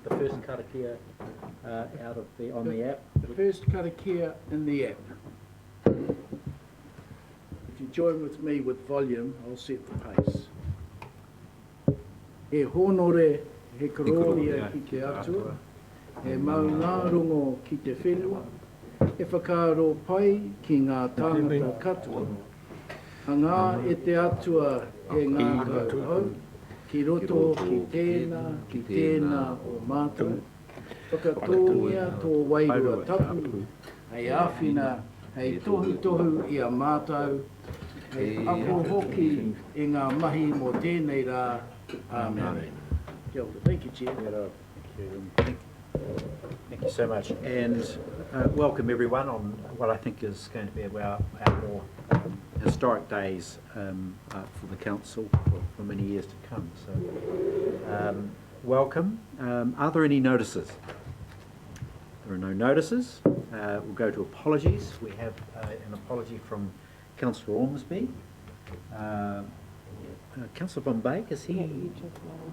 the first karakia out of on the app. The first karakia in the app. If you join with me with volume, I'll set the pace. E honore he kororia ki te atua, e maunga rongo ki te whenua, e whakaaro pai ki ngā tāngata katoa. Hanga e te atua e ngā kauhau, ki roto ki tēnā o mātou. Whakatōngia tō wairua tapu, hei āwhina, hei tohu i a mātou, hei ako hoki i ngā mahi mō tēnei rā. Amen. Kia ora. Thank you, Chair. Thank you so much. And welcome everyone on what I think is going to be our more historic days for the Council for many years to come. So welcome. Are there any notices? There are no notices. We'll go to apologies. We have an apology from Councillor Ormsby. Councillor Bombay, is he?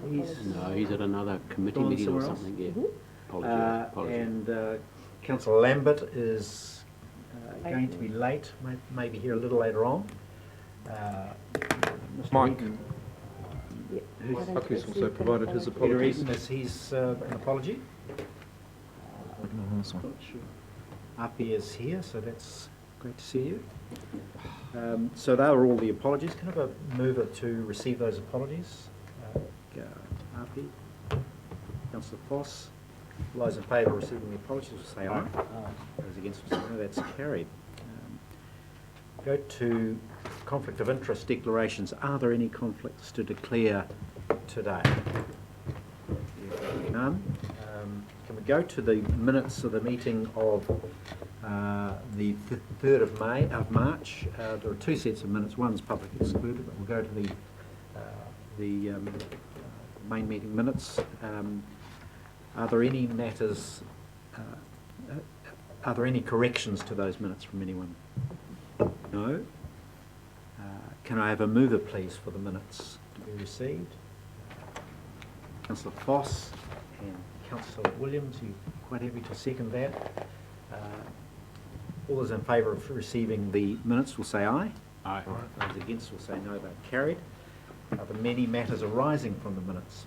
No, he's at another committee meeting or something. Yeah. Apology. And Councillor Lambert is going to be late, maybe here a little later on. Mr. Mike. Eaton, He's also provided his Peter apologies. Eaton, is his an apology? Api is here, so that's great to see you. So they were all the apologies. Can I have a mover to receive those apologies? Api, Councillor Foss. All those in favour of receiving the apologies will say aye. Those against will say no. That's carried. Go to conflict of interest declarations. Are there any conflicts to declare today? None. Can we go to the minutes of the meeting of the 3rd of March? There are two sets of minutes. One's public excluded, but we'll go to the main meeting minutes. Are there any matters? Are there any corrections to those minutes from anyone? No. Can I have a mover, please, for the minutes to be received? Councillor Foss and Councillor Williams, you quite happy to second that? All those in favour of receiving the minutes will say aye. Aye. Those against will say no. They're carried. Are there many matters arising from the minutes?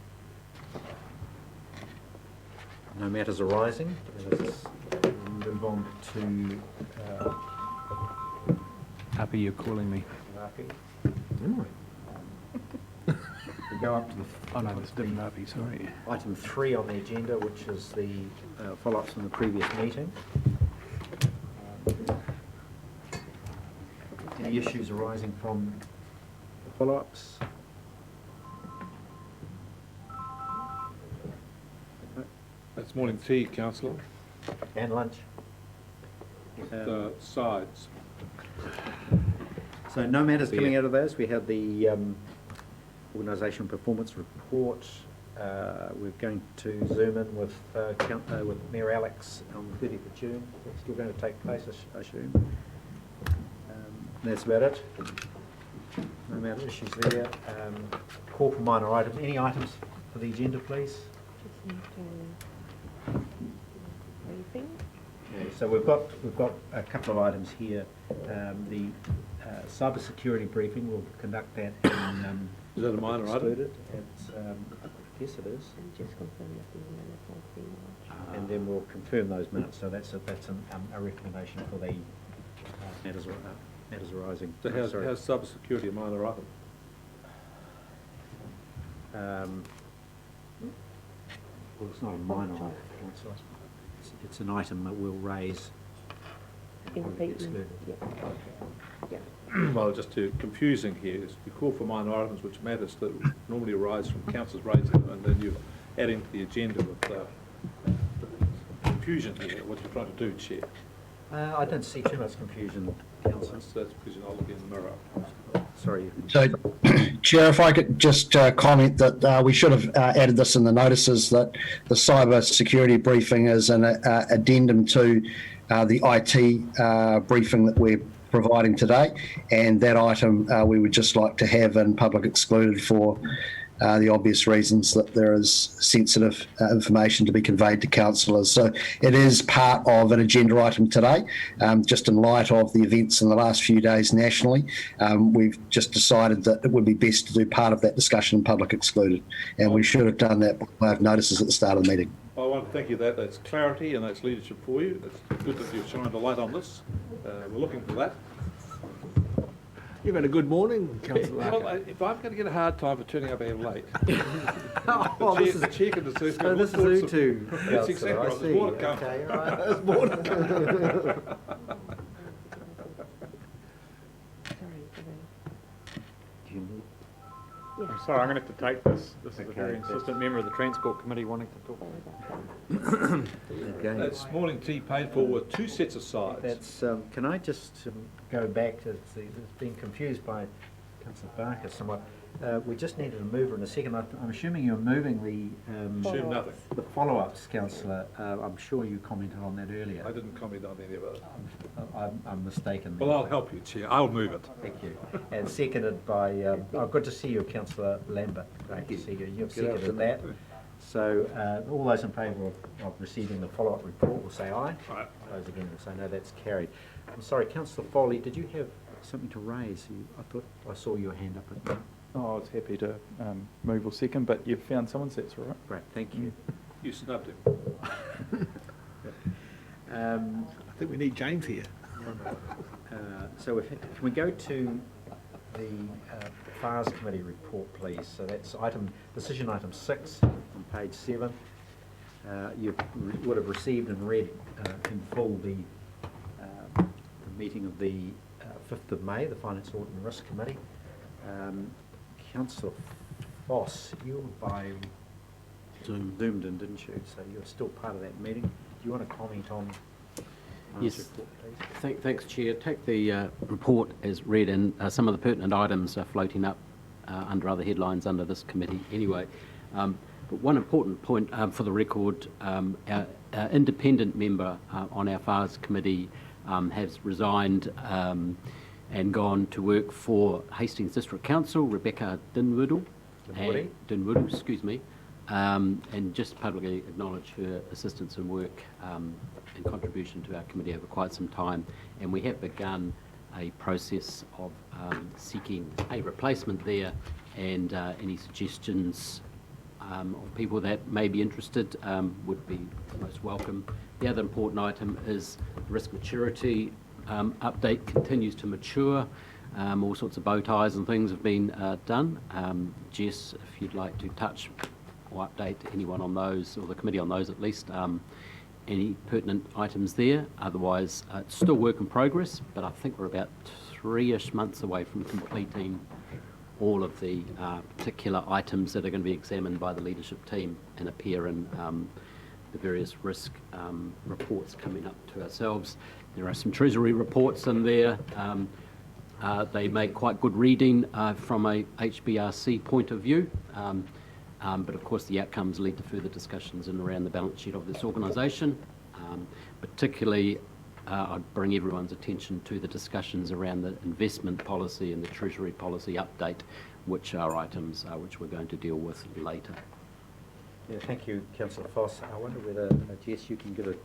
No matters arising. Let's move on to Happy you're calling me. Rafi. We go up to the Oh no, that's different Happy, sorry. item 3 on the agenda, which is the follow-ups from the previous meeting. Any issues arising from the follow-ups? That's morning tea, Councillor. And lunch? The sides. So no matters coming out of those. We have the organisation performance report. We're going to zoom in with Mayor Alex on the 30th of June. That's still going to take place, I assume. That's about it. No matter issues there. Call for minor items. Any items for the agenda, please? Just need to briefing. So we've got a couple of items here. The cyber security briefing, we'll conduct that in Is that a minor item? excluded. It's, yes, it is. And just confirm that the minutes have been watched. And then we'll confirm those minutes. So that's a recommendation for the matters arising. So how's Sorry. cyber security a minor item? Well, it's not a minor item. It's an item that we'll raise. In Will be the excluded. Well, just too confusing here is you call for minor items which matters that normally arise from councillors raising them, and then you add into the agenda with confusion here, what you're trying to do, Chair. I don't see too much confusion, Councillor. That's because you're not looking in the mirror. Sorry. So, Chair, if I could just comment that we should have added this in the notices, that the cyber security briefing is an addendum to the IT briefing that we're providing today, and that item we would just like to have in public excluded for the obvious reasons that there is sensitive information to be conveyed to councillors. So it is part of an agenda item today, just in light of the events in the last few days nationally. We've just decided that it would be best to do part of that discussion in public excluded, and we should have done that by notices at the start of the meeting. I want to thank you. That's clarity and that's leadership for you. It's good that you've shined a light on this. We're looking for that. You've had a good morning, Councillor. Well, if I'm going to get a hard time for turning up here late, Oh, the chair can decide. So this is Utu. That's exactly right. I There's more to see. come. Okay, all right. There's more to come. Sorry for the, Do you need- I'm sorry, I'm going to have to take this. This is a Okay, very that's- insistent member of the Transport Committee wanting to talk. sorry about that. Okay. That's morning tea paid for with 2 sets of sides. That's, can I just go back to, it's been confused by Councillor Barker somewhat. We just needed a mover in a second. I'm assuming you're moving Assume nothing. the follow-ups, Councillor. I'm sure you commented on that earlier. I didn't comment on any of it. I'm mistaken. Well, I'll help you, Chair. I'll move it. Thank you. And seconded by, good to see you, Councillor Lambert. Great to see you. You've seconded that. So all those in favour of receiving the follow-up report will say aye. Aye. Those again will say no, that's carried. I'm sorry, Councillor Foley, did you have something to raise? I thought I saw your hand up. Oh, I was happy to move or second, but you've found someone, so that's all right. Great, thank you. You snubbed him. I think we need James here. So can we go to the FARS Committee report, please? So that's decision item 6 on page 7. You would have received and read in full the meeting of the 5th of May, the Finance Audit and Risk Committee. Councillor Foss, you were by zoomed in, didn't you? So you're still part of that meeting. Do you want to comment on Yes. report, please? Thanks, Chair. Take the report as read, and some of the pertinent items are floating up under other headlines under this committee anyway. But one important point for the record, our independent member on our FARS committee has resigned and gone to work for Hastings District Council, Rebecca Dinwoodle. Dinwoodle, excuse me. And just publicly acknowledge her assistance and work and contribution to our committee over quite some time. And we have begun a process of seeking a replacement there, and any suggestions of people that may be interested would be most welcome. The other important item is the risk maturity update continues to mature. All sorts of bow ties and things have been done. Jess, if you'd like to touch or update anyone on those, or the committee on those at least, any pertinent items there. Otherwise, it's still work in progress, but I think we're about 3-ish months away from completing all of the particular items that are going to be examined by the leadership team and appear in the various risk reports coming up to ourselves. There are some Treasury reports in there. They make quite good reading from a HBRC point of view. But of course the outcomes lead to further discussions in and around the balance sheet of this organisation. Particularly, I'd bring everyone's attention to the discussions around the investment policy and the Treasury policy update, which are items which we're going to deal with later. Yeah, thank you, Councillor Foss. I wonder whether, Jess, you can give a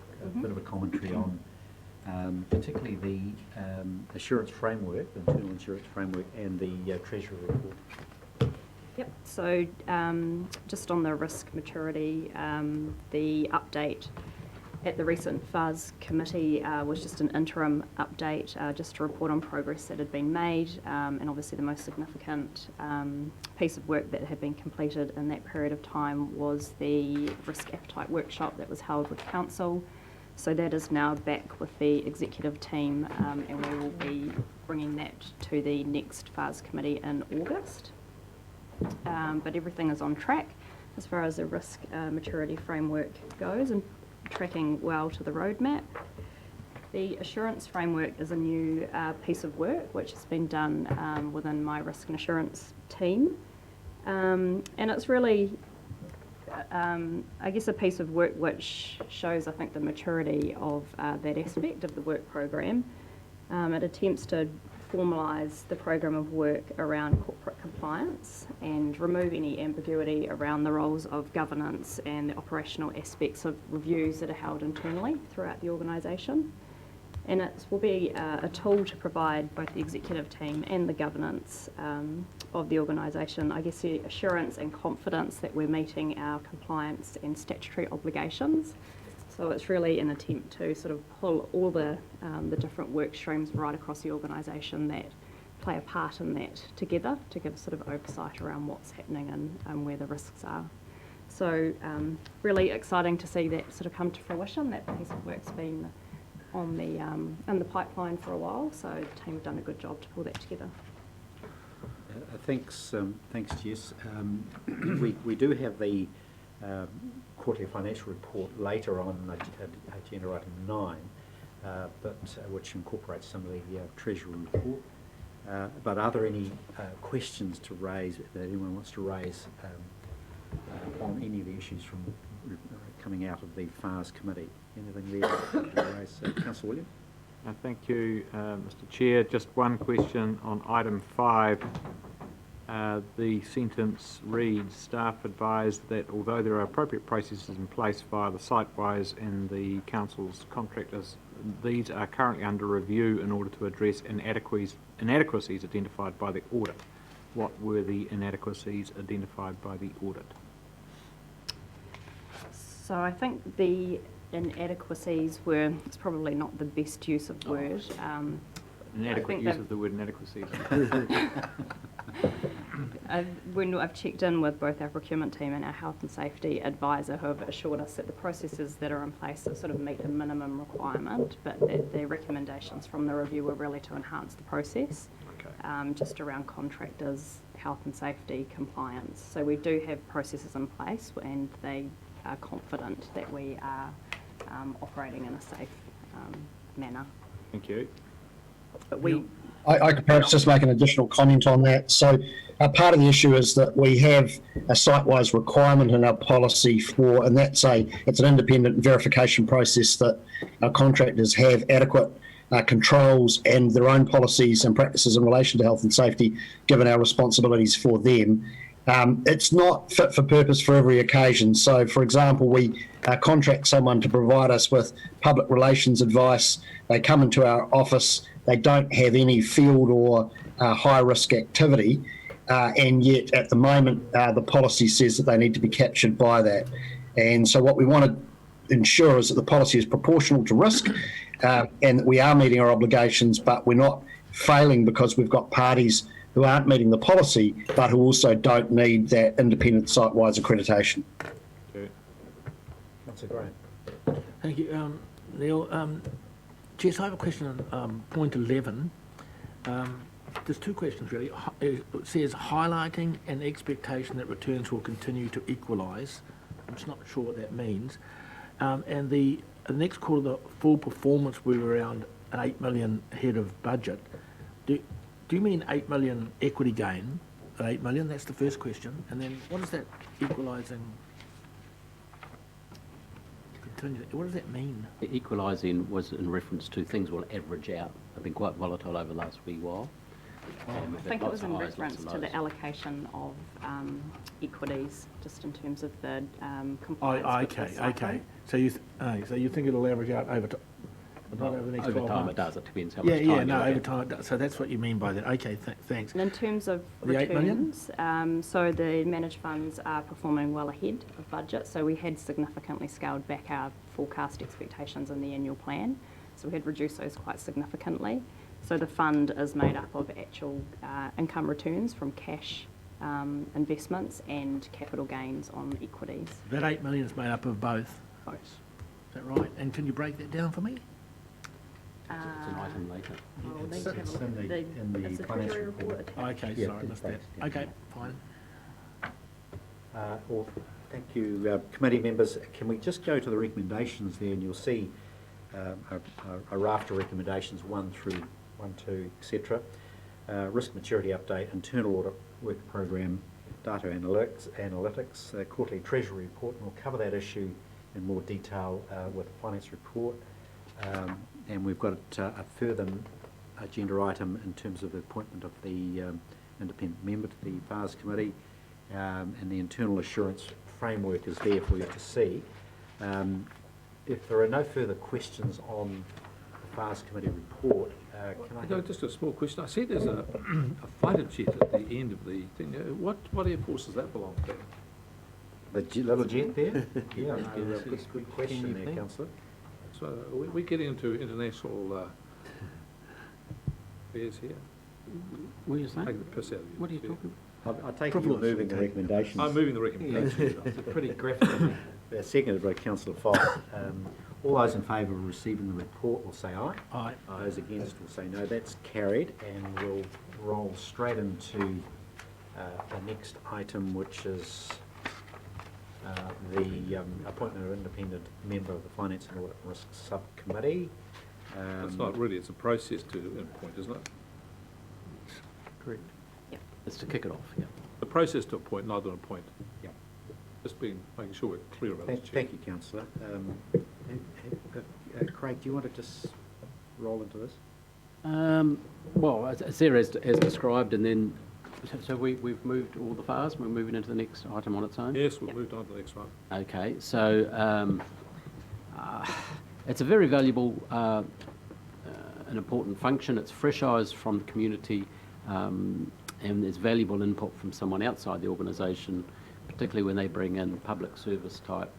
bit of a commentary on particularly the assurance framework, the internal insurance framework, and the Treasury report. Yep, so just on the risk maturity, the update at the recent FARS committee was just an interim update, just to report on progress that had been made, and obviously the most significant piece of work that had been completed in that period of time was the risk appetite workshop that was held with Council. So that is now back with the executive team, and we will be bringing that to the next FARS committee in August. But everything is on track as far as the risk maturity framework goes and tracking well to the roadmap. The assurance framework is a new piece of work which has been done within my risk and assurance team. And it's really, I guess, a piece of work which shows, I think, the maturity of that aspect of the work program. It attempts to formalise the program of work around corporate compliance and remove any ambiguity around the roles of governance and the operational aspects of reviews that are held internally throughout the organisation. And it will be a tool to provide both the executive team and the governance of the organisation, I guess, the assurance and confidence that we're meeting our compliance and statutory obligations. So it's really an attempt to sort of pull all the different work streams right across the organisation that play a part in that together to give sort of oversight around what's happening and where the risks are. So really exciting to see that sort of come to fruition. That piece of work's been on the in the pipeline for a while, so the team have done a good job to pull that together. Thanks, Jess. We do have the quarterly financial report later on agenda item 9, but which incorporates some of the Treasury report. But are there any questions to raise that anyone wants to raise on any of the issues from coming out of the FARS committee? Anything there to raise? Councillor William? Thank you, Mr. Chair. Just one question on item 5. The sentence reads, staff advised that although there are appropriate processes in place via the site-wise and the council's contractors, these are currently under review in order to address inadequacies identified by the audit. What were the inadequacies identified by the audit? So I think the inadequacies were, it's probably not the best use of word. Inadequate use of the word inadequacies. When I've checked in with both our procurement team and our health and safety advisor, who have assured us that the processes that are in place are sort of meet a minimum requirement, but that the recommendations from the review were really to enhance the process, just around contractors, health and safety, compliance. So we do have processes in place, and they are confident that we are operating in a safe manner. Thank you. But we I could perhaps just make an additional comment on that. So part of the issue is that we have a site-wise requirement in our policy for, and it's an independent verification process that our contractors have adequate controls and their own policies and practices in relation to health and safety, given our responsibilities for them. It's not fit for purpose for every occasion. So, for example, we contract someone to provide us with public relations advice. They come into our office. They don't have any field or high-risk activity, and yet at the moment the policy says that they need to be captured by that. And so what we want to ensure is that the policy is proportional to risk, and that we are meeting our obligations, but we're not failing because we've got parties who aren't meeting the policy, but who also don't need that independent site-wise accreditation. Okay. Councillor Graham. Thank you, Neil. Jess, I have a question on point 11. There's two questions really. It says highlighting an expectation that returns will continue to equalise. I'm just not sure what that means. And the next quarter, the full performance, we were around an 8 million ahead of budget. Do you mean 8 million equity gain at 8 million? That's the first question. And then what is that equalising? What does that mean? The equalising was in reference to things will average out. They've been quite volatile over the last wee while. I think it was in reference to the allocation of equities, just in terms of the compliance. Okay. So you think it'll average out over time? Not over the next 12 Over time months? it does. It depends how much time. Over time it does. So that's what you mean by that. Okay, thanks. And in terms of The 8 million? returns, so the managed funds are performing well ahead of budget. So we had significantly scaled back our forecast expectations in the annual plan. So we had reduced those quite significantly. So the fund is made up of actual income returns from cash investments and capital gains on equities. That 8 million is made up of both. Both. Is that right? And can you break that down for me? It's an item later. We'll need It's to have a look in at the it's a financial treasury report. report. Okay, Yeah, sorry, I it missed that. breaks down. Okay, fine. Well, thank you, committee members. Can we just go to the recommendations there, and you'll see a raft of recommendations, 1 through 1, 2, etc. Risk maturity update, internal audit work program, data analytics, quarterly treasury report, and we'll cover that issue in more detail with the finance report. And we've got a further agenda item in terms of the appointment of the independent member to the FARS committee, and the internal assurance framework is there for you to see. If there are no further questions on the FARS committee report, can I have... Just a small question. I see there's a fighter jet at the end of the thing. What air force does that belong to? The little jet there? Yeah, no, good question there, Councillor. So we get into international affairs here. Where is that? Taking the piss out of you. What are you talking about? I take it you're moving the recommendations. I'm moving the recommendation. It's a pretty graphic. Seconded by Councillor Foss. All those in favour of receiving the report will say aye. Aye. Those against will say no. That's carried, and we'll roll straight into the next item, which is the appointment of independent member of the Finance and Audit Risk Subcommittee. It's not really, it's a process to appoint, isn't it? Correct. Yeah, it's to kick it off, yeah. The process to appoint, not an appoint. Yeah. Just making sure we're clear about this, Chair. Thank you, Councillor. Craig, do you want to just roll into this? Well, it's there as described, and then, so we've moved all the FARs, we're moving into the next item on its own? Yes, we've moved on to the next one. Okay, so it's a very valuable and important function. It's fresh eyes from the community, and there's valuable input from someone outside the organisation, particularly when they bring in public service type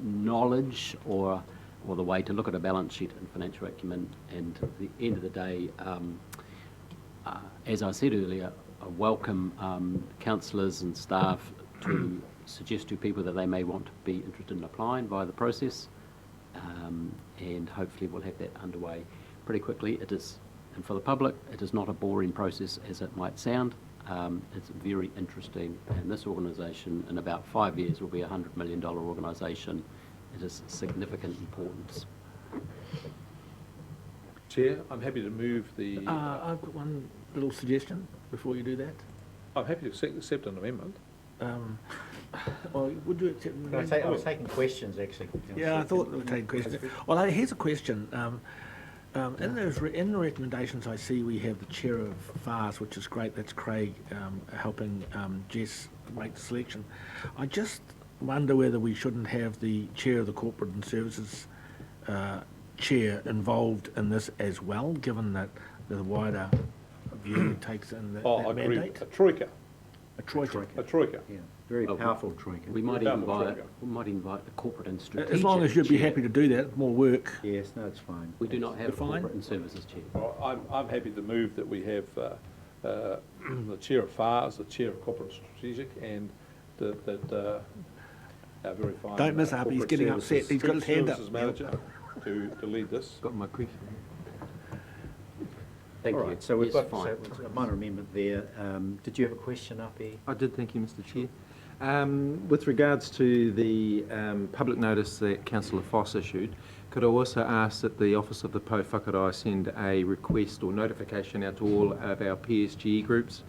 knowledge or the way to look at a balance sheet and financial acumen. And at the end of the day, as I said earlier, I welcome councillors and staff to suggest to people that they may want to be interested in applying via the process, and hopefully we'll have that underway pretty quickly. It is, and for the public, it is not a boring process as it might sound. It's very interesting, and this organisation in about 5 years will be a $100 million organisation. It is significant importance. Chair, I'm happy to move the... I've got one little suggestion before you do that. I'm happy to accept an amendment. Well, would you accept? I was taking questions, actually. Councillor. Yeah, I thought we were taking questions. Well, here's a question. In the recommendations I see we have the chair of FARS, which is great. That's Craig helping Jess make the selection. I just wonder whether we shouldn't have the chair of the Corporate and Services chair involved in this as well, given that the wider view takes in that I agree. mandate. A troika. A troika. A troika. Yeah, very powerful troika. We might Powerful invite the corporate and strategic As long as you'd be chair. happy to do that, more work. Yes, no, it's fine. We do not have a Define. corporate and services chair. Well, I'm happy to move that we have the chair of FARS, the chair of Corporate and Strategic, and that our very fine... Don't miss up, he's corporate getting services- upset. He's got his hand up. Services manager to lead this. Got my question. Thank All you. right, so we've Yes, got fine. a minor amendment there. Did you have a question, Api? I did, thank you, Mr Chair. With regards to the public notice that Councillor Foss issued, could I also ask that the Office of the Po Whakarai send a request or notification out to all of our PSGE groups,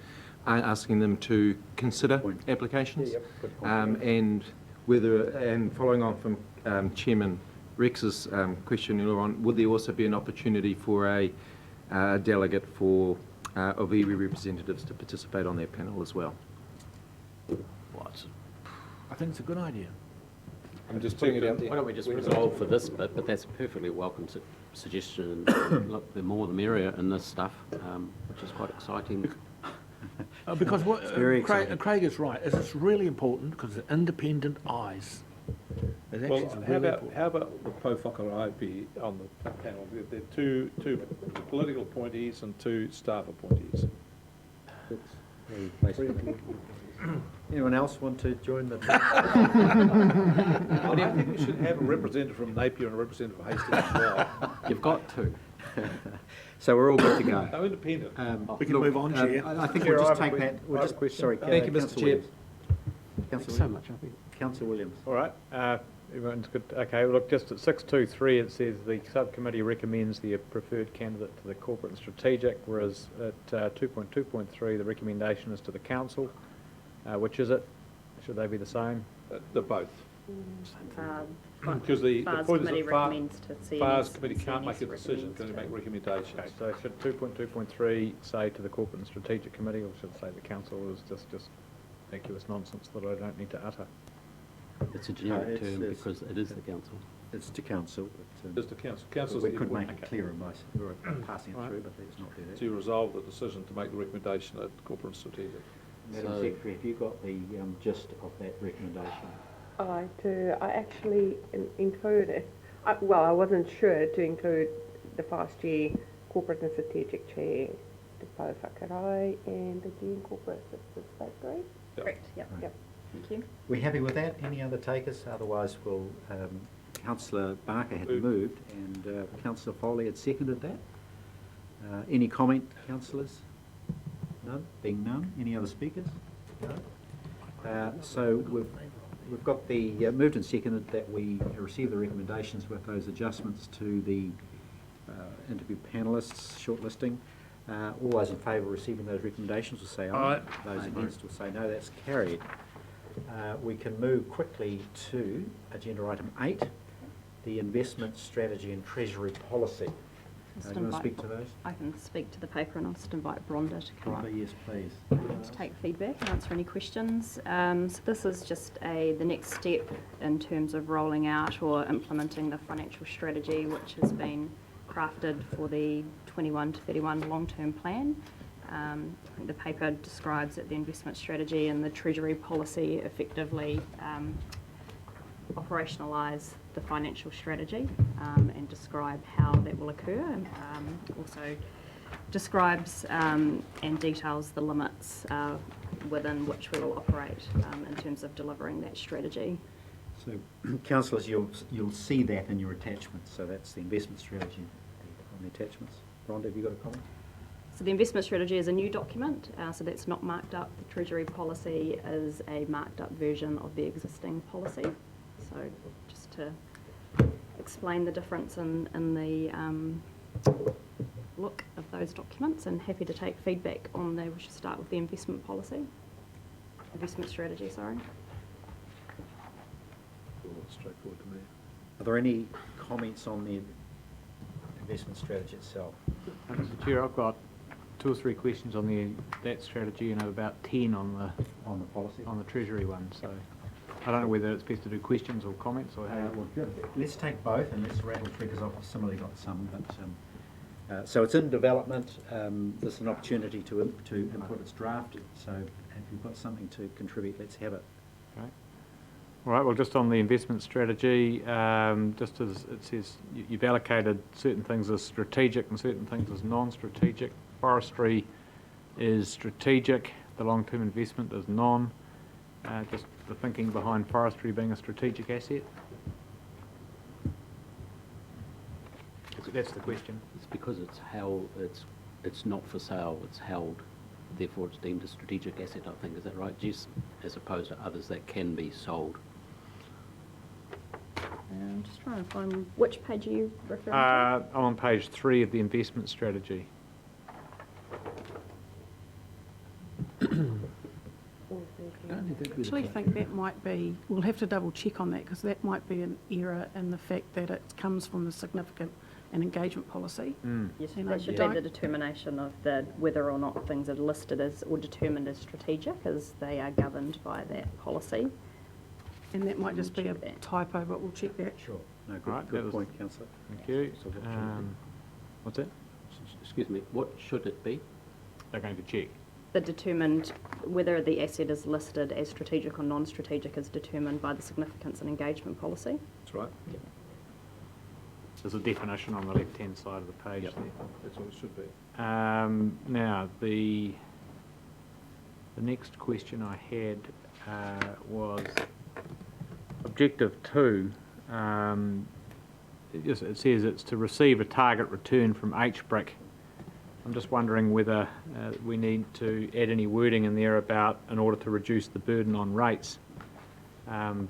asking them to consider applications? Good point. And following on from Chairman Rex's question earlier on, would there also be an opportunity for a delegate of iwi representatives to participate on that panel as well? What? I think it's a good idea. I'm just putting it out there. Why don't we just resolve for this bit, but that's a perfectly welcome suggestion. And look, the more the merrier in this stuff, which is quite exciting. Because what very exciting. Craig is right. It's really important because the independent eyes. It's actually Well, really important. how about the Po Whakarai be on the panel? There are two political appointees and two staff appointees. Anyone else want to join the... I think we should have a representative from Napier and a representative from Hastings as well. You've got to. So we're all good to go. No, independent. We can move on, Chair. I think we'll just take that. We'll just, sorry, Thank you, Mr. Councillor Chair. Williams. Thanks Councillor so Williams. much, Api. Councillor Williams. All right, everyone's good. Okay, well, look, just at 623 it says the subcommittee recommends the preferred candidate to the corporate and strategic, whereas at 2.2.3 the recommendation is to the council. Which is it? Should they be the same? They're both. Because the FARS point is committee that FAR recommends to see. FARS committee can't make a decision, can they make Okay, recommendations? so should 2.2.3 say to the corporate and strategic committee, or should it say the council is just vacuous nonsense that I don't need to utter? It's a generic it's- term it's- because it is the council. It's to council, but Just the council, council's we the could make appointment. it clearer by passing it through, but let's not do that. To resolve the decision to make the recommendation at corporate and strategic. Madam So- Secretary, have you got the gist of that recommendation? I do. I actually included, I wasn't sure to include the FAST chair, corporate and strategic chair, the Pau Whakarai, and the Gene corporate. Is that great? Correct, yep. Yep. Thank you. We happy with that? Any other takers? Otherwise, we'll, councillor Barker had moved and councillor Foley had seconded that. Any comment, councillors? None? Being none. Any other speakers? No? So we've got the moved and seconded that we receive the recommendations with those adjustments to the interview panellists shortlisting. All those in favour of receiving those recommendations will say aye. Aye. Those against will say no. That's carried. We can move quickly to agenda item 8, the investment strategy and treasury policy. Just Do you want to invite- speak to those? I can speak to the paper and I'll just invite Bronda to come up. Rhonda, yes, please. To take feedback and answer any questions. So this is just the next step in terms of rolling out or implementing the financial strategy which has been crafted for the 21 to 31 long-term plan. I think the paper describes that the investment strategy and the treasury policy effectively operationalise the financial strategy and describe how that will occur, and also describes and details the limits within which we will operate in terms of delivering that strategy. So, councillors, you'll see that in your attachments. So that's the investment strategy on the attachments. Rhonda, have you got a comment? So the investment strategy is a new document, so that's not marked up. The treasury policy is a marked up version of the existing policy. So just to explain the difference in the look of those documents, and happy to take feedback on we should start with the investment policy. Investment strategy, sorry. Straightforward to me. Are there any comments on the investment strategy itself? Mr Chair, I've got 2 or 3 questions on that strategy and about 10 on On the policy? the Treasury one. So I don't know whether it's best to do questions or comments or how. Let's take both and let's rattle through, because I've similarly got some. But so it's in development. This is an opportunity to input its draft. So if you've got something to contribute, let's have it. Okay. All right, well, just on the investment strategy, just as it says, you've allocated certain things as strategic and certain things as non-strategic. Forestry is strategic, the long-term investment is non. Just the thinking behind forestry being a strategic asset. That's the question. It's because it's held, it's not for sale, it's held, therefore it's deemed a strategic asset, I think. Is that right, Jess? As opposed to others that can be sold. I'm just trying to find which page are you referring to? I'm on page 3 of the investment strategy. I don't think that'd be the actually case. think that might be, we'll have to double check on that, because that might be an error in the fact that it comes from the significant and engagement policy. Yes, And they I should don't- have the determination of whether or not things are listed as or determined as strategic, as they are governed by that policy. And that might just be a Check that. typo, but we'll check that. Sure. No, good, Right, that good was- point, councillor. Thank you. So what should it be? What's that? Excuse me, what should it be? They're going to check. The determined, whether the asset is listed as strategic or non-strategic is determined by the significance and engagement policy. That's right. There's a definition on the left-hand side of the page there. That's what it should be. Now, the next question I had was objective 2. It says it's to receive a target return from HBRIC. I'm just wondering whether we need to add any wording in there about in order to reduce the burden on rates,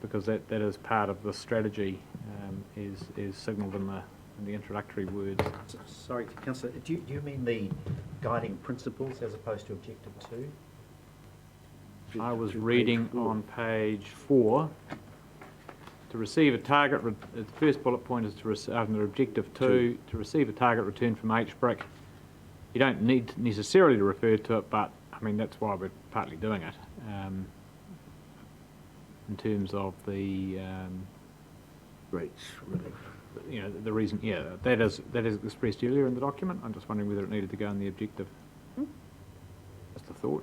because that is part of the strategy, is signalled in the introductory words. Sorry, councillor, do you mean the guiding principles as opposed to objective 2? I was reading on page 4, to receive a target, the first bullet point is under objective 2, to receive a target return from HBRIC. You don't need necessarily to refer to it, but I mean, that's why we're partly doing it. In terms of the, Rates, relief. you know, the reason, yeah, that is expressed earlier in the document. I'm just wondering whether it needed to go in the objective. Just a thought.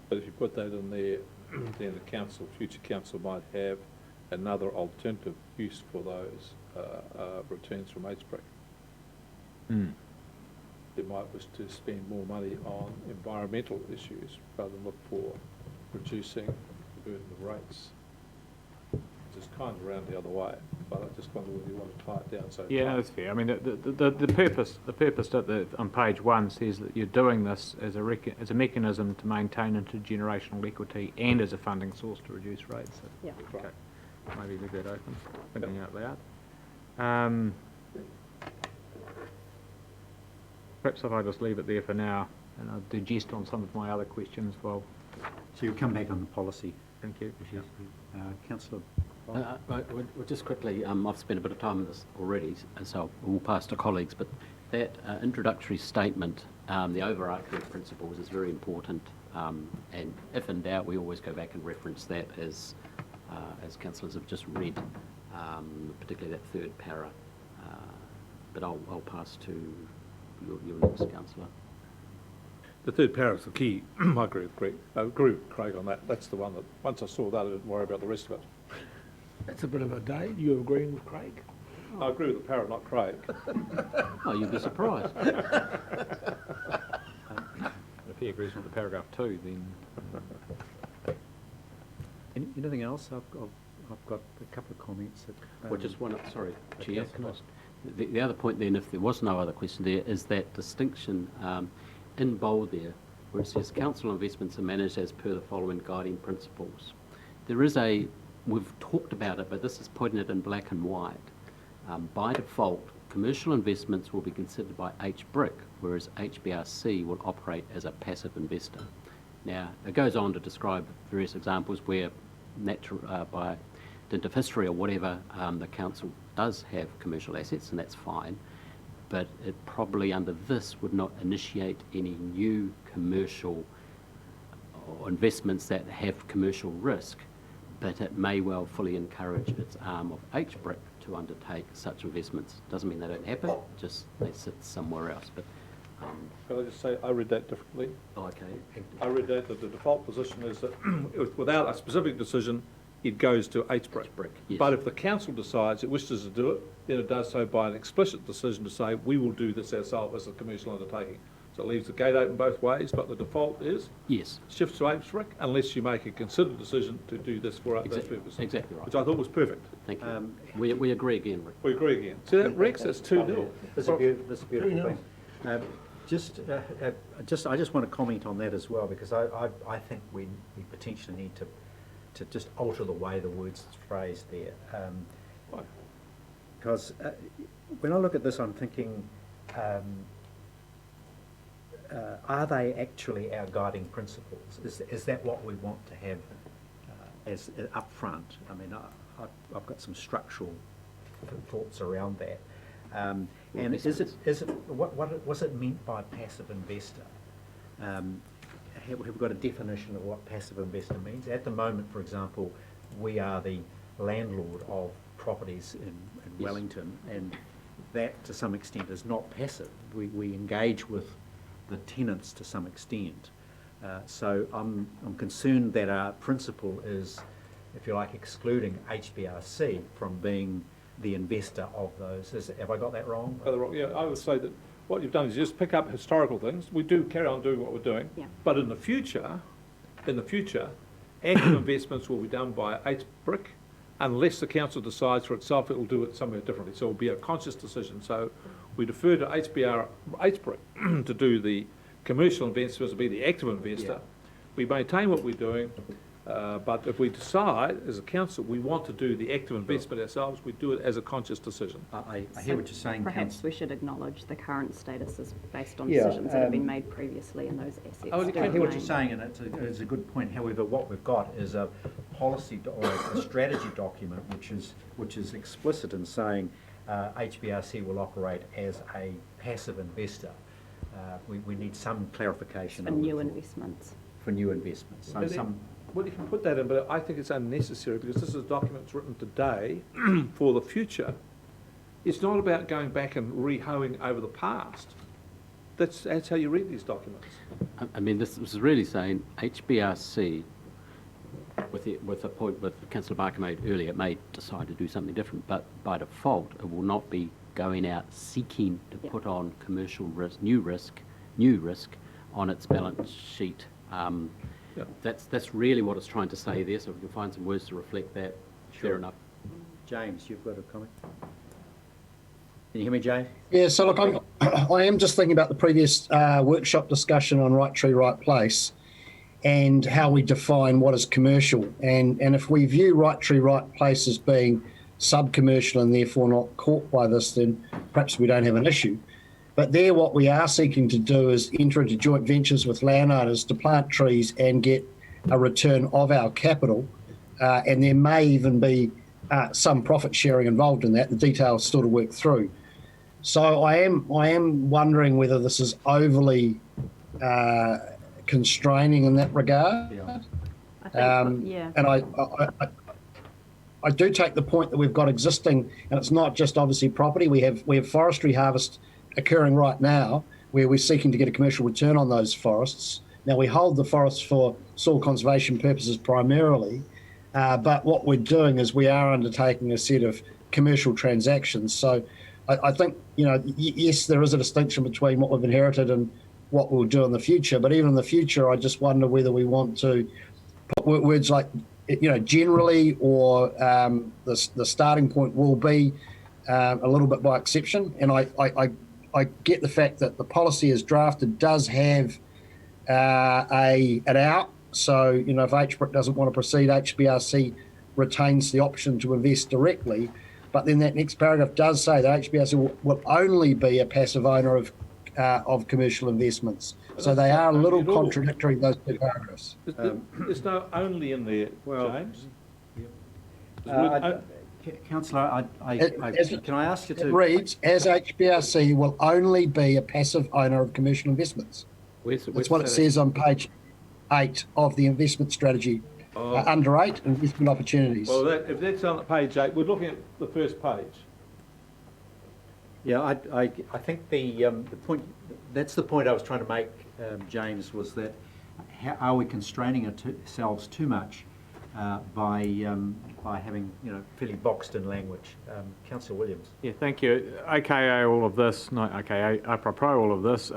But if you put that in there, then the council, future council might have another alternative use for those returns from HBRIC. They might wish to spend more money on environmental issues rather than look for reducing the burden of rates. Which is kind of around the other way, but I just wonder whether you want to tie it down so Yeah, no, that's fair. I mean, the purpose on page 1 says that you're doing this as a mechanism to maintain intergenerational equity and as a funding source to reduce rates. So, Yeah. okay. Maybe leave that open, thinking out loud. Perhaps if I just leave it there for now and I'll digest on some of my other questions while. So you'll come back on the policy. Thank you. Councillor. Well, just quickly, I've spent a bit of time on this already, so we'll pass to colleagues, but that introductory statement, the overarching principles is very important, and if in doubt, we always go back and reference that as councillors have just read, particularly that third para. But I'll pass to your next councillor. The third paragraph is the key. I agree with Greg. I agree with Craig on that. That's the one that, once I saw that, I didn't worry about the rest of it. That's a bit of a day. You agreeing with Craig? I agree with the para, not Craig. Oh, you'd be surprised. If he agrees with the paragraph 2, then. Anything else? I've got a couple of comments. That, Well, just one, sorry, Chair. Councillor Foss. The other point then, if there was no other question there, is that distinction in bold there, where it says council investments are managed as per the following guiding principles. There is we've talked about it, but this is putting it in black and white. By default, commercial investments will be considered by HBRIC, whereas HBRC will operate as a passive investor. Now, it goes on to describe various examples where by dint of history or whatever, the council does have commercial assets, and that's fine, but it probably under this would not initiate any new commercial or investments that have commercial risk, but it may well fully encourage its arm of HBRIC to undertake such investments. Doesn't mean they don't happen, just they sit somewhere else. But Can I just say, I read that differently. okay. I read that the default position is that without a specific decision, it goes to HBRIC. Yes. But if the council decides it wishes to do it, then it does so by an explicit decision to say, we will do this ourselves as a commercial undertaking. So it leaves the gate open both ways, but the default is Yes. shifts to HBRIC unless you make a considered decision to do this for that purpose. Exactly right. Which I thought was perfect. Thank you. We agree again, Rick. We agree again. See that, Rex? That's 2-0. That's a beautiful thing. I just want to comment on that as well, because I think we potentially need to just alter the way the words is phrased there. Because when I look at this, I'm thinking, are they actually our guiding principles? Is that what we want to have as up front? I mean, I've got some structural thoughts around that. And is it what's it meant by passive investor? Have we got a definition of what passive investor means? At the moment, for example, we are the landlord of properties in Wellington, and that to some extent is not passive. We engage with the tenants to some extent. So I'm concerned that our principle is, if you like, excluding HBRC from being the investor of those. Have I got that wrong? Yeah, I would say that what you've done is just pick up historical things. We do carry on doing what we're doing, Yeah. but in the future, active investments will be done by HBRIC unless the council decides for itself it will do it somewhere differently. So it will be a conscious decision. So we defer to HBRIC to do the commercial investments, to be the active investor. Yeah. We maintain what we're doing. But if we decide, as a council, we want to do the active investment ourselves, we do it as a conscious decision. I hear what you're saying, Perhaps we should acknowledge the current status is based on Yeah, decisions that have been made previously, and those assets I do hear what you're remain. saying, and it's a good point. However, what we've got is a policy or a strategy document which is explicit in saying HBRC will operate as a passive investor. We need some clarification. For I would new have thought, investments. For new investments. So But some. Well, you can put that in, but I think it's unnecessary because this is a document that's written today for the future. It's not about going back and re-hoeing over the past. That's how you read these documents. I mean, this is really saying HBRC, with the point with Councillor Barker made earlier, it may decide to do something different, but by default, it will not be going out seeking to put on commercial risk, new risk on its balance sheet. That's really what it's trying to say there, so if we can find some words to reflect that, fair enough. James, you've got a comment? Can you hear me, James? Yeah, so look, I am just thinking about the previous workshop discussion on right tree, right place and how we define what is commercial. And if we view right tree, right place as being sub-commercial and therefore not caught by this, then perhaps we don't have an issue. But there, what we are seeking to do is enter into joint ventures with landowners to plant trees and get a return of our capital. And there may even be some profit sharing involved in that. The details still to work through. So I am wondering whether this is overly constraining in that regard. Yeah. I think, yeah. And I do take the point that we've got existing, and it's not just obviously property. We have forestry harvest occurring right now where we're seeking to get a commercial return on those forests. Now, we hold the forests for soil conservation purposes primarily, but what we're doing is we are undertaking a set of commercial transactions. So I think, yes, there is a distinction between what we've inherited and what we'll do in the future, but even in the future, I just wonder whether we want to put words like, generally, or the starting point will be a little bit by exception. And I get the fact that the policy as drafted does have an out. So, if HBRC doesn't want to proceed, HBRC retains the option to invest directly. But then that next paragraph does say that HBRC will only be a passive owner of commercial investments. So they are a little contradictory, those two paragraphs. There's no only in there, Well, James. Councillor, can I ask you It to... reads, as HBRC will only be a passive owner of commercial investments. That's what it says on page 8 of the investment strategy. Under 8, investment opportunities. Well, if that's on page 8, we're looking at the first page. Yeah, I think the point, that's the point I was trying to make, James, was that are we constraining ourselves too much by having, fairly boxed-in language? Councillor Williams. Yeah, thank you. AKA all of this, not AKA apropos all of this.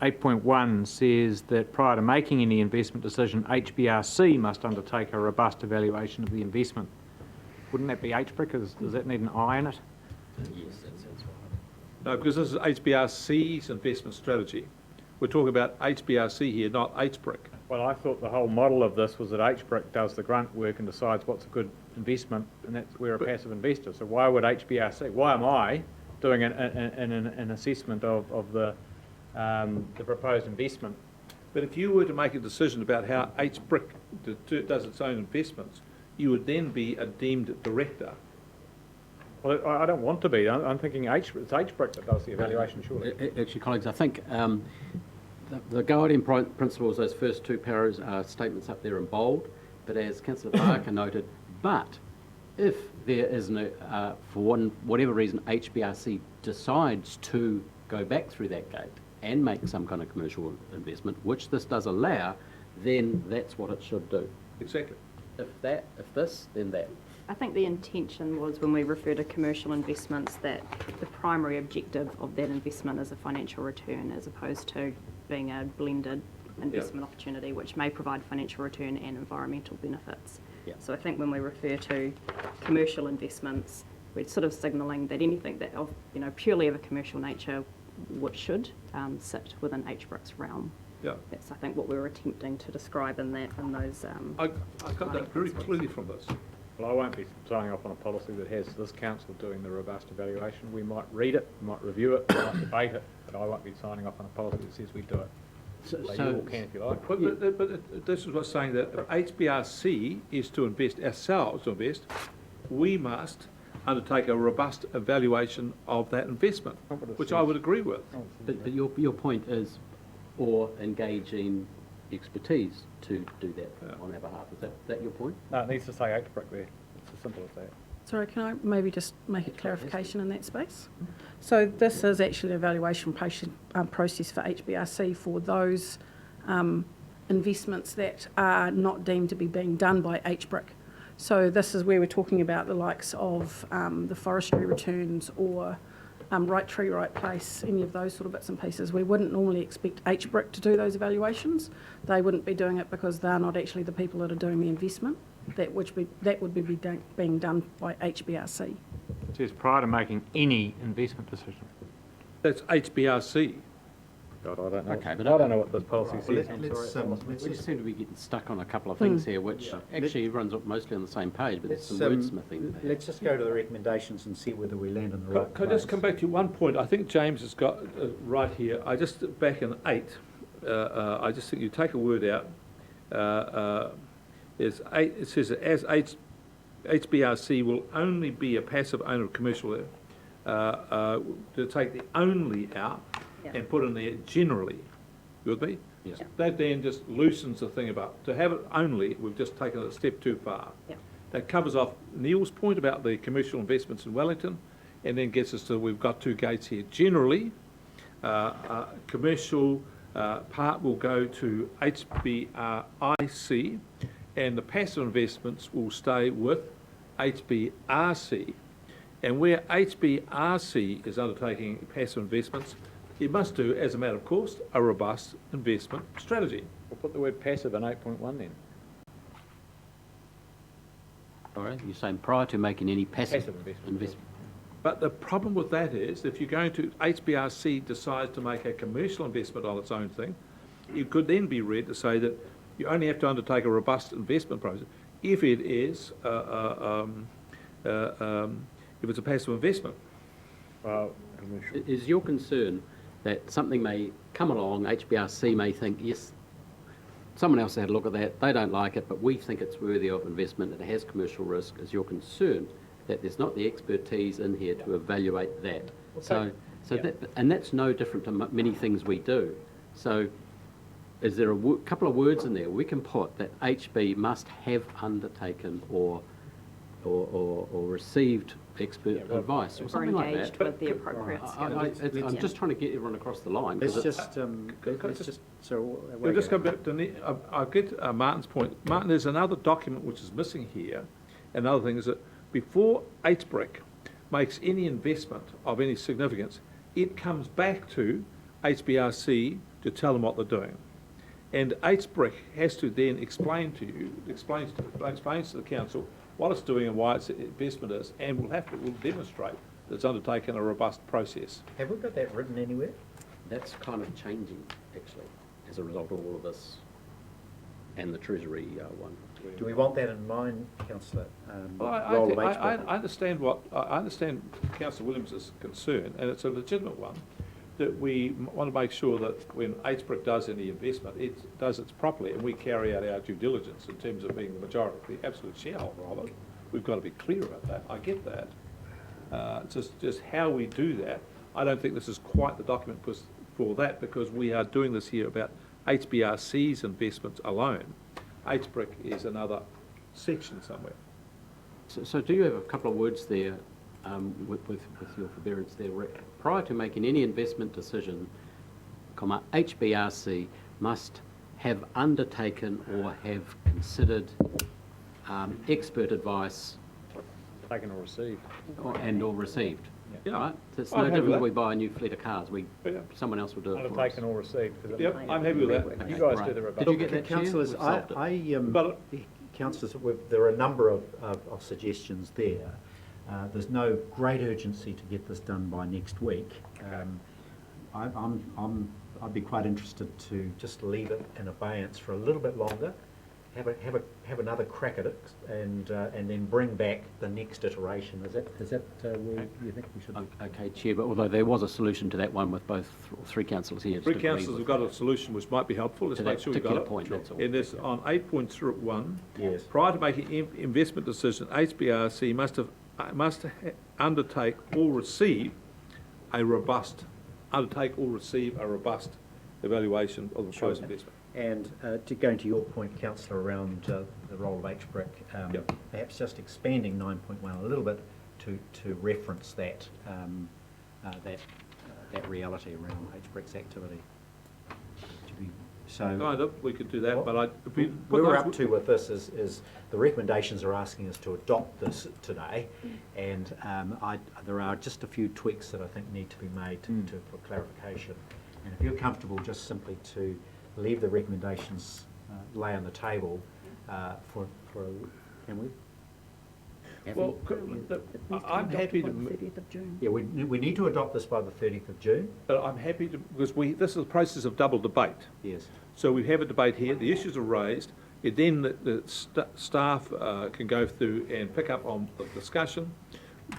8.1 says that prior to making any investment decision, HBRC must undertake a robust evaluation of the investment. Wouldn't that be HBRC? Does that need an I in it? Yes, that sounds right. No, because this is HBRC's investment strategy. We're talking about HBRC here, not HBRC. Well, I thought the whole model of this was that HBRC does the grunt work and decides what's a good investment, and that's we're a passive investor. So why would HBRC? Why am I doing an assessment of the proposed investment? But if you were to make a decision about how HBRC does its own investments, you would then be a deemed director. Well, I don't want to be. I'm thinking it's HBRC that does the evaluation, surely. Actually, colleagues, I think the guiding principles, those first two statements up there in bold, but as Councillor Barker noted, but if there is no, for whatever reason, HBRC decides to go back through that gate and make some kind of commercial investment, which this does allow, then that's what it should do. Exactly. If this, then that. I think the intention was when we refer to commercial investments that the primary objective of that investment is a financial return as opposed to being a blended investment opportunity which may provide financial return and environmental benefits. Yeah. So I think when we refer to commercial investments, we're sort of signalling that anything that of purely of a commercial nature should sit within HBRC's realm. Yeah. That's, I think, what we were attempting to describe in those. I got that very clearly from this. Well, I won't be signing off on a policy that has this council doing the robust evaluation. We might read it, we might review it, we might debate it, but I won't be signing off on a policy that says we do it. So, So you all can if you like. But this is what's saying that if HBRC is to invest, ourselves to invest, we must undertake a robust evaluation of that investment, which I would agree with. but your point is, or engaging expertise to do that on our behalf. Is that your point? No, it needs to say HBRC there. It's as simple as that. Sorry, can I maybe just make a clarification in that space? So this is actually an evaluation process for HBRC for those investments that are not deemed to be being done by HBRC. So this is where we're talking about the likes of the forestry returns or right tree, right place, any of those sort of bits and pieces. We wouldn't normally expect HBRC to do those evaluations. They wouldn't be doing it because they're not actually the people that are doing the investment. That would be being done by HBRC. It says prior to making any investment decision. That's HBRC. God, I don't know. Okay, but I don't know what this policy Well, says. We just seem to be getting stuck on a couple of things here, which actually everyone's mostly on the same page, but there's some wordsmithing there. Let's just go to the recommendations and see whether we land in the right Could I just place. come back to one point? I think James has got right here. I just, back in 8, I just think you take a word out. It says that as HBRC will only be a passive owner of commercial, to take the only out and put in there generally. You with me? Yes. That then just loosens the thing about, to have it only, we've just taken it a step too far. Yeah. That covers off Neil's point about the commercial investments in Wellington, and then gets us to, we've got 2 gates here. Generally, commercial part will go to HBRIC, and the passive investments will stay with HBRC. And where HBRC is undertaking passive investments, it must do, as a matter of course, a robust investment strategy. We'll put the word passive in 8.1 then. All right, you're saying prior to making any passive investment. But the problem with that is, if you're going to, HBRC decides to make a commercial investment on its own thing, it could then be read to say that you only have to undertake a robust investment process if it is, if it's a passive investment. Well, Is your concern that something may come along, HBRC may think, yes, someone else had a look at that, they don't like it, but we think it's worthy of investment, it has commercial risk? Is your concern that there's not the expertise in here to evaluate that? And that's no different to many things we do. So is there a couple of words in there we can put that HB must have undertaken or received expert advice or something like engaged that? with the appropriate I'm just trying to get everyone across the line. Let's 'cause just, let's just, so. We'll just come back to, I'll get Martin's point. Martin, there's another document which is missing here. Another thing is that before HBRC makes any investment of any significance, it comes back to HBRC to tell them what they're doing. And HBRC has to then explain to you, explains to the council what it's doing and why its investment is, and will demonstrate that it's undertaken a robust process. Have we got that written anywhere? That's kind of changing, actually, as a result of all of this and the Treasury one. Do we want that in mind, Councillor? Well, I understand I understand Councillor Williams' concern, and it's a legitimate one, that we want to make sure that when HBRC does any investment, it does it properly, and we carry out our due diligence in terms of being the majority, the absolute shareholder of it. We've got to be clear about that. I get that. Just how we do that, I don't think this is quite the document for that, because we are doing this here about HBRC's investments alone. HBRC is another section somewhere. So do you have a couple of words there with your forbearance there, Rick? Prior to making any investment decision, HBRC must have undertaken or have considered expert advice taken or received. or received. Yeah. Right? So it's I'm no happy different with when we that. buy a new fleet of cars. Yeah. Someone else will do it for us. Undertaken or received. Yep, I'm happy with that. You guys Right. do the robust. Did you get that, Chair? Councillors, We've solved it. But councillors, there are a number of suggestions there. There's no great urgency to get this done by next week. I'm I'd be quite interested to just leave it in abeyance for a little bit longer, have another crack at it, and then bring back the next iteration. Is that where you think we should? Okay, Chair, but although there was a solution to that one with both three councillors here. Three councillors have got a solution which might be helpful. Let's To make that sure we got particular it. point, that's all. In this, on 8.1, Yes. prior to making investment decision, HBRC must undertake or receive a robust evaluation of the Sure. proposed investment. And to going to your point, councillor, around the role of HBRIC, Yep. perhaps just expanding 9.1 a little bit to reference that that reality around HBRIC's activity. Kind of, we could do that, but What we're up to with this is the recommendations are asking us to adopt this today, and there are just a few tweaks that I think need to be made for clarification. And if you're comfortable, just simply to leave the recommendations lay on the table can we? Well, I'm happy to. 30th of June. Yeah, we need to adopt this by the 30th of June. But I'm happy to, because this is a process of double debate. Yes. So we have a debate here, the issues are raised, and then the staff can go through and pick up on the discussion,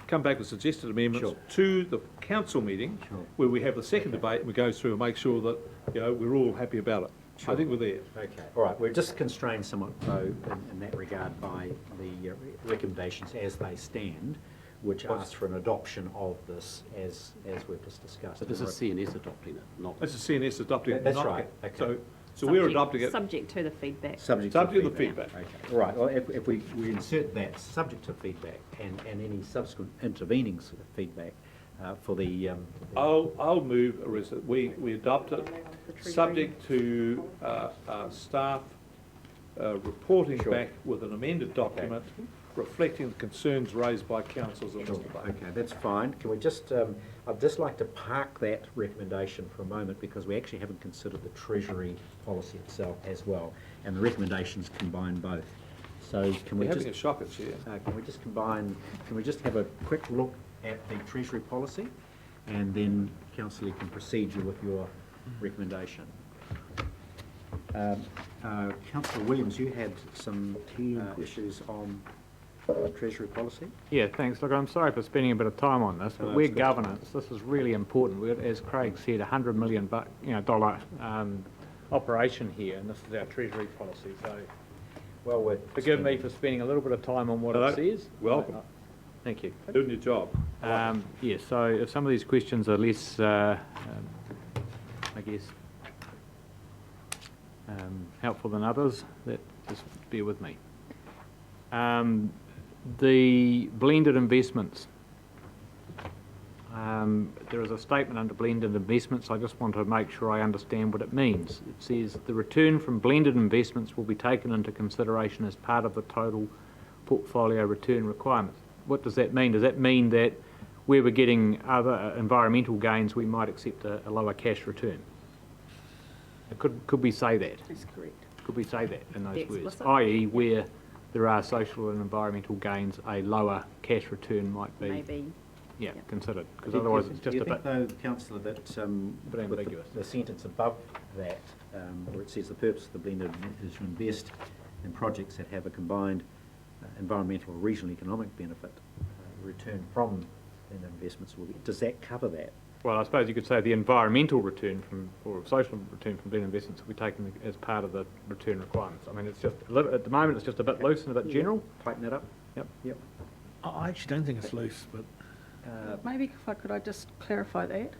come back with suggested amendments to the council meeting, where we have the second debate, and we go through and make sure that, we're all happy about it. I think we're there. Okay, all right. We're just constrained somewhat, though, in that regard by the recommendations as they stand, which ask for an adoption of this as we've just discussed. But this is CNS adopting it, not... This is CNS adopting it. That's not- right, okay. So we're adopting it, Subject to the feedback. Subject subject to the feedback. Okay, all right. Well, if we insert that subject to feedback and any subsequent intervening feedback for the... I'll move, we adopt it, subject to staff reporting back with an amended document reflecting the concerns raised by councillors in this debate. Okay, that's fine. Can we just, I'd just like to park that recommendation for a moment because we actually haven't considered the Treasury policy itself as well, and the recommendations combine both. So can we We're just... having a shocker, Chair. Can we just have a quick look at the Treasury policy, and then Councillor you can proceed with your recommendation. Councillor Williams, you had some issues on Treasury policy? Yeah, thanks. Look, I'm sorry for spending a bit of time on this, but No, we're it's good. governance. This is really important. We're, as Craig said, $100 million dollar operation here, and this is our Treasury policy. So, well, forgive me for spending a little bit of time on what it says. Welcome. Thank you. Doing your job. Yes, so if some of these questions are less, I guess, helpful than others, just bear with me. The blended investments. There is a statement under blended investments. I just want to make sure I understand what it means. It says the return from blended investments will be taken into consideration as part of the total portfolio return requirements. What does that mean? Does that mean that where we're getting other environmental gains, we might accept a lower cash return? Could we say that? That's correct. Could we say that in those Be words? explicit. I.e. where there are social and environmental gains, a lower cash return might be Maybe. considered, because otherwise it's just a bit... Do you think, though, Councillor, that bit with ambiguous. the sentence above that, where it says the purpose of the blended is to invest in projects that have a combined environmental or regional economic benefit, return from blended investments will be, does that cover that? Well, I suppose you could say the environmental return or social return from blended investments will be taken as part of the return requirements. I mean, it's just, at the moment, it's just a bit loose and a bit general. Tighten that up? Yep. I actually don't think it's loose, but Maybe could I just clarify that?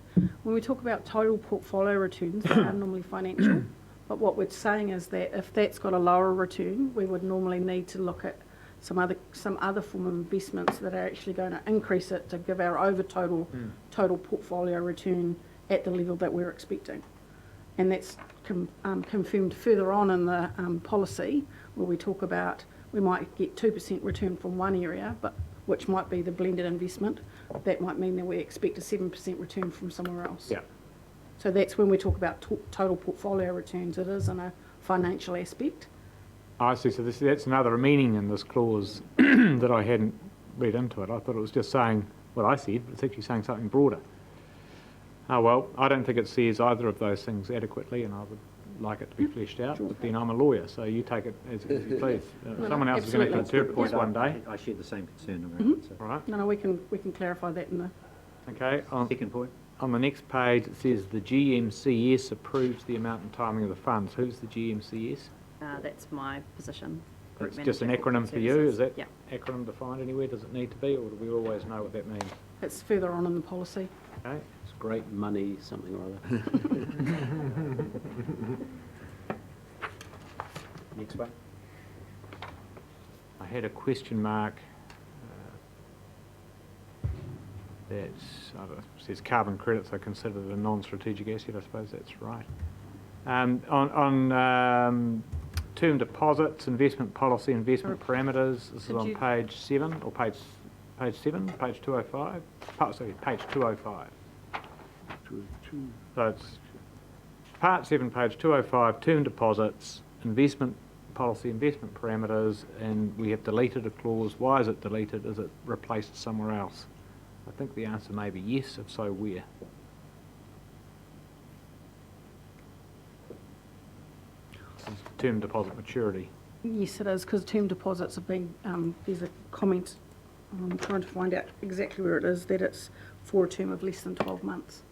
When we talk about total portfolio returns, they are normally financial, but what we're saying is that if that's got a lower return, we would normally need to look at some other form of investments that are actually going to increase it to give our total portfolio return at the level that we're expecting. And that's confirmed further on in the policy, where we talk about we might get 2% return from one area, but which might be the blended investment. That might mean that we expect a 7% return from somewhere else. Yeah. So that's when we talk about total portfolio returns. It is in a financial aspect. I see, so that's another meaning in this clause that I hadn't read into it. I thought it was just saying what I said, but it's actually saying something broader. Oh, well, I don't think it says either of those things adequately, and I would like it to be fleshed out, but then I'm a lawyer, so you take it as you please. Someone else is going to absolutely. interpret this one day. I share the same concern around it. So. All right, No, we can clarify that in the, okay. Second point. On the next page, it says the GMCS approves the amount and timing of the funds. Who's the GMCS? That's my position. Group It's just an Manager, acronym Corporate for you, Services. is that Yeah. acronym defined anywhere? Does it need to be, or do we always know what that means? it's further on in the policy. Okay, It's great money, something or other. Next one. I had a question mark that says carbon credits are considered a non-strategic asset. I suppose that's right. On term deposits, investment policy, investment parameters. This is Could on you- page 7 or page 7, page 205. Sorry, page 205. So it's part 7, page 205. Term deposits, investment policy, investment parameters, and we have deleted a clause. Why is it deleted? Is it replaced somewhere else? I think the answer may be yes. If so, where? Term deposit maturity. Yes, it is, because term deposits have been, there's a comment, I'm trying to find out exactly where it is, that it's for a term of less than 12 months.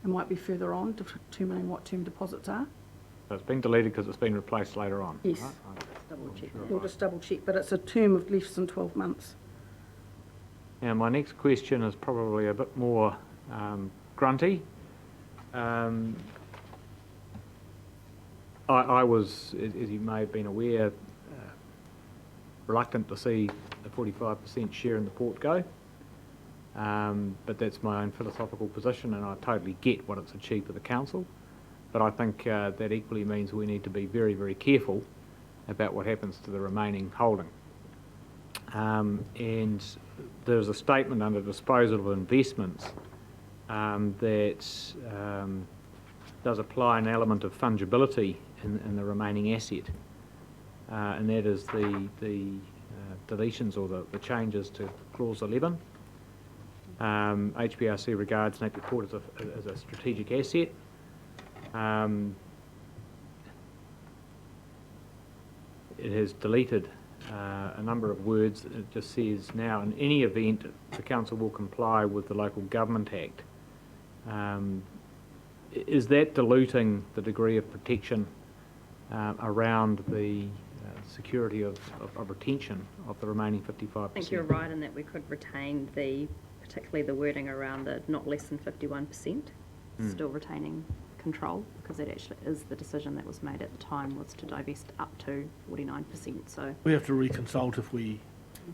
It might be further on, determining what term deposits are. So it's been deleted because it's been replaced later on. Yes. Right? Double check. We'll just double check, but it's a term of less than 12 months. Now, my next question is probably a bit more grunty. I was, as you may have been aware, reluctant to see a 45% share in the port go. But that's my own philosophical position, and I totally get what it's achieved for the council. But I think that equally means we need to be very, very careful about what happens to the remaining holding. And there's a statement under disposal of investments that does apply an element of fungibility in the remaining asset, and that is the deletions or the changes to clause 11. HBRC regards Napier Port as a strategic asset. It has deleted a number of words. It just says now, in any event, the council will comply with the Local Government Act. Is that diluting the degree of protection around the security of retention of the remaining 55%? I think you're right in that we could retain particularly the wording around the not less than 51%, still retaining control, because that actually is the decision that was made at the time, was to divest up to 49%, so We have to reconsult if we do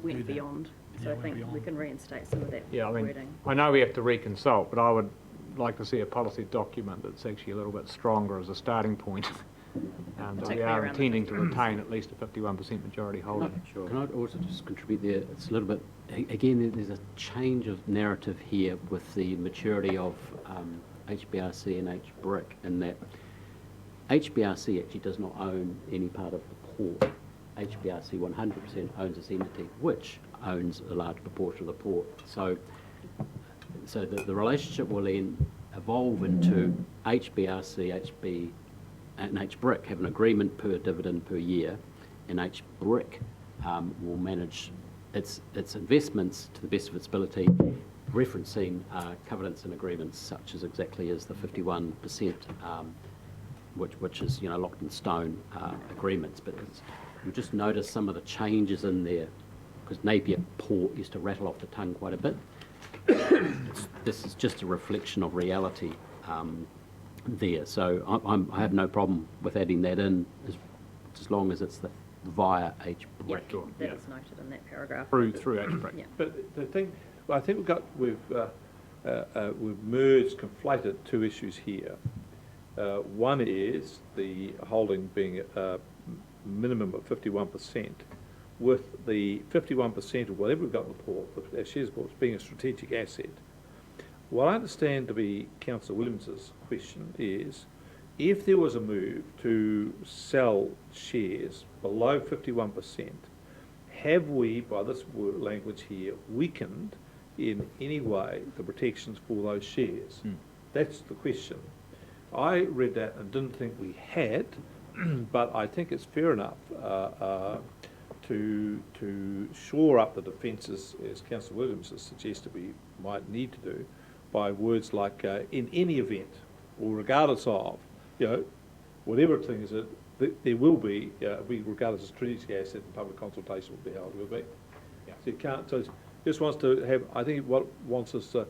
went that. beyond. So Yeah, I went think we beyond. can reinstate some of that Yeah, I mean, wording. I know we have to reconsult, but I would like to see a policy document that's actually a little bit stronger as a starting point. That we Particularly are around the intending to retain at least a 51% majority holding. Sure. Can I also just contribute there? It's a little bit, again, there's a change of narrative here with the maturity of HBRC and HBRIC, in that HBRC actually does not own any part of the port. HBRC 100% owns this entity, which owns a large proportion of the port. So the relationship will then evolve into HBRC, HB, and HBRIC have an agreement per dividend per year, and HBRIC will manage its investments to the best of its ability, referencing covenants and agreements such as exactly as the 51%, which is locked in stone agreements. But you just notice some of the changes in there, because Napier Port used to rattle off the tongue quite a bit. This is just a reflection of reality there. So I have no problem with adding that in, as long as it's via HBRIC. Yeah, Sure, that yeah. is noted in that paragraph. Through HBRIC. Yeah. But the thing, I think we've merged, conflated two issues here. One is the holding being a minimum of 51%, with the 51% of whatever we've got in the port, with our shares ports, being a strategic asset. What I understand to be Councillor Williams's question is, if there was a move to sell shares below 51%, have we, by this word language here, weakened in any way the protections for those shares? That's the question. I read that and didn't think we had, but I think it's fair enough to shore up the defences, as Councillor Williams has suggested we might need to do, by words like in any event, or regardless of, whatever thing is it, there will be, regardless of strategic asset and public consultation will be held, will be. Yeah. So you can't, so it just wants to have, I think what wants us to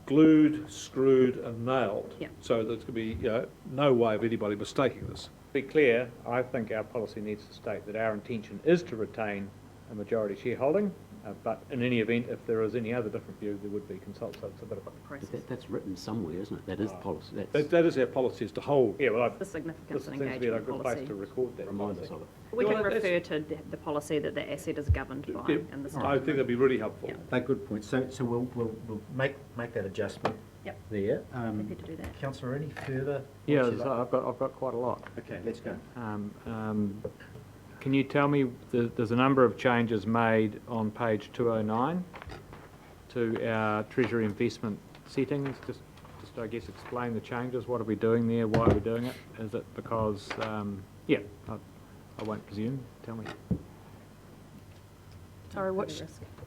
glued, screwed and nailed, so that there's going to be no way of anybody mistaking this. To be clear, I think our policy needs to state that our intention is to retain a majority shareholding, but in any event, if there is any other different view, there would be consult. So it's a bit of a process. That's written somewhere, isn't it? That is policy. That is our policy, is to hold. Yeah, well, The significance this and seems to be a engagement good place policy. to record that. Remind us of it. We can Well, that's- refer to the policy that the asset is governed by Yeah, in this I think document. that'd be really helpful. Yeah. They're good points. So we'll make that adjustment Yep. there. Happy to do that. Councillor, any further? Yeah, points you'd like? I've got quite a lot. Okay, let's go. Can you tell me, there's a number of changes made on page 209 to our Treasury investment settings. Just I guess, explain the changes. What are we doing there? Why are we doing it? Is it because, I won't presume. Tell me. Sorry, which,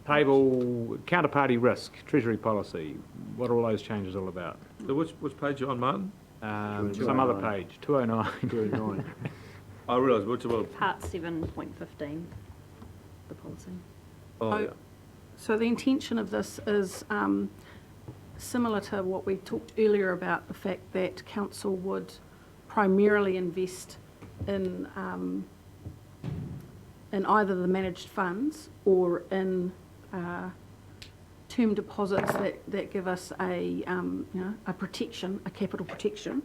Table, counterparty risk, Treasury policy. What are all those changes all about? So which page are you on, Martin? Some other page, 209. 209. I realise, which one? Part 7.15, the policy. Oh, yeah. so the intention of this is similar to what we talked earlier about, the fact that council would primarily invest in either the managed funds or in term deposits that give us a protection, a capital protection.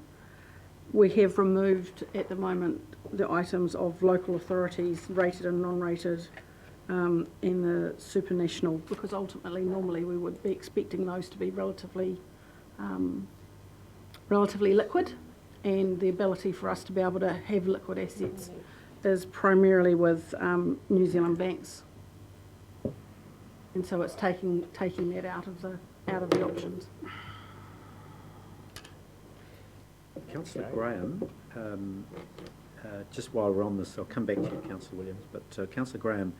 We have removed at the moment the items of local authorities, rated and non-rated, in the supranational, because ultimately, normally we would be expecting those to be relatively liquid, and the ability for us to be able to have liquid assets is primarily with New Zealand banks, and so it's taking that out of the options. Councillor Graham, just while we're on this, I'll come back to you, Councillor Williams, but Councillor Graham,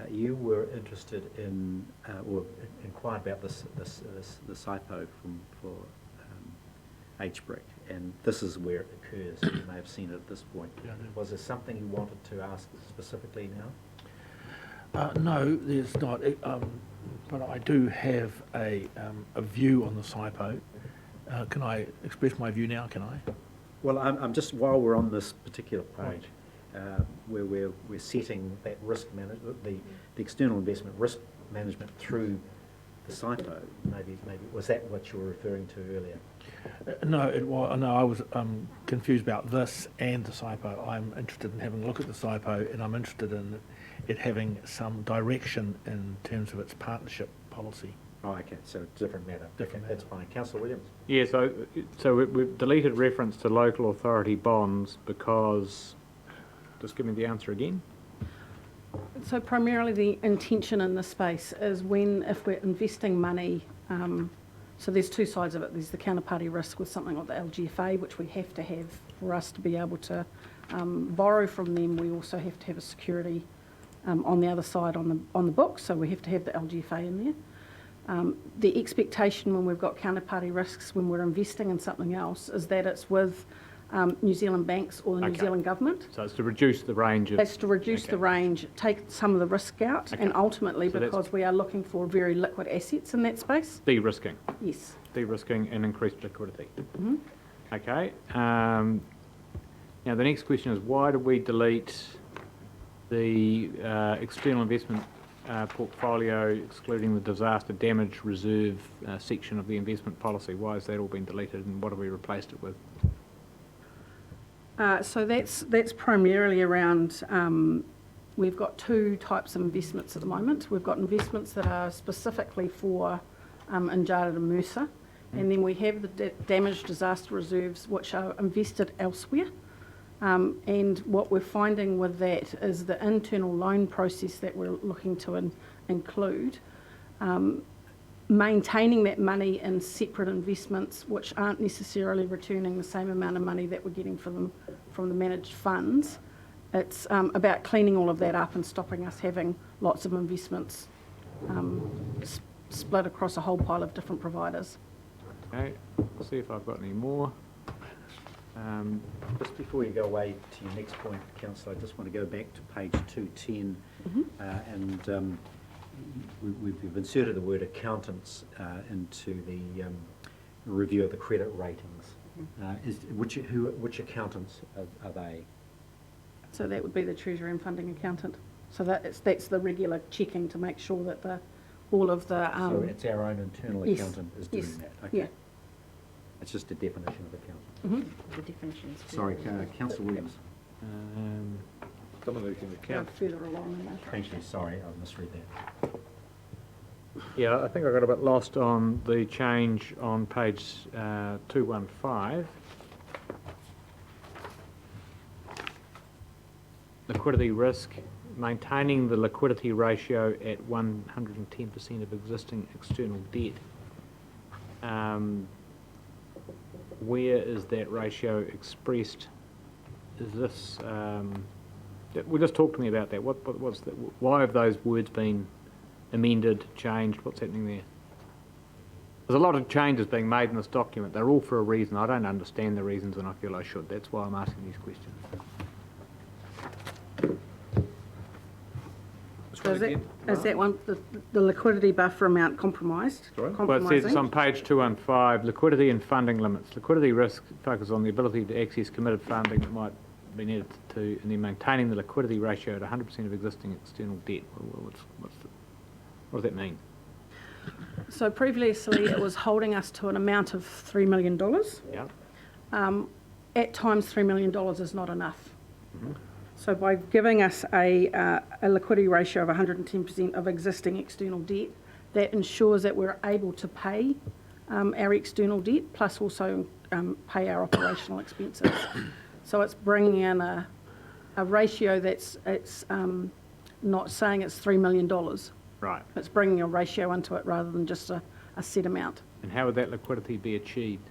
you were interested in, or inquired about the SIPO for HBRIC, and this is where it occurs. You may have seen it at this point. Was there something you wanted to ask specifically now? No, there's not, but I do have a view on the SIPO. Can I express my view now, can I? Well, I'm just, while we're on this particular page, where we're setting that risk management, the external investment risk management through the SIPO, maybe was that what you were referring to earlier? No, it was. No, I was confused about this and the SIPO. I'm interested in having a look at the SIPO, and I'm interested in it having some direction in terms of its partnership policy. Oh, okay, so different matter. Different Okay, that's fine. Councillor Williams? Yeah, so we've deleted reference to local authority bonds because, just give me the answer again. So primarily the intention in this space is if we're investing money, so there's two sides of it. There's the counterparty risk with something like the LGFA, which we have to have for us to be able to borrow from them. We also have to have a security on the other side on the book, so we have to have the LGFA in there. The expectation when we've got counterparty risks when we're investing in something else is that it's with New Zealand banks or the New Zealand government. So it's to reduce the range of... That's to reduce the range, take some of the risk out, and ultimately, So that's- because we are looking for very liquid assets in that space. De-risking. Yes. De-risking and increased liquidity. Mm-hmm. Okay. Now the next question is, why did we delete the external investment portfolio, excluding the disaster damage reserve section of the investment policy? Why has that all been deleted, and what have we replaced it with? So that's primarily around, we've got two types of investments at the moment. We've got investments that are specifically for Injara and Mercer, and then we have the damage disaster reserves which are invested elsewhere. And what we're finding with that is the internal loan process that we're looking to include maintaining that money in separate investments which aren't necessarily returning the same amount of money that we're getting from the managed funds. It's about cleaning all of that up and stopping us having lots of investments split across a whole pile of different providers. Okay, let's see if I've got any more. Just before you go away to your next point, Councillor, I just want to go back to page 210, and we've inserted the word accountants into the review of the credit ratings. Which accountants are they? So that would be the Treasury and Funding Accountant. So that's the regular checking to make sure that all of the... so it's our own internal accountant is doing that? Okay. Yeah. It's just a definition of accountant. The definitions. Sorry, Councillor Williams. Someone who can account. Further along in that. Thank you, sorry, I misread that. Yeah, I think I got a bit lost on the change on page 215. Liquidity risk, maintaining the liquidity ratio at 110% of existing external debt. Where is that ratio expressed? Is this, well, just talk to me about that. What's that? Why have those words been amended, changed? What's happening there? There's a lot of changes being made in this document. They're all for a reason. I don't understand the reasons, and I feel I should. That's why I'm asking these questions. So is that one, the liquidity buffer amount compromised? Well, it says on page 215, liquidity and funding limits. Liquidity risk focuses on the ability to access committed funding that might be needed to, and then maintaining the liquidity ratio at 100% of existing external debt. What does that mean? So previously it was holding us to an amount of $3 million. Yeah. At times $3 million is not enough. So by giving us a liquidity ratio of 110% of existing external debt, that ensures that we're able to pay our external debt, plus also pay our operational expenses. So it's bringing in a ratio that's not saying it's $3 million. Right. It's bringing a ratio into it rather than just a set amount. And how would that liquidity be achieved?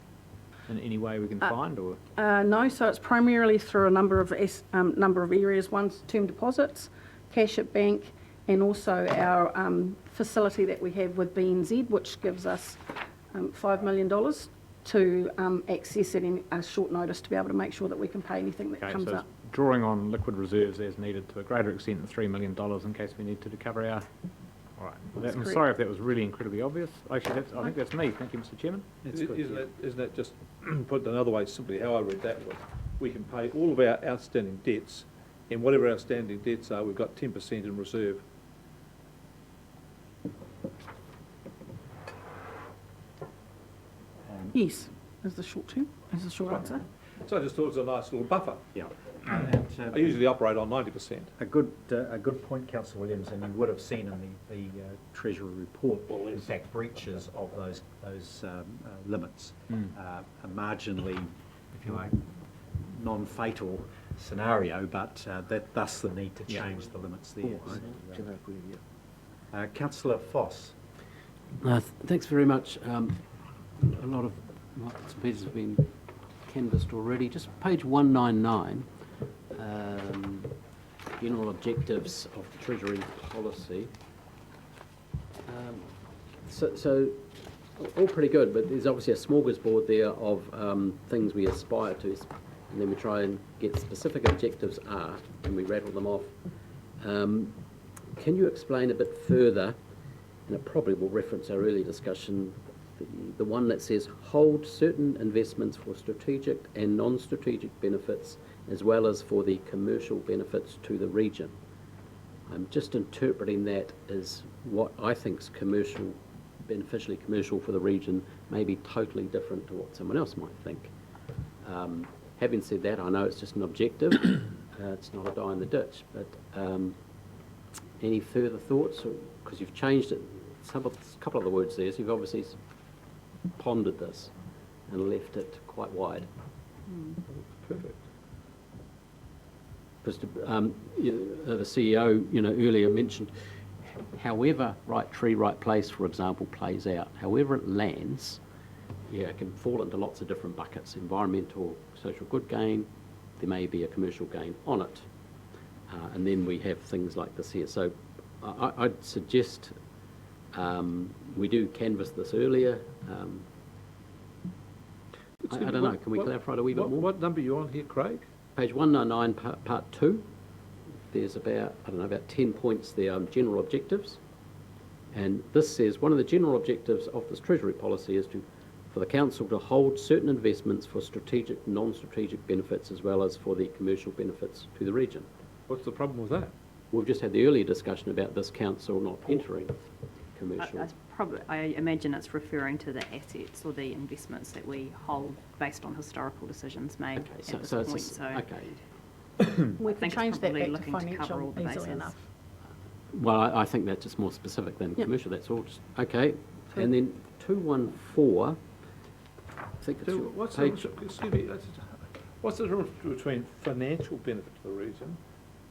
In any way we can find, or? No, so it's primarily through a number of areas. One's term deposits, cash at bank, and also our facility that we have with BNZ, which gives us $5 million to access it in a short notice to be able to make sure that we can pay anything that comes so up. Drawing on liquid reserves as needed to a greater extent than $3 million in case we need to cover our... All right. I'm sorry if that was really incredibly obvious. Actually, I think that's me. Thank you, Mr. Chairman. Isn't that just, put another way, simply how I read that was, we can pay all of our outstanding debts, and whatever outstanding debts are, we've got 10% in reserve. Yes, is the short answer. So I just thought it was a nice little buffer. Yeah. I usually operate on 90%. A good point, Councillor Williams, and you would have seen in the Treasury report, in fact, breaches of those limits are marginally, if you like, non-fatal scenario, but thus the need to change the limits there. Councillor Foss. Thanks very much. A lot of bits and pieces have been canvassed already. Just page 199. General objectives of the Treasury policy. So all pretty good, but there's obviously a smorgasbord there of things we aspire to, and then we try and get specific objectives are, and we rattle them off. Can you explain a bit further, and it probably will reference our earlier discussion, the one that says hold certain investments for strategic and non-strategic benefits as well as for the commercial benefits to the region. I'm just interpreting that as what I think is beneficially commercial for the region, may be totally different to what someone else might think. Having said that, I know it's just an objective, it's not a die in the ditch, but any further thoughts? Because you've changed it, a couple of the words there, so you've obviously pondered this and left it quite wide. Perfect. Because the CEO, earlier mentioned however right tree, right place, for example, plays out, however it lands, yeah, it can fall into lots of different buckets, environmental, social good gain, there may be a commercial gain on it. And then we have things like this here. So I'd suggest we do canvass this earlier. I don't know, can we clarify it a wee bit more? What number are you on here, Craig? Page 199, part 2. There's about, I don't know, about 10 points there on general objectives. And this says, one of the general objectives of this Treasury policy is for the Council to hold certain investments for strategic, non-strategic benefits as well as for the commercial benefits to the region. What's the problem with that? We've just had the earlier discussion about this council not entering commercial. I imagine it's referring to the assets or the investments that we hold based on historical decisions made Okay, at so this it's point. okay. We I can think it's change that probably back to looking to cover all financial the easily bases. enough. Well, I think that's just more specific than Yep. commercial, that's all. Okay, and then 214, I think it's So your what's page. what's the difference between financial benefit to the region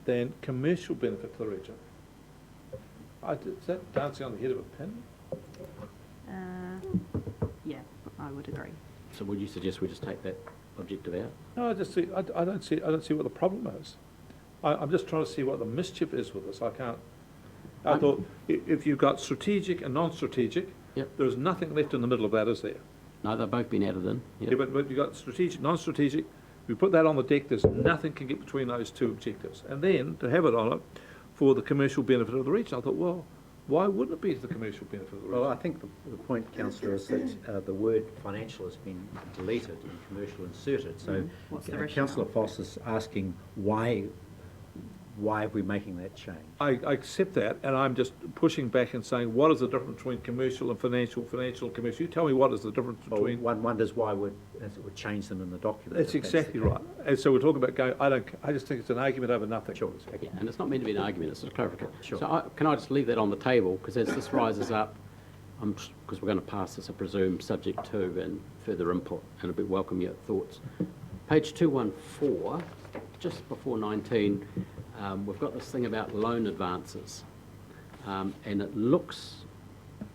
than commercial benefit to the region? Is that dancing on the head of a pin? Yeah, I would agree. So would you suggest we just take that objective out? No, I just see. I don't see what the problem is. I'm just trying to see what the mischief is with this. I can't. I thought if you've got strategic and non-strategic, Yep. there's nothing left in the middle of that, is there? No, they've both been added in. Yep. Yeah, but you've got strategic, non-strategic. We put that on the deck. There's nothing can get between those two objectives. And then to have it on it for the commercial benefit of the region, I thought, well, why wouldn't it be to the commercial benefit of the region? Well, I think the point, councillor, is that the word financial has been deleted and commercial inserted. So What's the rationale? councillor Foss is asking why are we making that change? I accept that, and I'm just pushing back and saying, what is the difference between commercial and financial and commercial? You tell me what is the difference Well, between... one wonders why would change them in the document. That's if the exactly case. right. And so we're talking about going, I just think it's an argument over nothing. Sure. Yeah, and it's not meant to be an argument, it's just clarification. Sure. So can I just leave that on the table, because as this rises up, because we're going to pass this, I presume, subject to and further input, and I'd be welcome your thoughts. Page 214, just before 19, we've got this thing about loan advances, and it looks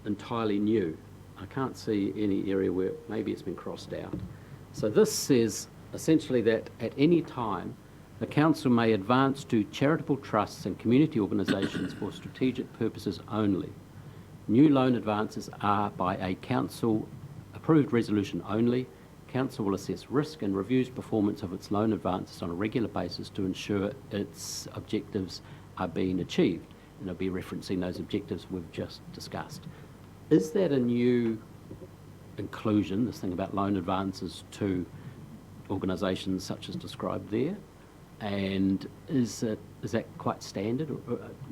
entirely new. I can't see any area where maybe it's been crossed out. So this says essentially that at any time, the council may advance to charitable trusts and community organisations for strategic purposes only. New loan advances are by a council-approved resolution only. Council will assess risk and reviews performance of its loan advances on a regular basis to ensure its objectives are being achieved. And I'll be referencing those objectives we've just discussed. Is that a new inclusion, this thing about loan advances to organisations such as described there? And is that quite standard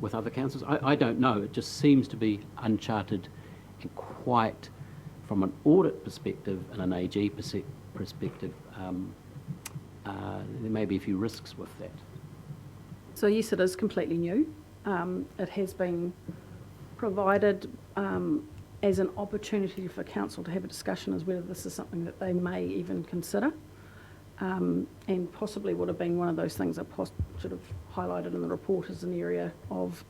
with other councils? I don't know. It just seems to be uncharted and quite, from an audit perspective and an AG perspective, there may be a few risks with that. So yes, it is completely new. It has been provided as an opportunity for council to have a discussion as whether this is something that they may even consider, and possibly would have been one of those things I should have highlighted in the report as an area of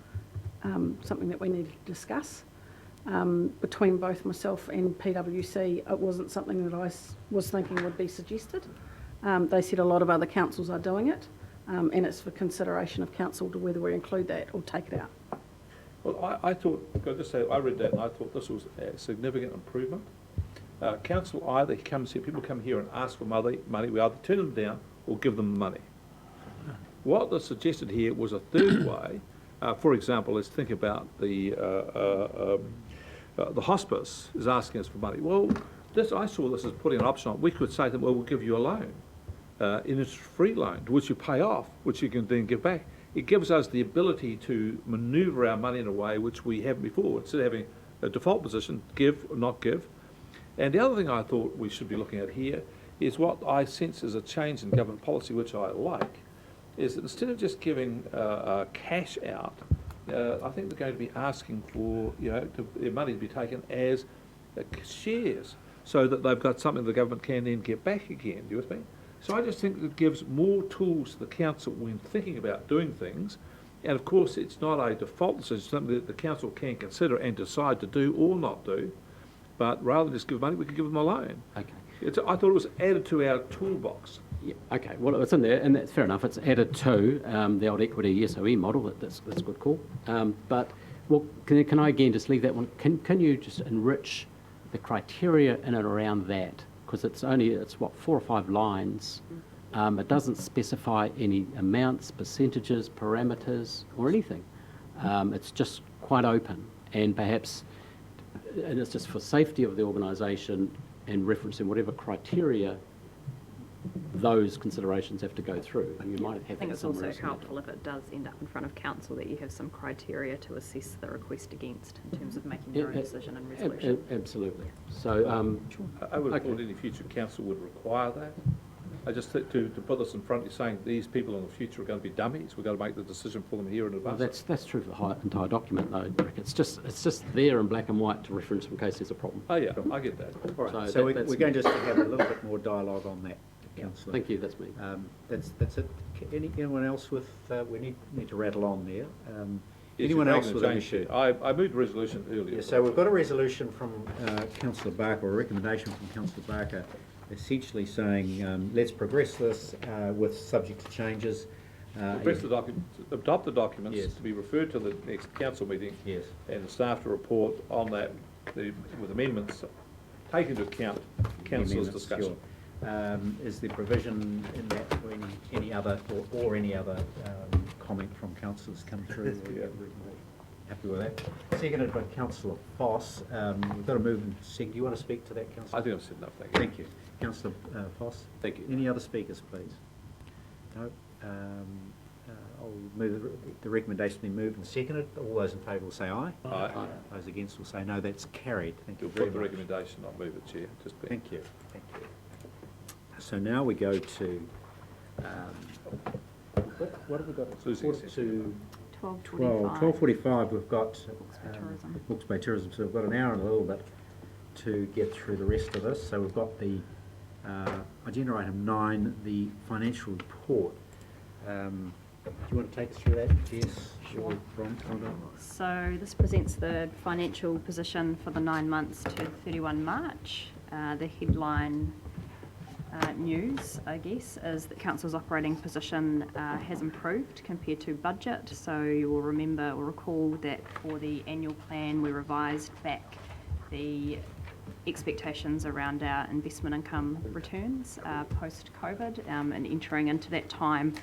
something that we need to discuss. Between both myself and PwC, it wasn't something that I was thinking would be suggested. They said a lot of other councils are doing it, and it's for consideration of council to whether we include that or take it out. Well, I thought, I'll just say, I read that and I thought this was a significant improvement. Council either comes here, people come here and ask for money, we either turn them down or give them the money. What was suggested here was a third way. For example, let's think about the hospice is asking us for money. Well, I saw this as putting an option on. We could say to them, well, we'll give you a loan, an interest-free loan, which you pay off, which you can then give back. It gives us the ability to manoeuvre our money in a way which we haven't before. Instead of having a default position, give or not give. And the other thing I thought we should be looking at here is what I sense is a change in government policy, which I like, is that instead of just giving cash out, I think they're going to be asking for their money to be taken as shares, so that they've got something the government can then get back again. Do you with me? So I just think it gives more tools to the council when thinking about doing things, And of course, it's not a default decision, it's something that the council can consider and decide to do or not do. But rather than just give money, we could give them a loan. Okay. I thought it was added to our toolbox. Yeah, okay, well, it's in there, and that's fair enough. It's added to the old equity SOE model. That's a good call. But, well, can I again just leave that one? Can you just enrich the criteria in and around that? Because it's 4 or 5 lines. It doesn't specify any amounts, percentages, parameters, or anything. It's just quite open, and perhaps, and it's just for safety of the organisation and referencing whatever criteria those considerations have to go through. And you might have I think that it's somewhere also else in the helpful if it does end up in front of council that you have some criteria to assess the request against in terms of making your own decision and resolution. Absolutely. So, I would have Okay. thought any future council would require that. I just think to put this in front of you, saying these people in the future are going to be dummies, we've got to make the decision for them here in well, advance. that's true for the entire document, though, Rick. It's just there in black and white to reference in case there's a problem. Oh, yeah, I get that. All right, So so that's- we're going just to have a little bit more dialogue on that, councillor. Thank you. That's me. That's it. Anyone else with, we need to rattle on there. Yes, Anyone you're else making with a an change issue? there. I moved a resolution earlier. Yeah, so we've got a resolution from councillor Barker, or a recommendation from councillor Barker, essentially saying, let's progress this with subject to changes. Adopt the documents Yes. to be referred to the next council meeting. Yes. And the staff to report on that, with amendments, take into account councillors' Amendments, discussion. sure. Is there provision in that for any other, or any other comment from councillors come through? Yeah. Happy with that? Seconded by councillor Foss. We've got to move and second. Do you want to speak to that, councillor? I think I've said enough, thank you. Thank you. Councillor Foss? Thank you. Any other speakers, please? No? I'll move the recommendation be moved and seconded. All those in favour will say aye. Aye. Those against will say no. That's carried. Thank you You'll very put the much. recommendation, not move it, Chair. Just be. Thank you. Thank you. So now we go to, what have we got? Losing a Quarter second. to 12:45. 12:45, we've got Books by tourism. Books by Tourism, so we've got an hour and a little bit to get through the rest of this. So we've got the agenda item 9, the financial report. Do you want to take us through that, Jess? Sure. Ron, hold on. So this presents the financial position for the 9 months to 31 March. The headline news, I guess, is that Council's operating position has improved compared to budget. So you will remember or recall that for the annual plan we revised back the expectations around our investment income returns post-COVID, and entering into that time,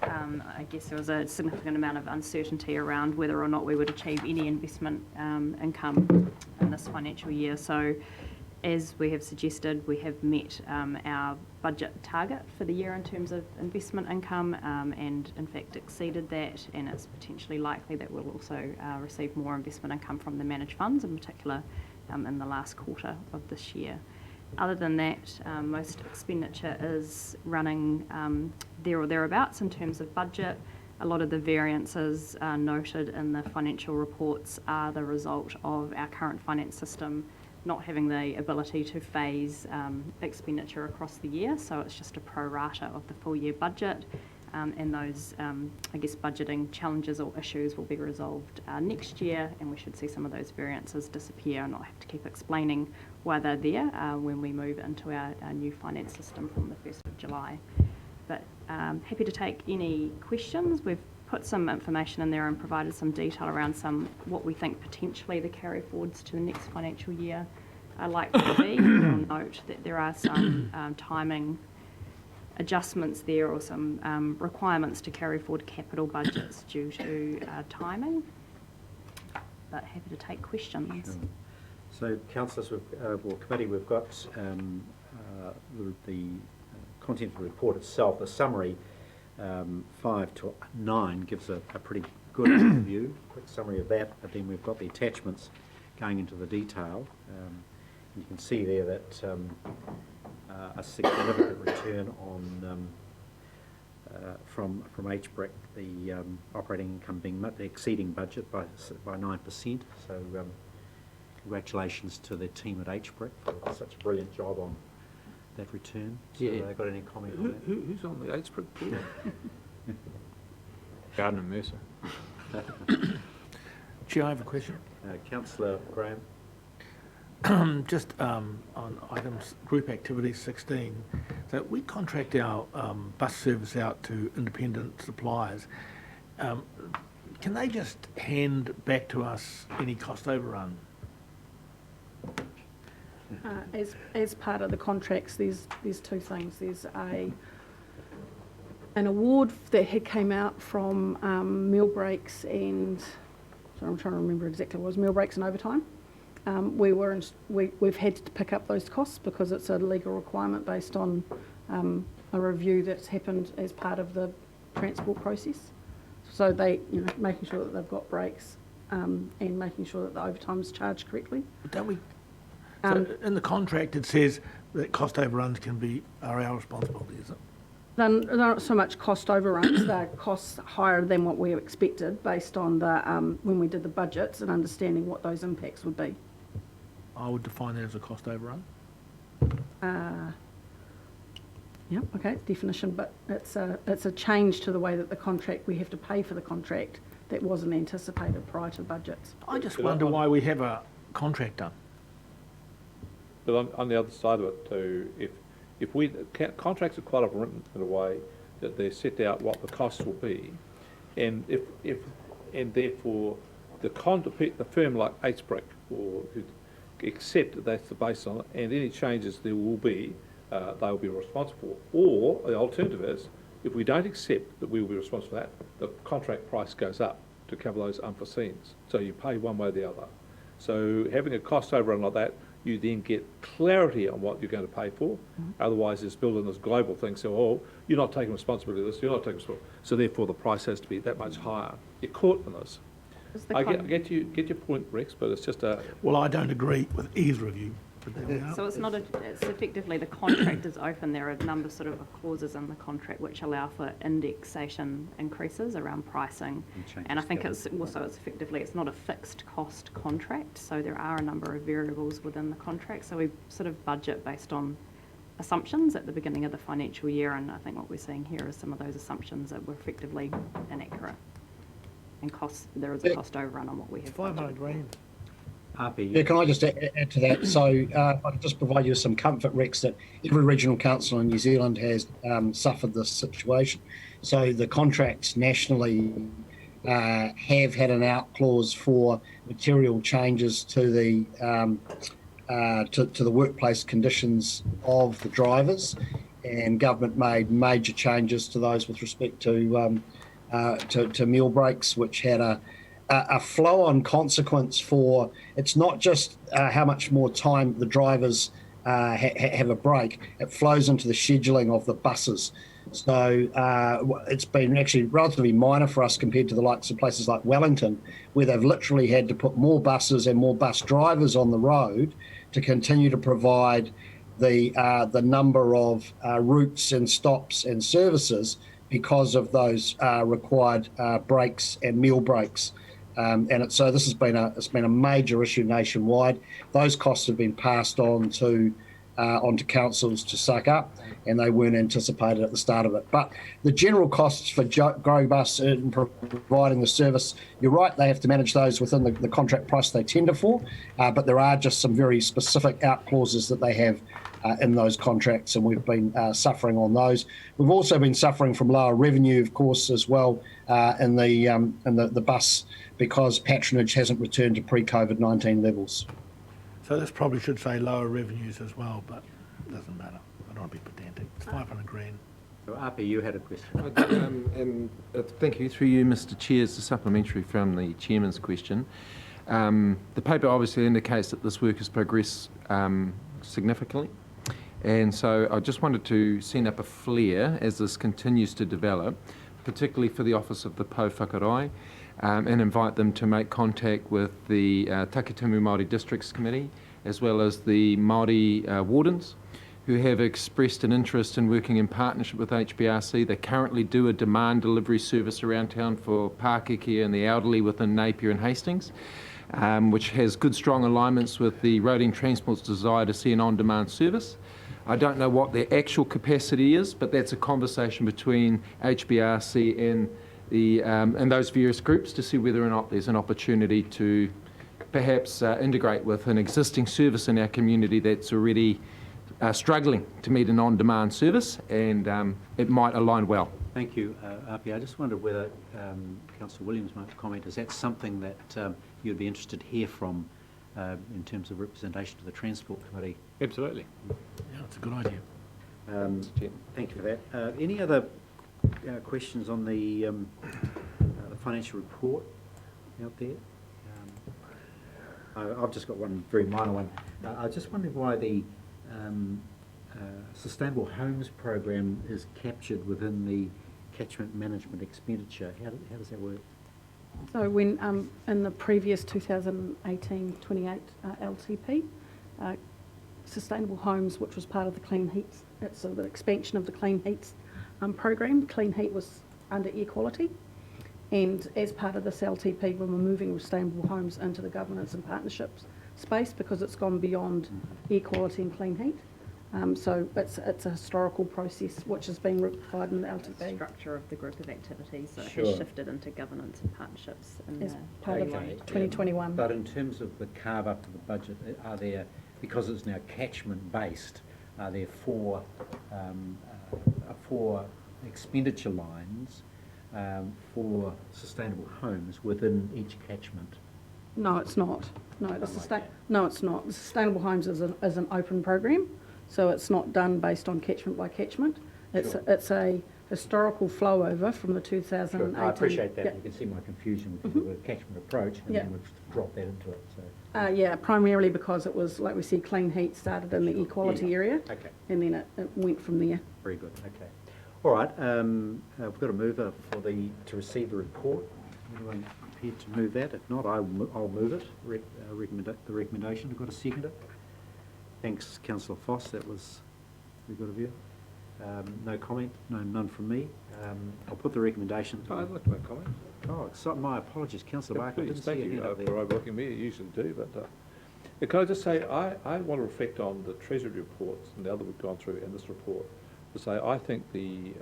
I guess there was a significant amount of uncertainty around whether or not we would achieve any investment income in this financial year. So as we have suggested, we have met our budget target for the year in terms of investment income, and in fact exceeded that, and it's potentially likely that we'll also receive more investment income from the managed funds, in particular in the last quarter of this year. Other than that, most expenditure is running there or thereabouts in terms of budget. A lot of the variances noted in the financial reports are the result of our current finance system not having the ability to phase expenditure across the year, so it's just a pro rata of the full year budget, and those, I guess, budgeting challenges or issues will be resolved next year, and we should see some of those variances disappear and not have to keep explaining why they're there when we move into our new finance system from the 1st of July. But happy to take any questions. We've put some information in there and provided some detail around what we think potentially the carry forwards to the next financial year are likely to be. You'll note that there are some timing adjustments there, or some requirements to carry forward capital budgets due to timing. But happy to take questions. So, councillors, committee, we've got the content of the report itself, the summary. 5 to 9 gives a pretty good overview, quick summary of that, but then we've got the attachments going into the detail. And you can see there that a significant return on from HBRIC, the operating income being exceeding budget by 9%. So congratulations to the team at HBRIC for such a brilliant job on that return. So Yeah. got any comment on that? Who's on the HBRIC board? Gardner Mercer. Chair, I have a question. Councillor Graham. Just on items, group activities 16. So we contract our bus service out to independent suppliers. Can they just hand back to us any cost overrun? As part of the contracts, there's two things. There's an award that had came out from meal breaks and, sorry, I'm trying to remember exactly what it was, meal breaks and overtime. We've had to pick up those costs because it's a legal requirement based on a review that's happened as part of the transport process. So they, making sure that they've got breaks and making sure that the overtime is charged correctly. But don't we? So in the contract, it says that cost overruns are our responsibility, is it? They're not so much cost overruns, they're costs higher than what we expected based on the when we did the budgets and understanding what those impacts would be. I would define that as a cost overrun. Yeah, okay, definition, but it's a change to the way that the contract, we have to pay for the contract that wasn't anticipated prior to budgets. I just wonder why we have a contract done. But on the other side of it too, contracts are quite often written in a way that they set out what the costs will be, and and therefore the firm like HBRIC or who accept that that's the base on it, and any changes there will be, they will be responsible. Or the alternative is, if we don't accept that we will be responsible for that, the contract price goes up to cover those unforeseens. So you pay one way or the other. So having a cost overrun like that, you then get clarity on what you're going to pay for. Otherwise, it's built in this global thing. So, you're not taking responsibility for this, you're not taking responsibility. So therefore, the price has to be that much higher. You're caught in this. I get your point, Rex, but it's just a... Well, I don't agree with either of you. But there we are. So it's effectively the contract is open. There are a number sort of clauses in the contract which allow for indexation increases around pricing. And I think it's effectively, it's not a fixed cost contract. So there are a number of variables within the contract. So we sort of budget based on assumptions at the beginning of the financial year. And I think what we're seeing here is some of those assumptions that were effectively inaccurate. And there is a cost overrun on what we have. 500 grand. Yeah, can I just add to that? So I'll just provide you some comfort, Rex, that every regional council in New Zealand has suffered this situation. So the contracts nationally have had an out clause for material changes to the workplace conditions of the drivers, and government made major changes to those with respect to meal breaks, which had a flow-on consequence for, it's not just how much more time the drivers have a break, it flows into the scheduling of the buses. So it's been actually relatively minor for us compared to the likes of places like Wellington, where they've literally had to put more buses and more bus drivers on the road to continue to provide the number of routes and stops and services because of those required breaks and meal breaks. So this has been a major issue nationwide. Those costs have been passed on to onto councils to suck up, and they weren't anticipated at the start of it. But the general costs for GrowBus in providing the service, you're right, they have to manage those within the contract price they tender for, but there are just some very specific out clauses that they have in those contracts, and we've been suffering on those. We've also been suffering from lower revenue, of course, as well in the bus, because patronage hasn't returned to pre-COVID-19 levels. So this probably should say lower revenues as well, but it doesn't matter. I don't want to be pedantic. It's 500 grand. So, Api, you had a question. Thank you. Through you, Mr. Chair, it's a supplementary from the Chairman's question. The paper obviously indicates that this work has progressed significantly, and so I just wanted to send up a flare as this continues to develop, particularly for the Office of the Pou Whakarai, and invite them to make contact with the Takitimu Māori Districts Committee, as well as the Māori wardens, who have expressed an interest in working in partnership with HBRC. They currently do a demand delivery service around town for Pākeke and the elderly within Napier and Hastings, which has good, strong alignments with the Roading Transport's desire to see an on-demand service. I don't know what their actual capacity is, but that's a conversation between HBRC and and those various groups to see whether or not there's an opportunity to perhaps integrate with an existing service in our community that's already struggling to meet an on-demand service, and it might align well. Thank you, Api. I just wondered whether Councillor Williams might comment. Is that something that you'd be interested to hear from in terms of representation to the Transport Committee? Absolutely. Yeah, it's a good idea. Thank you for that. Any other questions on the financial report out there? I've just got one very minor one. I was just wondering why the Sustainable Homes program is captured within the catchment management expenditure. How does that work? So when, in the previous 2018-28 LTP, Sustainable Homes, which was part of the Clean Heats, it's the expansion of the Clean Heats program. Clean Heat was under Air Quality, and as part of this LTP, we were moving Sustainable Homes into the governance and partnerships space because it's gone beyond air quality and clean heat. So it's a historical process which has been replied in the LTP. Structure of the group of activities, so Sure. it has shifted into governance and partnerships in As the part of Okay. 2021. But in terms of the carve up of the budget, are there, because it's now catchment based, are there four expenditure lines for sustainable homes within each catchment? No, it's not. No, no, it's not. The Sustainable Homes is an open program, so it's not done based on catchment by catchment. It's a historical flow over from the 2018. Sure. I appreciate that. Yep. You can see my confusion with the catchment approach, and Yep. then we've dropped that into it. So. Yeah, primarily because it was, like we said, Clean Heat started in the equality Yeah. area, Okay. and then it went from there. Very good. Okay. All right. We've got a mover to receive the report. Anyone prepared to move that? If not, I'll move it. The recommendation. I've got a seconder. Thanks, Councillor Foss. That was very good of you. No comment. None from me. I'll put the recommendation. I'd like to make a comment. My apologies, Councillor Barker. I didn't see Thank your you hand up for there. overlooking me. You usually do, but can I just say I want to reflect on the Treasury reports now that we've gone through in this report. To say I think the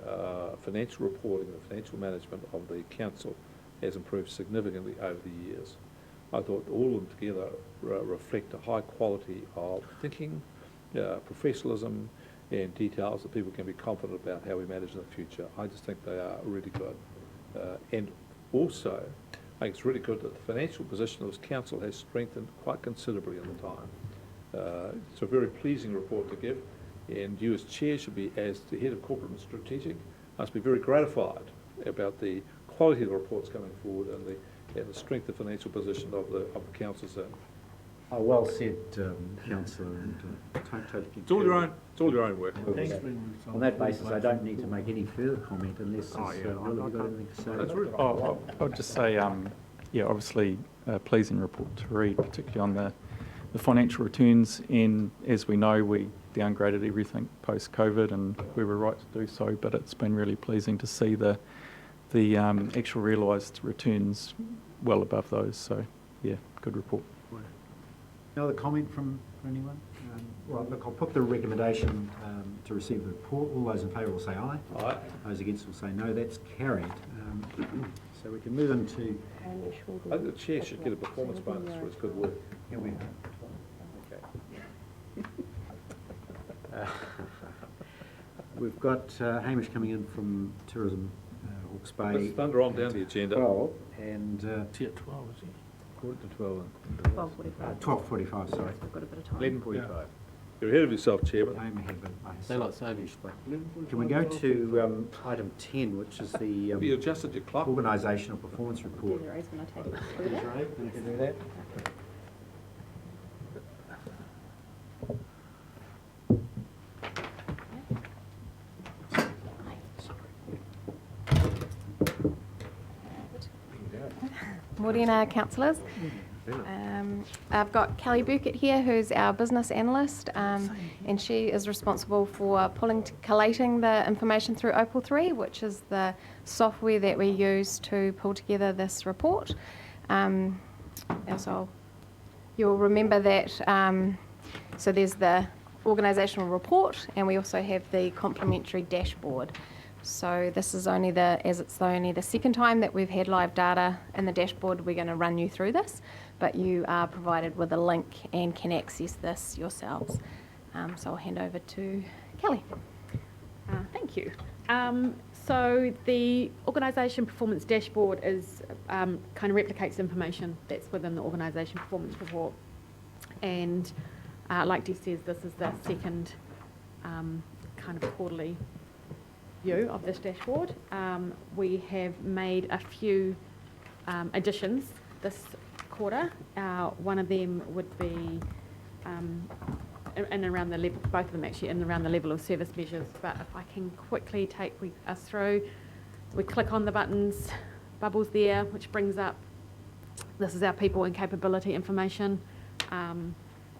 financial reporting and the financial management of the council has improved significantly over the years. I thought all of them together reflect a high quality of thinking, professionalism, and details that people can be confident about how we manage in the future. I just think they are really good. And also, I think it's really good that the financial position of this council has strengthened quite considerably in the time. It's a very pleasing report to give, and you as chair should be, as the head of corporate and strategic, must be very gratified about the quality of the reports coming forward and the strength of financial position of the council's own. Oh, well said, Councillor. And, totally It's all your own. It's all your own work. Thanks. On that basis, I don't need to make any further comment unless Oh, yeah. Will, have you got anything to say? That's really Oh, I would just say, yeah, obviously a pleasing report to read, particularly on the financial returns. And as we know, we downgraded everything post-COVID, and we were right to do so. But it's been really pleasing to see the actual realised returns well above those. So, yeah, good report. No other comment from anyone? Right, look, I'll put the recommendation to receive the report. All those in favour will say aye. Aye. Those against will say no. That's carried. So we can move into... I think the chair should get a performance bonus for his good work. Here we okay. We've got Hamish coming in from Tourism Hawke's Bay. Let's thunder on down the agenda. 12 and... It's at 12, is it? Quarter to 12. 12:45. 12:45, sorry. We've got a bit of time. 11:45. You're ahead of yourself, Chairman. I am ahead, but I Daylight savings. Can we go to item 10, which is Have you the adjusted your clock? organisational performance report? There is when I take it through that. Ray, can you do that? Morena councillors. I've got Kelly Burkett here, who's our business analyst, and she is responsible for collating the information through Opal 3, which is the software that we use to pull together this report. Also, you'll remember that, so there's the organisational report, and we also have the complementary dashboard, So this is only it's only the second time that we've had live data in the dashboard, we're going to run you through this, but you are provided with a link and can access this yourselves. So I'll hand over to Kelly. Thank you. So the organisation performance dashboard is kind of replicates information that's within the organisation performance report, and like Dee says, this is the second kind of quarterly view of this dashboard. We have made a few additions this quarter. One of them would be in and around the level, both of them actually in and around the level of service measures, but if I can quickly take us through, we click on the buttons, bubbles there, which brings up, this is our people and capability information.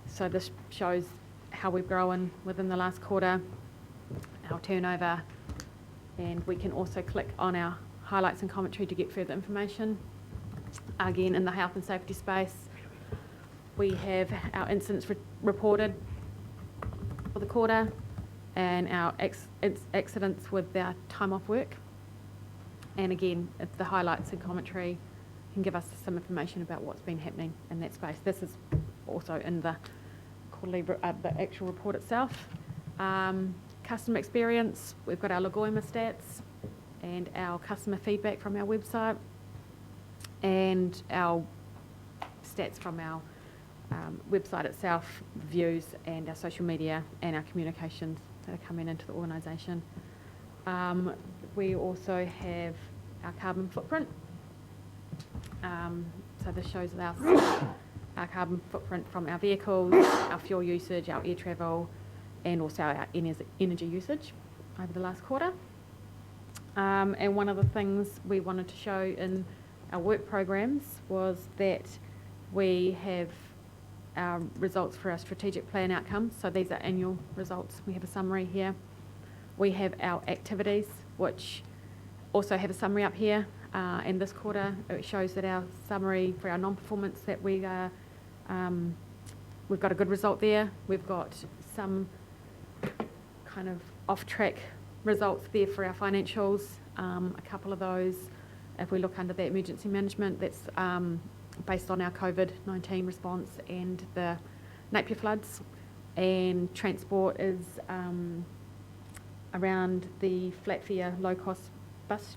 So this shows how we've grown within the last quarter, our turnover, and we can also click on our highlights and commentary to get further information. Again, in the health and safety space, we have our incidents reported for the quarter and our accidents with our time off work. And again, the highlights and commentary can give us some information about what's been happening in that space. This is also in the quarterly, the actual report itself. Customer experience, we've got our Lagoima stats and our customer feedback from our website and our stats from our website itself, views, and our social media and our communications that are coming into the organisation. We also have our carbon footprint. So this shows our carbon footprint from our vehicles, our fuel usage, our air travel, and also our energy usage over the last quarter. And one of the things we wanted to show in our work programs was that we have our results for our strategic plan outcomes. So these are annual results. We have a summary here. We have our activities, which also have a summary up here. And this quarter, it shows that our summary for our non-performance, that we are, we've got a good result there. We've got some kind of off-track results there for our financials. A couple of those, if we look under the emergency management, that's based on our COVID-19 response and the Napier floods. And transport is around the flat fare, low-cost bus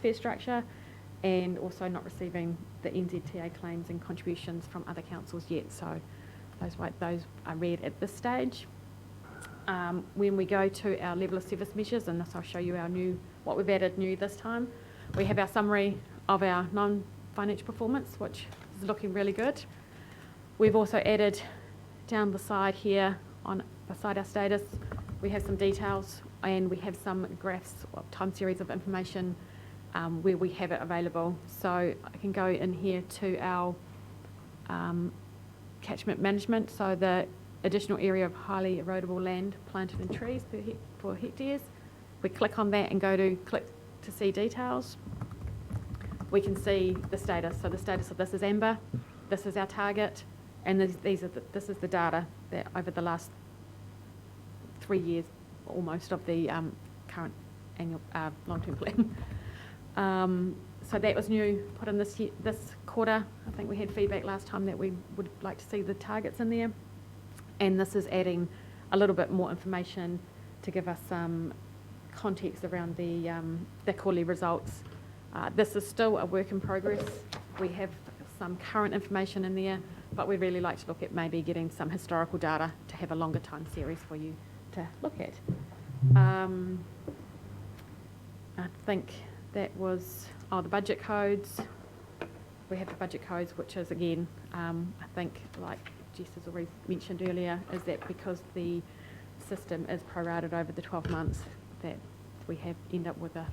fare structure, and also not receiving the NZTA claims and contributions from other councils yet. So those are read at this stage. When we go to our level of service measures, and this I'll show you what we've added new this time, we have our summary of our non-financial performance, which is looking really good. We've also added down the side here, beside our status, we have some details and we have some graphs, time series of information where we have it available. So I can go in here to our catchment management, so the additional area of highly erodible land planted in trees for hectares. We click on that and click to see details. We can see the status. So the status of this is amber, this is our target, and this is the data that over the last 3 years almost of the current annual long-term plan. So that was new, put in this quarter. I think we had feedback last time that we would like to see the targets in there. And this is adding a little bit more information to give us some context around the quarterly results. This is still a work in progress. We have some current information in there, but we'd really like to look at maybe getting some historical data to have a longer time series for you to look at. I think that was the budget codes. We have the budget codes, which is again, I think like Jess has already mentioned earlier, is that because the system is prorated over the 12 months, that we end up with a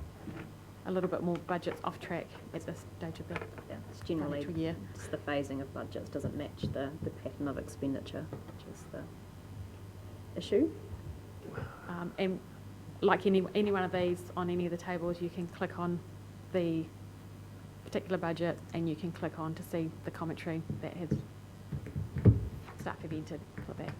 little bit more budgets off track at this stage of the it's generally financial year. It's the phasing of budgets doesn't match the pattern of expenditure, which is the issue. And like any one of these on any of the tables, you can click on the particular budget and you can click on to see the commentary that has staff have entered for that.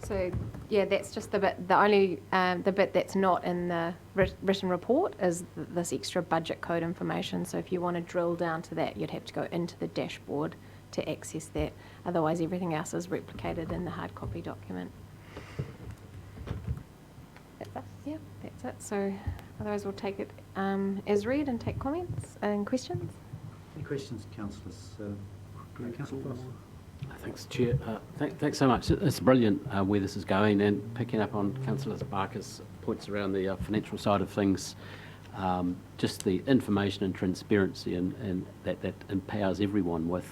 So, yeah, that's just the only the bit that's not in the written report is this extra budget code information. So if you want to drill down to that, you'd have to go into the dashboard to access that. Otherwise, everything else is replicated in the hard copy document. That's us. Yeah, that's it. So otherwise, we'll take it as read and take comments and questions. Any questions, councillors? Councillor Foss? Thanks, Chair. Thanks so much. It's brilliant where this is going, and picking up on Councillor Barker's points around the financial side of things, just the information and transparency and that empowers everyone with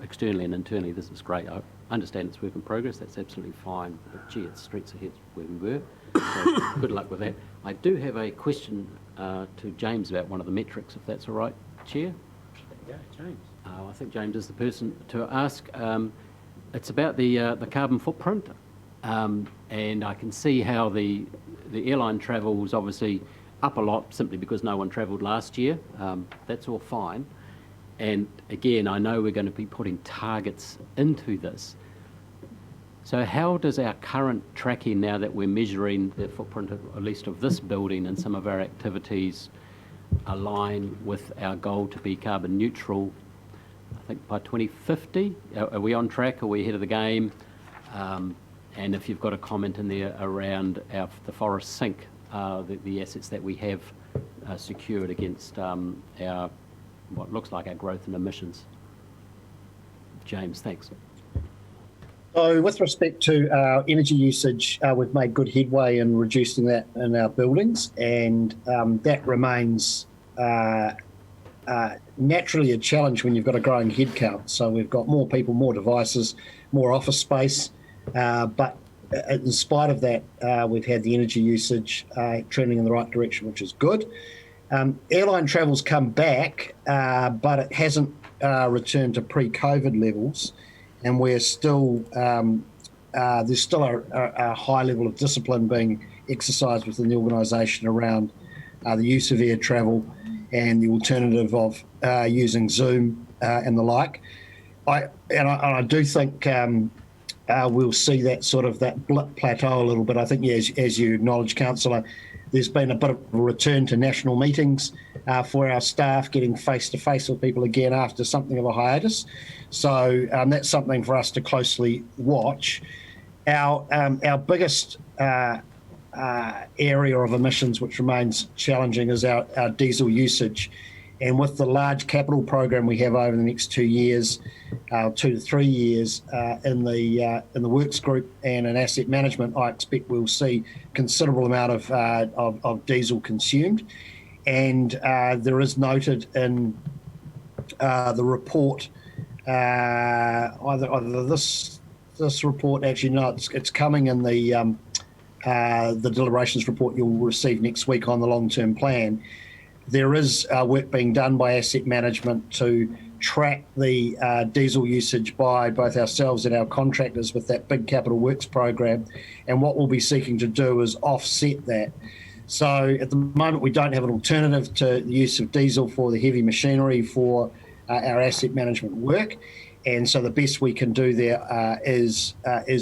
externally and internally. This is great. I understand it's work in progress. That's absolutely fine. But gee, it's streets ahead where we were. So good luck with that. I do have a question to James about one of the metrics, if that's all right, Chair. Yeah, James. I think James is the person to ask. It's about the carbon footprint, and I can see how the airline travel's obviously up a lot simply because no one travelled last year. That's all fine. And again, I know we're going to be putting targets into this. So how does our current tracking, now that we're measuring the footprint of, at least of this building and some of our activities, align with our goal to be carbon neutral, I think by 2050? Are we on track? Are we ahead of the game? And if you've got a comment in there around the forest sink, the assets that we have secured against our what looks like our growth in emissions. James, thanks. So with respect to our energy usage, we've made good headway in reducing that in our buildings, and that remains naturally a challenge when you've got a growing headcount. So we've got more people, more devices, more office space, but in spite of that, we've had the energy usage trending in the right direction, which is good. Airline travel's come back, but it hasn't returned to pre-COVID levels, and we're still there's still a high level of discipline being exercised within the organisation around the use of air travel and the alternative of using Zoom and the like. I do think we'll see that sort of that blip plateau a little bit. I think, yeah, as you acknowledge, Councillor, there's been a bit of a return to national meetings for our staff, getting face-to-face with people again after something of a hiatus. So that's something for us to closely watch. Our biggest area of emissions, which remains challenging, is our diesel usage. And with the large capital program we have over the next 2 years, 2 to 3 years in the works group and in asset management, I expect we'll see considerable amount of diesel consumed. And there is noted in the report, either this report, actually no, it's coming in the deliberations report you'll receive next week on the long-term plan. There is work being done by asset management to track the diesel usage by both ourselves and our contractors with that big capital works program, and what we'll be seeking to do is offset that. So at the moment we don't have an alternative to the use of diesel for the heavy machinery for our asset management work, and so the best we can do there is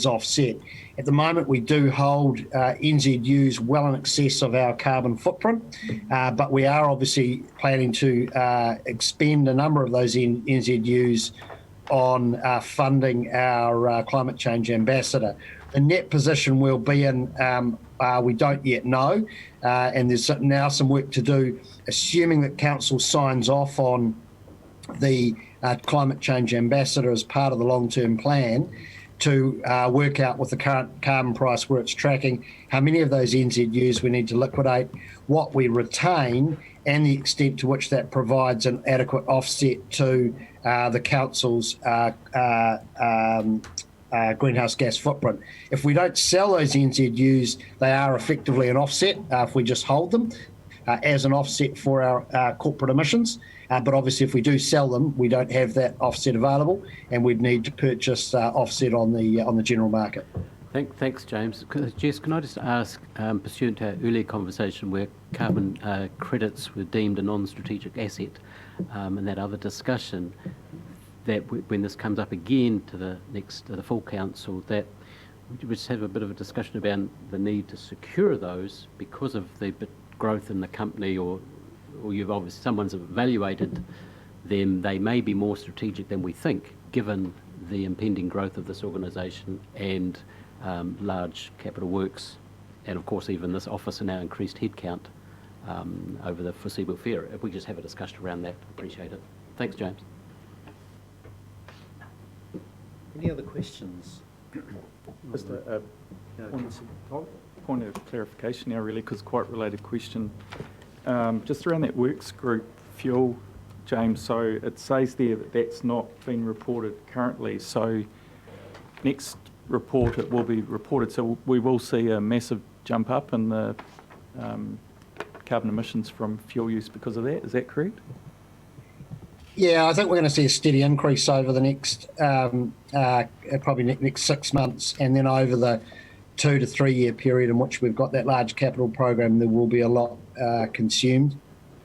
offset. At the moment, we do hold NZUs well in excess of our carbon footprint, but we are obviously planning to expend a number of those NZUs on funding our climate change ambassador. The net position we'll be in, we don't yet know, and there's now some work to do, assuming that Council signs off on the climate change ambassador as part of the long-term plan, to work out with the current carbon price where it's tracking, how many of those NZUs we need to liquidate, what we retain, and the extent to which that provides an adequate offset to the council's greenhouse gas footprint. If we don't sell those NZUs, they are effectively an offset if we just hold them as an offset for our corporate emissions. But obviously, if we do sell them, we don't have that offset available, and we'd need to purchase offset on the general market. Thanks, James. Jess, can I just ask, pursuant to our earlier conversation where carbon credits were deemed a non-strategic asset, and that other discussion, that when this comes up again to the full council, that we just have a bit of a discussion about the need to secure those because of the growth in the company, or you've obviously, someone's evaluated them, they may be more strategic than we think, given the impending growth of this organisation and large capital works, and of course even this office and our increased headcount over the foreseeable future. If we just have a discussion around that, appreciate it. Thanks, James. Any other questions? Just a No, point- Councillor Todd? point of clarification now, really, because quite related question. Just around that works group fuel, James, so it says there that that's not been reported currently, so next report it will be reported, so we will see a massive jump up in the carbon emissions from fuel use because of that, is that correct? Yeah, I think we're going to see a steady increase over the next, probably next 6 months, and then over the 2 to 3 year period in which we've got that large capital program, there will be a lot consumed.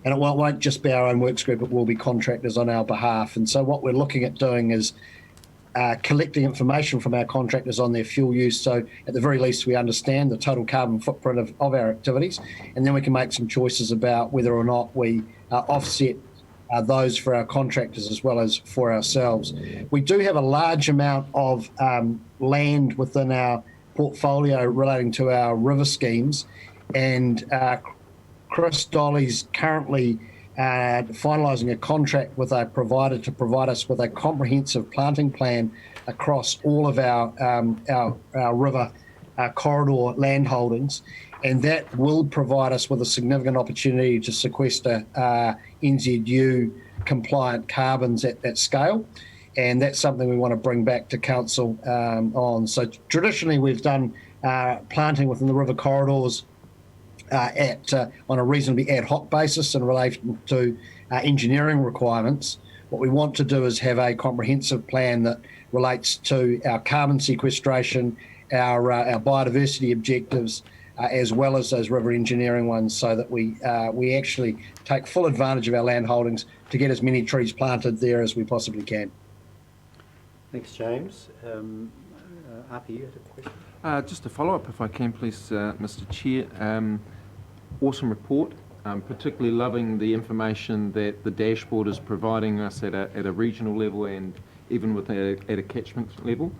And it won't just be our own works group, it will be contractors on our behalf. And so what we're looking at doing is collecting information from our contractors on their fuel use. So at the very least, we understand the total carbon footprint of our activities, and then we can make some choices about whether or not we offset those for our contractors as well as for ourselves. We do have a large amount of land within our portfolio relating to our river schemes, and Chris Dolly's currently finalising a contract with a provider to provide us with a comprehensive planting plan across all of our river corridor land holdings, and that will provide us with a significant opportunity to sequester NZU compliant carbons at that scale. And that's something we want to bring back to council on. So traditionally we've done planting within the river corridors on a reasonably ad hoc basis in relation to engineering requirements. What we want to do is have a comprehensive plan that relates to our carbon sequestration, our biodiversity objectives, as well as those river engineering ones, so that we actually take full advantage of our land holdings to get as many trees planted there as we possibly can. Thanks, James. Api, you had a question? Just a follow-up, if I can, please, Mr. Chair. Awesome report. Particularly loving the information that the dashboard is providing us at a regional level and even at a catchment level.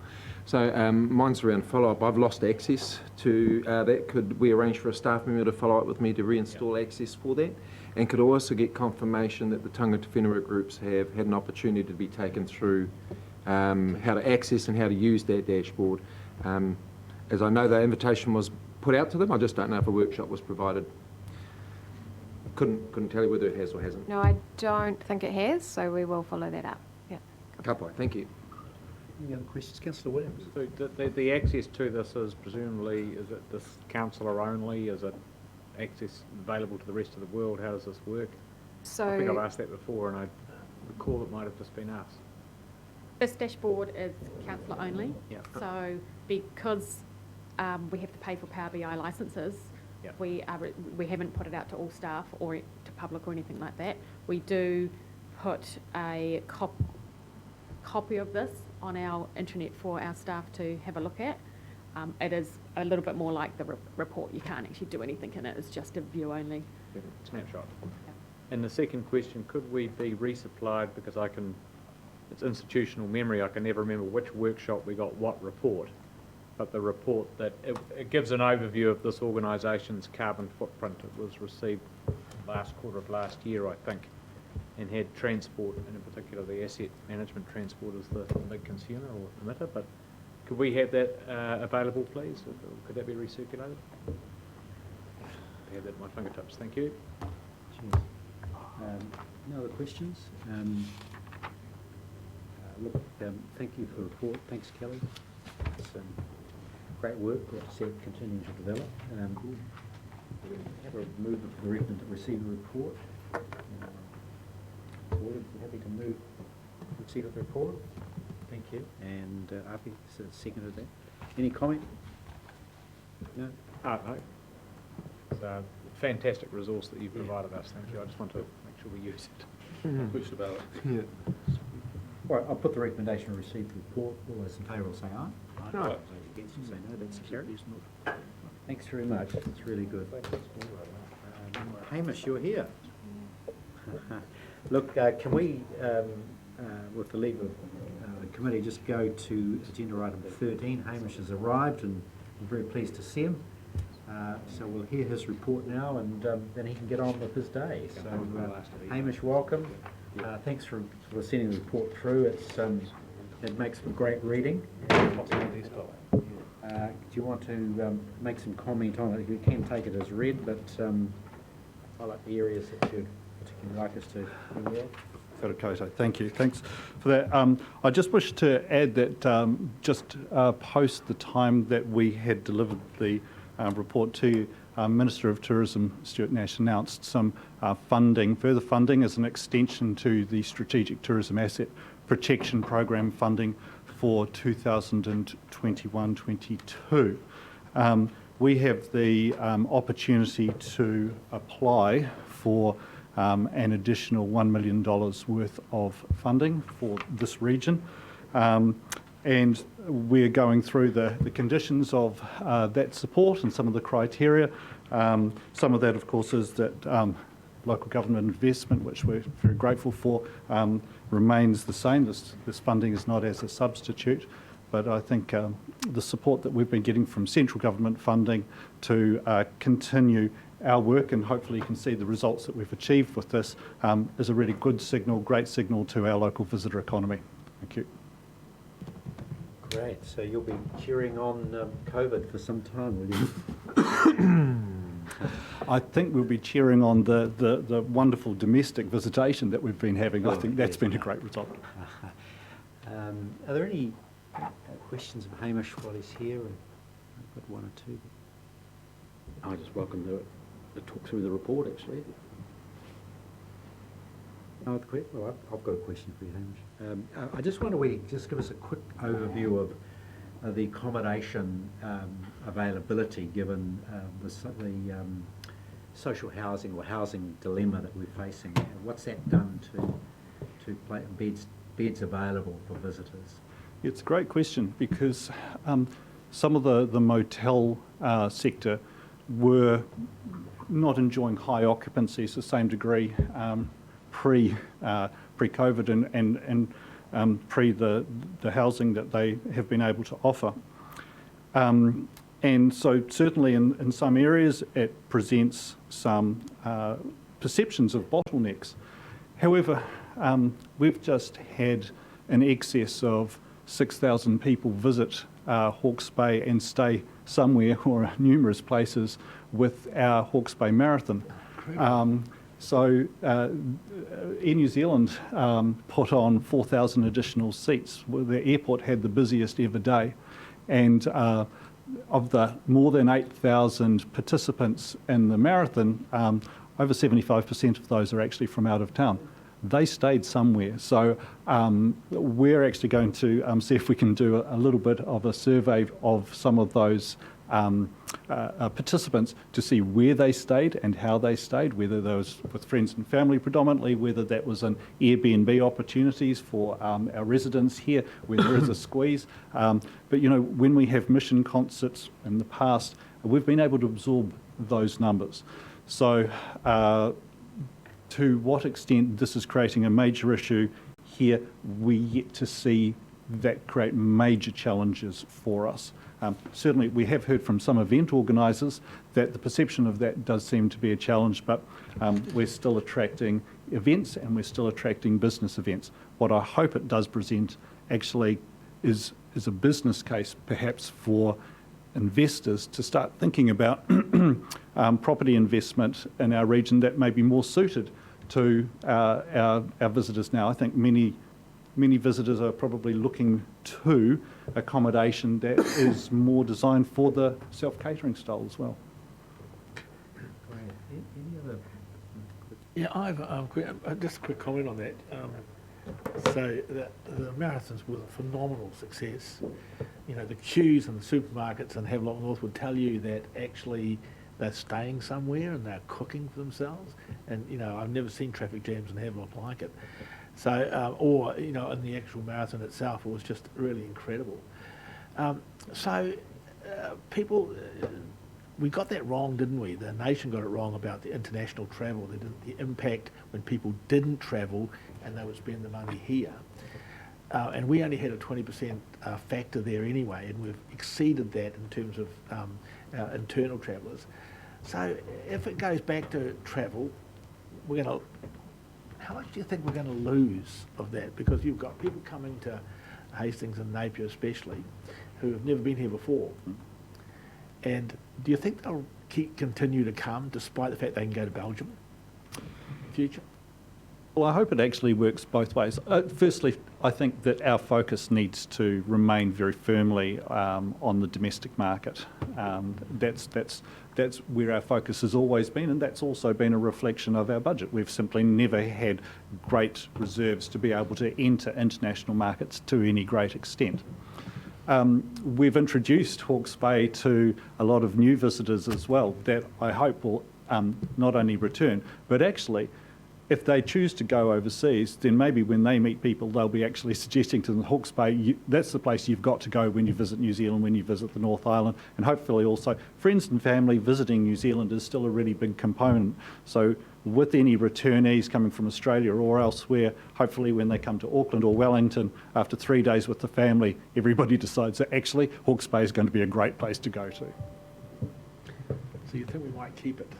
So mine's around follow-up. I've lost access to that. Could we arrange for a staff member to follow up with me to reinstall access for that? And could also get confirmation that the tangata whenua groups have had an opportunity to be taken through how to access and how to use that dashboard. As I know, the invitation was put out to them. I just don't know if a workshop was provided. Couldn't tell you whether it has or hasn't. No, I don't think it has, so we will follow that up. Yeah. Kapai, thank you. Any other questions? Councillor Williams? So the access to this is presumably, is it this councillor only? Is it access available to the rest of the world? How does this work? So I think I've asked that before, and I recall it might have just been us. This dashboard is councillor only. Yeah. So because we have to pay for Power BI licences, Yep. we haven't put it out to all staff or to public or anything like that. We do put a copy of this on our intranet for our staff to have a look at. It is a little bit more like the report. You can't actually do anything in it. It's just a view only. Snapshot. And the second question, could we be resupplied, because it's institutional memory, I can never remember which workshop we got what report, but the report that it gives an overview of this organisation's carbon footprint. It was received last quarter of last year, I think, and had transport, and in particular the asset management transport as the big consumer or emitter. But could we have that available, please? Could that be recirculated? I have that at my fingertips. Thank you. Cheers. No other questions? Thank you for the report. Thanks, Kelly. It's great work that's continuing to develop. Have a move for the recommend to receive a report. Board, happy to move receive of the report. Thank you. And Api seconded that. Any comment? No? No. It's a fantastic resource that you've provided us. Thank you. I just want to make sure we use it. Push about it. Yeah. Right, I'll put the recommendation to receive the report. All those in favour will say aye. Aye. Those against will say no. That's carried. Thanks very much. That's really good. Hamish, you're here. Look, can we, with the leave of the committee, just go to agenda item 13. Hamish has arrived and I'm very pleased to see him. So we'll hear his report now and then he can get on with his day. So Hamish, welcome. Thanks for sending the report through. It makes for great reading. Do you want to make some comment on it? You can take it as read, but highlight the areas that you'd particularly like us to be aware of. Okay, thank you. Thanks for that. I just wish to add that just post the time that we had delivered the report to you, Minister of Tourism Stuart Nash announced some further funding as an extension to the Strategic Tourism Asset Protection Program funding for 2021-22. We have the opportunity to apply for an additional $1 million worth of funding for this region. And we're going through the conditions of that support and some of the criteria. Some of that, of course, is that local government investment, which we're very grateful for, remains the same. This funding is not as a substitute, but I think the support that we've been getting from central government funding to continue our work, and hopefully you can see the results that we've achieved with this, is a really good signal, great signal to our local visitor economy. Thank you. Great. So you'll be cheering on COVID for some time, will you? I think we'll be cheering on the wonderful domestic visitation that we've been having. I think that's been a great result. Are there any questions of Hamish while he's here? I've got one or two. I just welcome to talk through the report, actually. No, well, I've got a question for you, Hamish. I just wonder whether you just give us a quick overview of the accommodation availability given the social housing or housing dilemma that we're facing. What's that done to beds available for visitors? It's a great question because some of the motel sector were not enjoying high occupancies to the same degree pre-COVID and pre the housing that they have been able to offer. And so certainly in some areas it presents some perceptions of bottlenecks. However, we've just had an excess of 6,000 people visit Hawke's Bay and stay somewhere or numerous places with our Hawke's Bay Marathon. So Air New Zealand put on 4,000 additional seats. The airport had the busiest ever day, and of the more than 8,000 participants in the marathon, over 75% of those are actually from out of town. They stayed somewhere. So we're actually going to see if we can do a little bit of a survey of some of those participants to see where they stayed and how they stayed, whether that was with friends and family predominantly, whether that was an Airbnb opportunities for our residents here, where there is a squeeze. But, you know, when we have mission concerts in the past, we've been able to absorb those numbers. So to what extent this is creating a major issue here, we yet to see that create major challenges for us. Certainly we have heard from some event organisers that the perception of that does seem to be a challenge, but we're still attracting events and we're still attracting business events. What I hope it does present actually is a business case perhaps for investors to start thinking about property investment in our region that may be more suited to our visitors now. I think many visitors are probably looking to accommodation that is more designed for the self-catering style as well. Great. Any other? Yeah, I've just a quick comment on that. So the marathons was a phenomenal success. You know, the queues in the supermarkets in Havelock North would tell you that actually they're staying somewhere and they're cooking for themselves. And, you know, I've never seen traffic jams in Havelock like it. So, or, you know, in the actual marathon itself, it was just really incredible. People, we got that wrong, didn't we? The nation got it wrong about the international travel, the impact when people didn't travel and they would spend the money here. And we only had a 20% factor there anyway, and we've exceeded that in terms of our internal travellers. So if it goes back to travel, how much do you think we're going to lose of that? Because you've got people coming to Hastings and Napier especially, who have never been here before. And do you think they'll continue to come despite the fact they can go to Belgium in the future? Well, I hope it actually works both ways. Firstly, I think that our focus needs to remain very firmly on the domestic market. That's where our focus has always been, and that's also been a reflection of our budget. We've simply never had great reserves to be able to enter international markets to any great extent. We've introduced Hawke's Bay to a lot of new visitors as well that I hope will not only return, but actually, if they choose to go overseas, then maybe when they meet people, they'll be actually suggesting to them, Hawke's Bay, that's the place you've got to go when you visit New Zealand, when you visit the North Island, and hopefully also friends and family visiting New Zealand is still a really big component. So with any returnees coming from Australia or elsewhere, hopefully when they come to Auckland or Wellington, after 3 days with the family, everybody decides that actually Hawke's Bay is going to be a great place to go to. So you think we might keep it?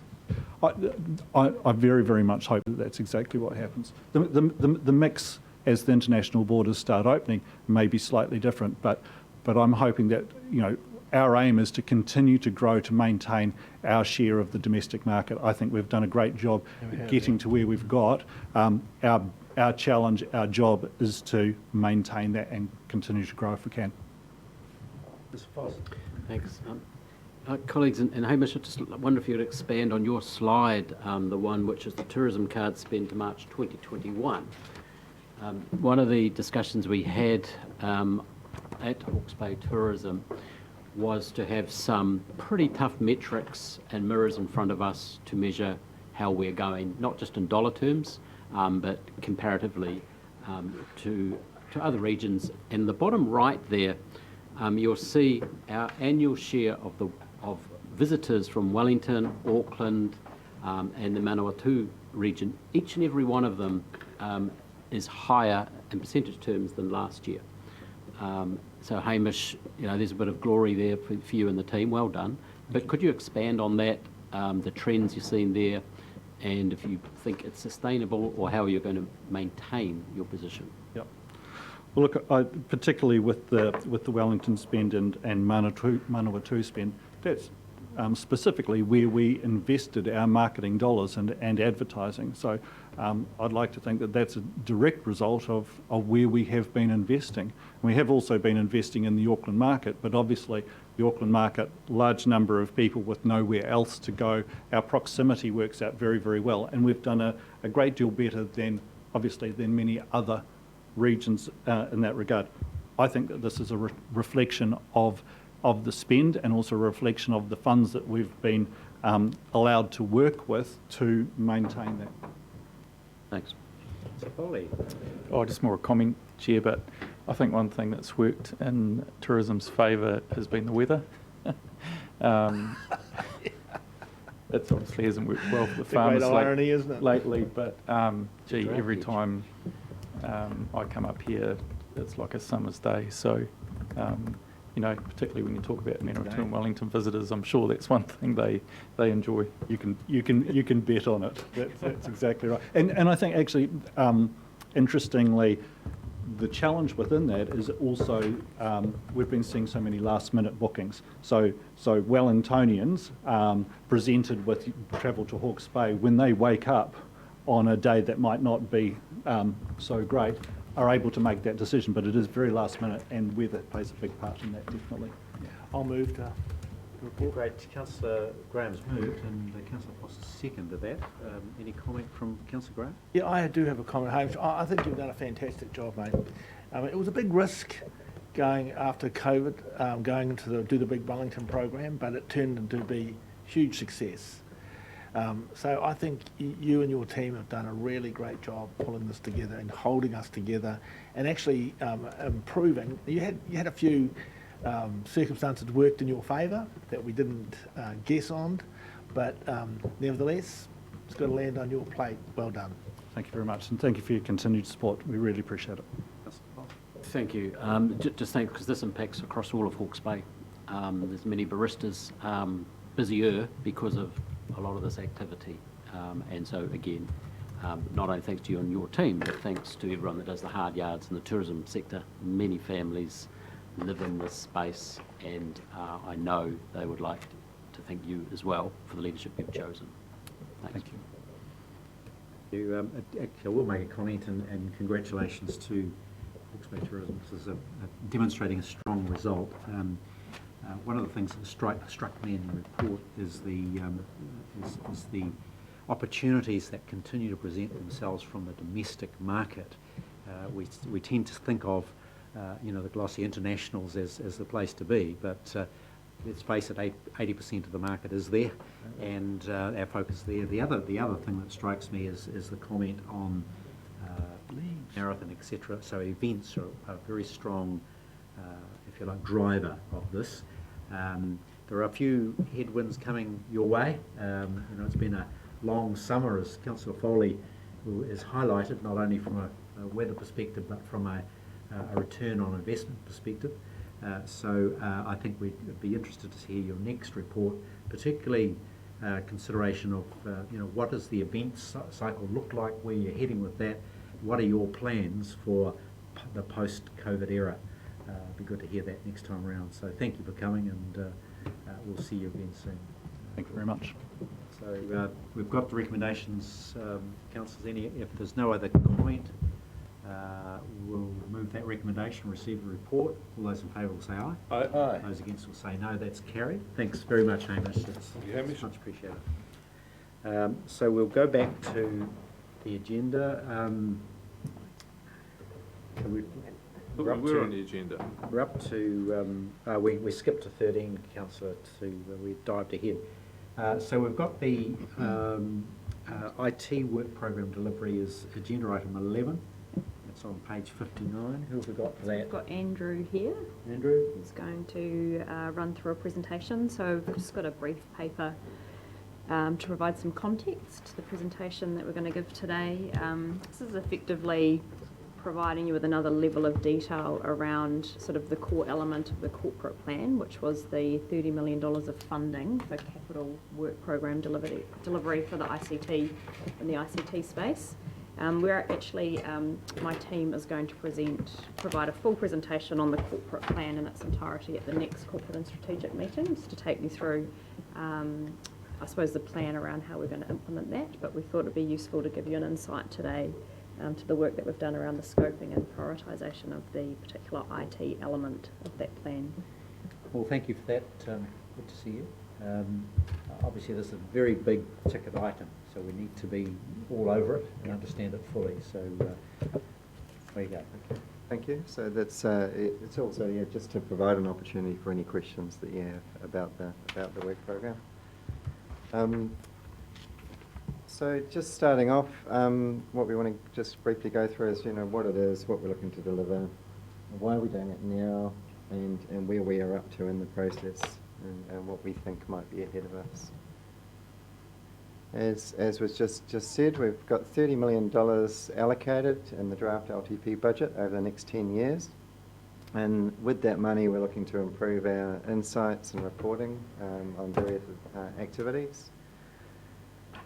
I very, very much hope that that's exactly what happens. The mix as the international borders start opening may be slightly different, but I'm hoping that, you know, our aim is to continue to grow, to maintain our share of the domestic market. I think we've done a great job getting to where we've got. Our challenge, our job is to maintain that and continue to grow if we can. Mr. Foss. Thanks. Colleagues, and Hamish, I just wonder if you'd expand on your slide, the one which is the tourism card spend to March 2021. One of the discussions we had at Hawke's Bay Tourism was to have some pretty tough metrics and mirrors in front of us to measure how we're going, not just in dollar terms, but comparatively to other regions. And the bottom right there, you'll see our annual share of visitors from Wellington, Auckland, and the Manawatu region. Each and every one of them is higher in percentage terms than last year. So Hamish, you know, there's a bit of glory there for you and the team. Well done. But could you expand on that, the trends you're seeing there, and if you think it's sustainable or how you're going to maintain your position? Yep. Well, look, particularly with the Wellington spend and Manawatu spend, that's specifically where we invested our marketing dollars and advertising. So I'd like to think that that's a direct result of where we have been investing. We have also been investing in the Auckland market, but obviously the Auckland market, large number of people with nowhere else to go, our proximity works out very, very well. And we've done a great deal better than many other regions in that regard. I think that this is a reflection of the spend and also a reflection of the funds that we've been allowed to work with to maintain that. Thanks. Mr. Foley. Oh, just more a comment, Chair, but I think one thing that's worked in tourism's favour has been the weather. It obviously hasn't worked well for the farmers irony, isn't it? lately, but every time I come up here, it's like a summer's day. So, you know, particularly when you talk about Manawatu and Wellington visitors, I'm sure that's one thing they enjoy. You can bet on it. That's exactly right. And I think actually, interestingly, the challenge within that is also we've been seeing so many last-minute bookings. So Wellingtonians presented with travel to Hawke's Bay, when they wake up on a day that might not be so great, are able to make that decision, but it is very last minute, and weather plays a big part in that, definitely. I'll move to report. Great. Councillor Graham's moved and Councillor Foss seconded that. Any comment from Councillor Graham? Yeah, I do have a comment, Hamish. I think you've done a fantastic job, mate. It was a big risk going after COVID, going into do the big Wellington program, but it turned into be huge success. So I think you and your team have done a really great job pulling this together and holding us together, and actually improving. You had a few circumstances worked in your favour that we didn't guess on, but nevertheless, it's got to land on your plate. Well done. Thank you very much, and thank you for your continued support. We really appreciate it. Thank you. Just think, because this impacts across all of Hawke's Bay. There's many baristas busier because of a lot of this activity. And so, again, not only thanks to you and your team, but thanks to everyone that does the hard yards in the tourism sector. Many families live in this space, and I know they would like to thank you as well for the leadership you've chosen. Thank you. Actually, I will make a comment and congratulations to Hawke's Bay Tourism. This is demonstrating a strong result. One of the things that struck me in the report is the opportunities that continue to present themselves from the domestic market. We tend to think of the glossy internationals as the place to be, but let's face it, 80% of the market is there, and our focus there. The other thing that strikes me is the comment on marathon, etc. So events are a very strong, if you like, driver of this. There are a few headwinds coming your way. It's been a long summer, as Councillor Foley has highlighted, not only from a weather perspective, but from a return on investment perspective. So I think we'd be interested to hear your next report, particularly consideration of what does the event cycle look like, where you're heading with that, what are your plans for the post-COVID era. It'd be good to hear that next time around. So thank you for coming, and we'll see you again soon. Thank you very much. So we've got the recommendations, councillors. If there's no other comment, we'll move that recommendation, receive the report. All those in favour will say aye. Aye. Aye. Those against will say no. That's carried. Thanks very much, Hamish. That's much appreciated. So we'll go back to the agenda. We're on the agenda. We're up to, we skipped to 13, Councillor, we dived ahead. So we've got the IT work program delivery is agenda item 11. It's on page 59. Who have we got for that? We've got Andrew here. Andrew? He's going to run through a presentation. So we've just got a brief paper to provide some context to the presentation that we're going to give today. This is effectively providing you with another level of detail around sort of the core element of the corporate plan, which was the $30 million of funding for capital work program delivery for the ICT in the ICT space. We're actually, my team is going to provide a full presentation on the corporate plan in its entirety at the next corporate and strategic meetings to take you through, I suppose, the plan around how we're going to implement that, but we thought it'd be useful to give you an insight today to the work that we've done around the scoping and prioritisation of the particular IT element of that plan. Well, thank you for that. Good to see you. Obviously, this is a very big ticket item, so we need to be all over it and understand it fully. So, there you go. Okay. Thank you. So that's it's also just to provide an opportunity for any questions that you have about the work program. So just starting off, what we want to just briefly go through is, what it is, what we're looking to deliver, why are we doing it now, and where we are up to in the process, and what we think might be ahead of us. As was just said, we've got $30 million allocated in the draft LTP budget over the next 10 years. And with that money, we're looking to improve our insights and reporting on various activities.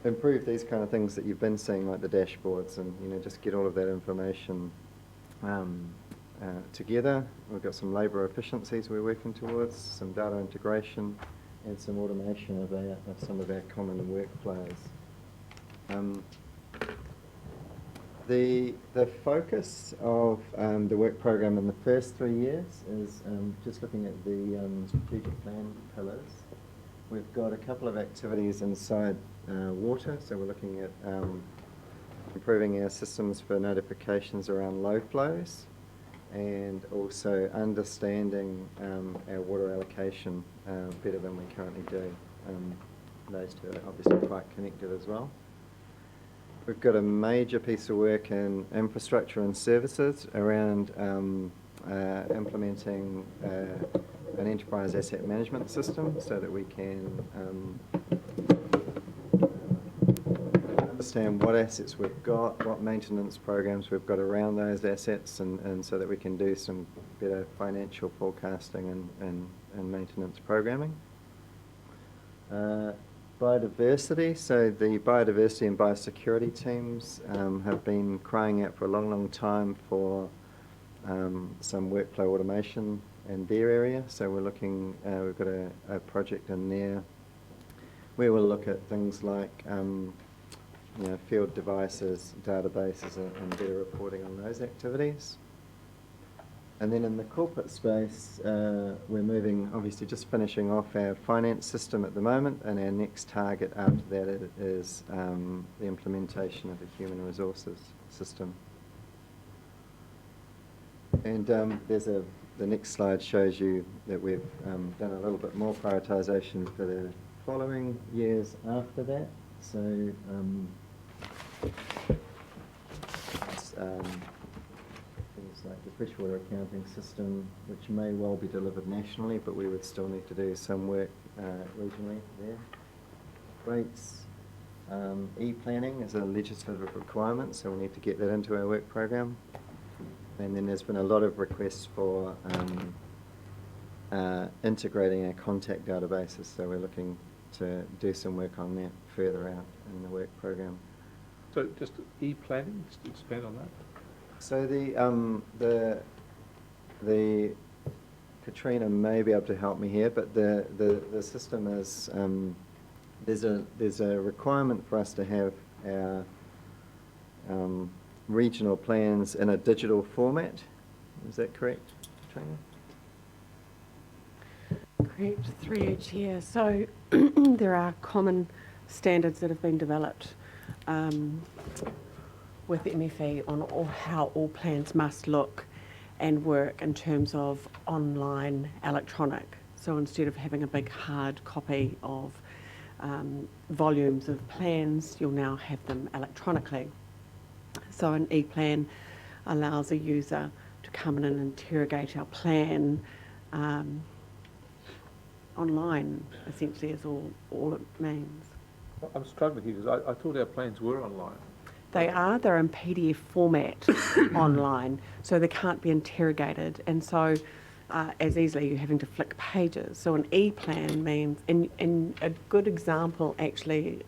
Improve these kind of things that you've been seeing, like the dashboards, and just get all of that information together. We've got some labour efficiencies we're working towards, some data integration, and some automation of some of our common workflows. The focus of the work program in the first 3 years is just looking at the strategic plan pillars. We've got a couple of activities inside water, so we're looking at improving our systems for notifications around low flows, and also understanding our water allocation better than we currently do. those two are obviously quite connected as well. We've got a major piece of work in infrastructure and services around implementing an enterprise asset management system so that we can understand what assets we've got, what maintenance programs we've got around those assets, and so that we can do some better financial forecasting and maintenance programming. Biodiversity, so the biodiversity and biosecurity teams have been crying out for a long, long time for some workflow automation in their area. So we're looking, we've got a project in there where we'll look at things like field devices, databases, and better reporting on those activities. And then in the corporate space, we're moving, obviously just finishing off our finance system at the moment, and our next target after that is the implementation of a human resources system. And the next slide shows you that we've done a little bit more prioritisation for the following years after that. So things like the freshwater accounting system, which may well be delivered nationally, but we would still need to do some work regionally there. Rates, e-planning is a legislative requirement, so we need to get that into our work program. And then there's been a lot of requests for integrating our contact databases, so we're looking to do some work on that further out in the work program. So just e-planning, just expand on that. So the Katrina may be able to help me here, but the system is there's a requirement for us to have our regional plans in a digital format. Is that correct, Katrina? Correct, 3 each year. So there are common standards that have been developed with MFE on how all plans must look and work in terms of online electronic. So instead of having a big hard copy of volumes of plans, you'll now have them electronically. So an e-plan allows a user to come in and interrogate our plan online, essentially is all it means. I'm struggling here because I thought our plans were online. They're in PDF format online, so they can't be interrogated, and so as easily you're having to flick pages. So an e-plan means, and a good example actually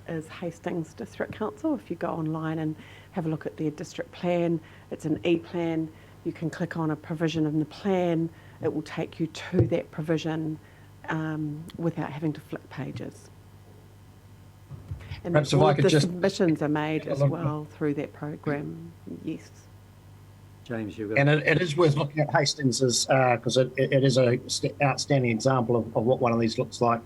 is Hastings District Council. If you go online and have a look at their district plan, it's an e-plan. You can click on a provision in the plan. It will take you to that provision without having to flick pages. And Perhaps if all I of could the just submissions are made as well through that program. Yes. James, you've got... And it is worth looking at Hastings because it is an outstanding example of what one of these looks like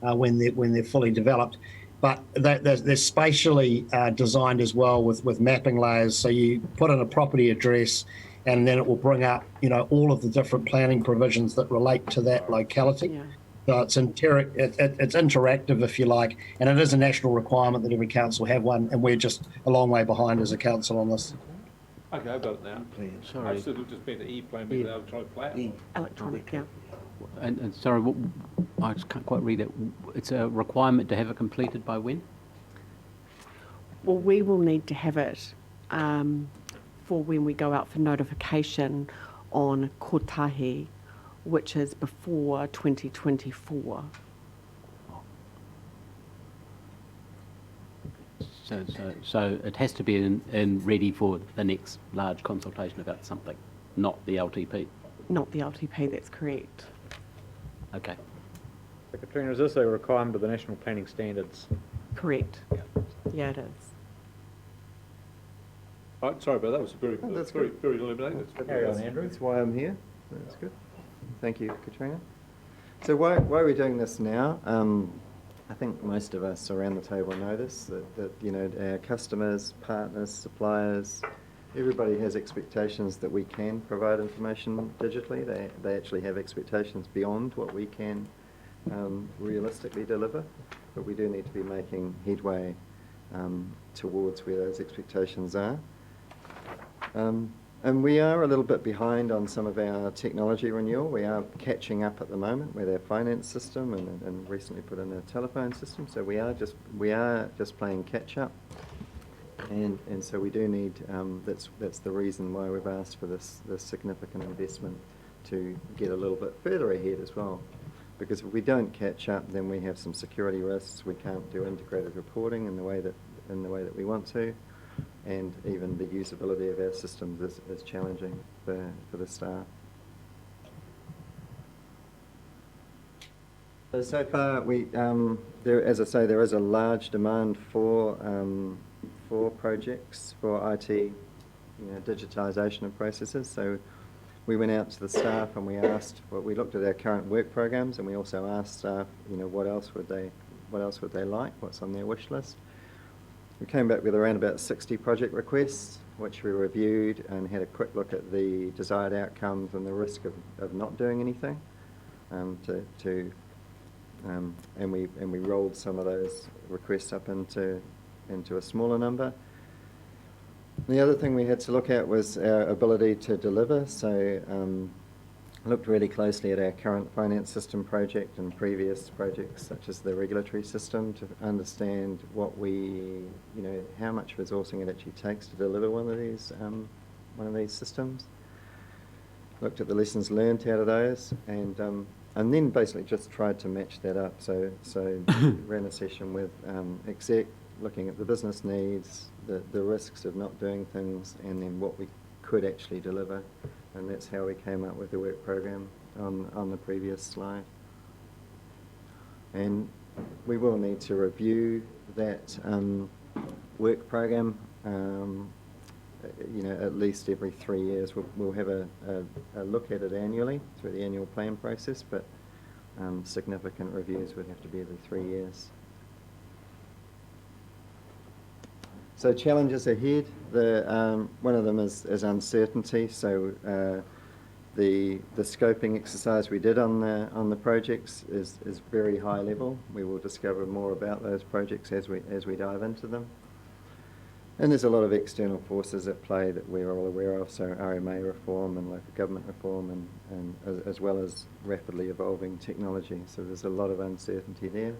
when they're fully developed. But they're spatially designed as well with mapping layers. So you put in a property address, and then it will bring up all of the different planning provisions that relate to that locality. Yeah. So it's interactive, if you like, and it is a national requirement that every council have one, and we're just a long way behind as a council on this. Okay, I've got it now. Sorry. I should have just been to e-plan with the electronic plan. Electronic, yeah. And sorry, I just can't quite read that. It's a requirement to have it completed by when? Well, we will need to have it for when we go out for notification on kotahi, which is before 2024. So it has to be in ready for the next large consultation about something, not the LTP. Not the LTP, that's correct. Okay. So Katrina, is this a requirement of the National Planning Standards? Correct. Yeah, it is. Sorry about that. It was very illuminating. Carry on, Andrew. That's why I'm here. That's good. Thank you, Katrina. So why are we doing this now? I think most of us around the table know this, that our customers, partners, suppliers, everybody has expectations that we can provide information digitally. They actually have expectations beyond what we can realistically deliver, but we do need to be making headway towards where those expectations are. And we are a little bit behind on some of our technology renewal. We are catching up at the moment with our finance system and recently put in a telephone system. So we are just playing catch up. And so we do need, that's the reason why we've asked for this significant investment to get a little bit further ahead as well. Because if we don't catch up, then we have some security risks. We can't do integrated reporting in the way that we want to. And even the usability of our systems is challenging for the staff. So far, as I say, there is a large demand for projects for IT, digitisation of processes. So we went out to the staff and we looked at our current work programs, and we also asked staff, what else would they like? What's on their wish list? We came back with around about 60 project requests, which we reviewed and had a quick look at the desired outcomes and the risk of not doing anything. And we rolled some of those requests up into a smaller number. The other thing we had to look at was our ability to deliver. So I looked really closely at our current finance system project and previous projects, such as the regulatory system, to understand how much resourcing it actually takes to deliver one of these systems. Looked at the lessons learned out of those, and then basically just tried to match that up. So ran a session with exec, looking at the business needs, the risks of not doing things, and then what we could actually deliver. And that's how we came up with the work program on the previous slide. And we will need to review that work program, at least every 3 years. We'll have a look at it annually through the annual plan process, but significant reviews would have to be every 3 years. So challenges ahead. One of them is uncertainty. So the scoping exercise we did on the projects is very high level. We will discover more about those projects as we dive into them. And there's a lot of external forces at play that we're all aware of. So RMA reform and local government reform, and as well as rapidly evolving technology. So there's a lot of uncertainty there.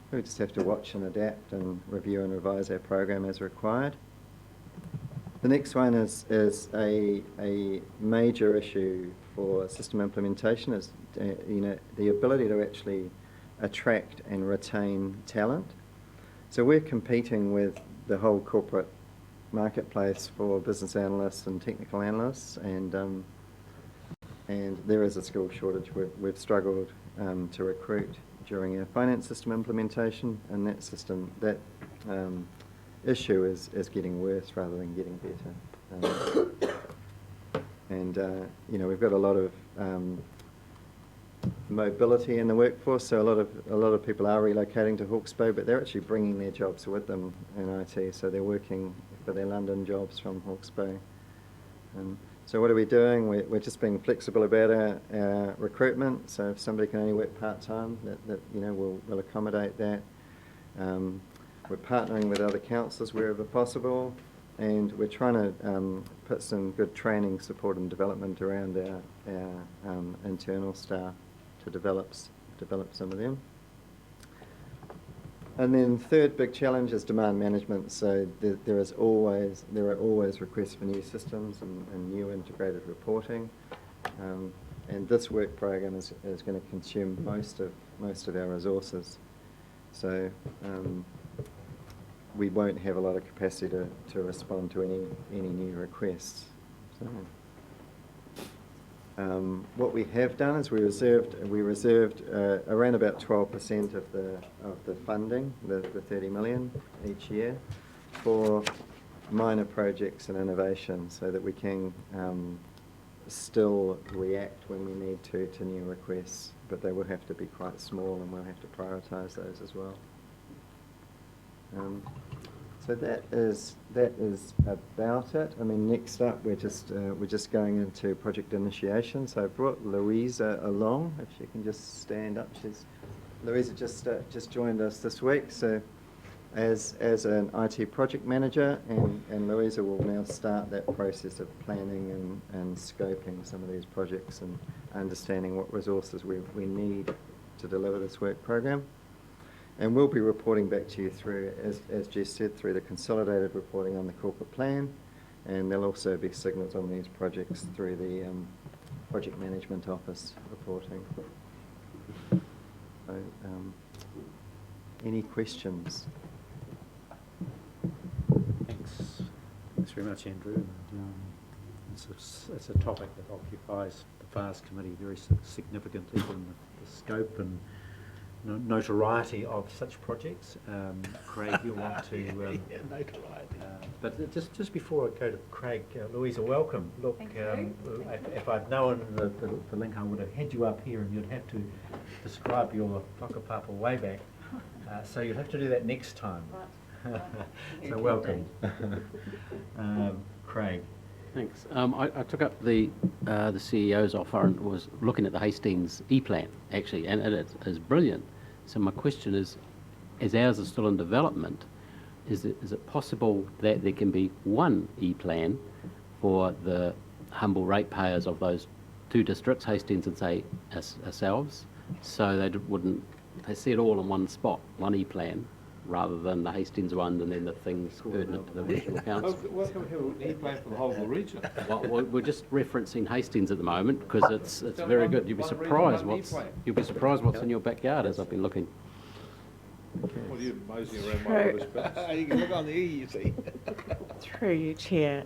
We just have to watch and adapt and review and revise our program as required. The next one is a major issue for system implementation is the ability to actually attract and retain talent. So we're competing with the whole corporate marketplace for business analysts and technical analysts, and there is a skill shortage. We've struggled to recruit during our finance system implementation, and that issue is getting worse rather than getting better. We've got a lot of mobility in the workforce, so a lot of people are relocating to Hawke's Bay, but they're actually bringing their jobs with them in IT, so they're working for their London jobs from Hawke's Bay. So what are we doing? We're just being flexible about our recruitment. So if somebody can only work part-time, we'll accommodate that. We're partnering with other councils wherever possible, and we're trying to put some good training, support and development around our internal staff to develop some of them. And then third big challenge is demand management. So there are always requests for new systems and new integrated reporting, and this work program is going to consume most of our resources. So we won't have a lot of capacity to respond to any new requests. So, what we have done is we reserved around about 12% of the funding, the 30 million each year, for minor projects and innovation, so that we can still react when we need to new requests, but they will have to be quite small, and we'll have to prioritise those as well. So that is about it. I mean, next up we're just going into project initiation. So I brought Louisa along. If she can just stand up. Louisa just joined us this week. So as an IT project manager, and Louisa will now start that process of planning and scoping some of these projects and understanding what resources we need to deliver this work program. And we'll be reporting back to you through, as Jess said, through the consolidated reporting on the corporate plan, and there'll also be signals on these projects through the project management office reporting. So, any questions? Thanks very much, Andrew. And, it's a topic that occupies the FARS committee very significantly in the scope and notoriety of such projects. Craig, you'll want to... notoriety. But just before I go to Craig, Louisa, welcome. Look, if I'd known the link, I would have had you up here and you'd have to describe your whakapapa way back. So you'll have to do that next time. Right. So welcome. Craig. Thanks. I took up the CEO's offer and was looking at the Hastings E-Plan, actually, and it is brilliant. So my question is, as ours is still in development, is it possible that there can be one E-Plan for the humble ratepayers of those two districts, Hastings and, say, ourselves, so they see it all in one spot, one E-Plan, rather than the Hastings one and then the things pertinent to the regional council? Why can't we have an E-plan for the whole of the region? Well, we're just referencing Hastings at the moment because it's very good. You'll be surprised what's in your backyard as I've been looking. Well, you're moseying around my rubbish bins. You can look on the E, you see. Through you, Chair,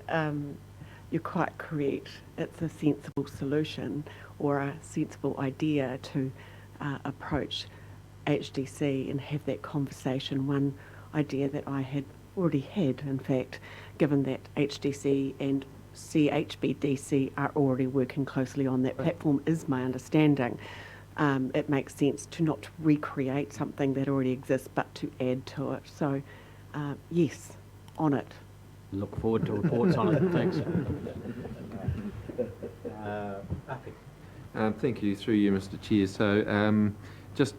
you're quite correct. It's a sensible solution or a sensible idea to approach HDC and have that conversation. One idea that I had already had, in fact, given that HDC and CHBDC are already working closely on that platform, is my understanding. It makes sense to not recreate something that already exists, but to add to it. So, yes, on it. Look forward to reports on it. Thanks. Thank you, through you, Mr. Chair. So, just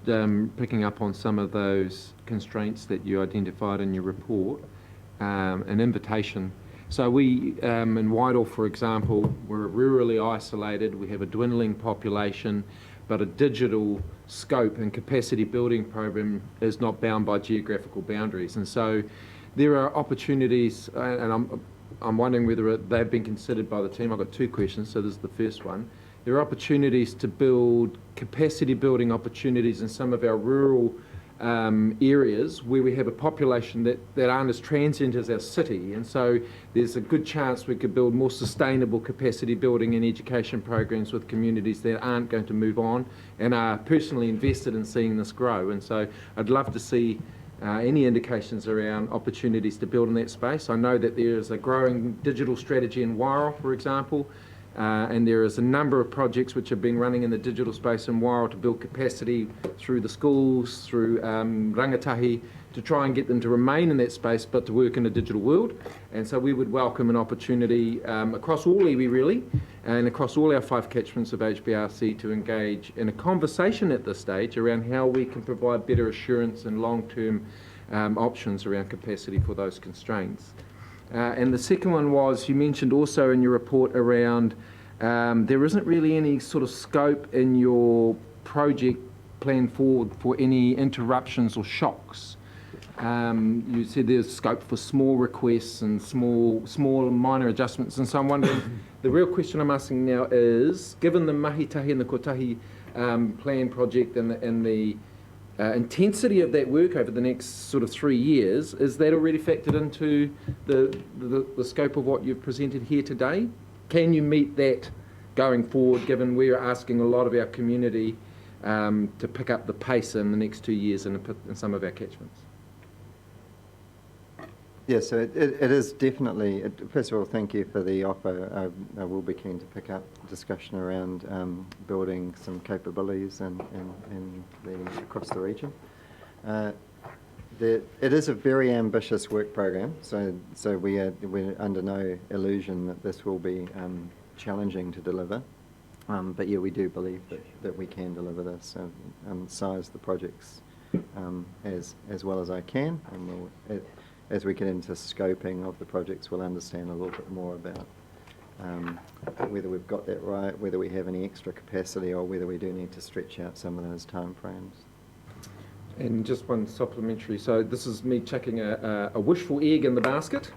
picking up on some of those constraints that you identified in your report, an invitation. So we, in Whitehall, for example, we're rurally isolated, we have a dwindling population, but a digital scope and capacity building program is not bound by geographical boundaries. And so there are opportunities, and I'm wondering whether they've been considered by the team. I've got two questions, so this is the first one. There are opportunities to build capacity building opportunities in some of our rural areas where we have a population that aren't as transient as our city, and so there's a good chance we could build more sustainable capacity building and education programs with communities that aren't going to move on and are personally invested in seeing this grow. And so I'd love to see any indications around opportunities to build in that space. I know that there is a growing digital strategy in Wairoa, for example, and there is a number of projects which have been running in the digital space in Wairoa to build capacity through the schools, through rangatahi, to try and get them to remain in that space but to work in a digital world. And so we would welcome an opportunity across all iwi really, and across all our 5 catchments of HBRC to engage in a conversation at this stage around how we can provide better assurance and long-term options around capacity for those constraints. And the second one was, you mentioned also in your report around there isn't really any sort of scope in your project plan forward for any interruptions or shocks. You said there's scope for small requests and small and minor adjustments, and so I'm wondering, the real question I'm asking now is, given the Mahitahi and the Kotahi plan project and the intensity of that work over the next sort of 3 years, is that already factored into the scope of what you've presented here today? Can you meet that going forward, given we're asking a lot of our community to pick up the pace in the next 2 years in some of our catchments? Yes, so it is definitely, first of all, thank you for the offer. I will be keen to pick up discussion around building some capabilities across the region. it is a very ambitious work program, so we're under no illusion that this will be challenging to deliver. But yeah, we do believe that we can deliver this and size the projects as well as I can, and as we get into scoping of the projects, we'll understand a little bit more about whether we've got that right, whether we have any extra capacity, or whether we do need to stretch out some of those timeframes. And just one supplementary, so this is me chucking a wishful egg in the basket.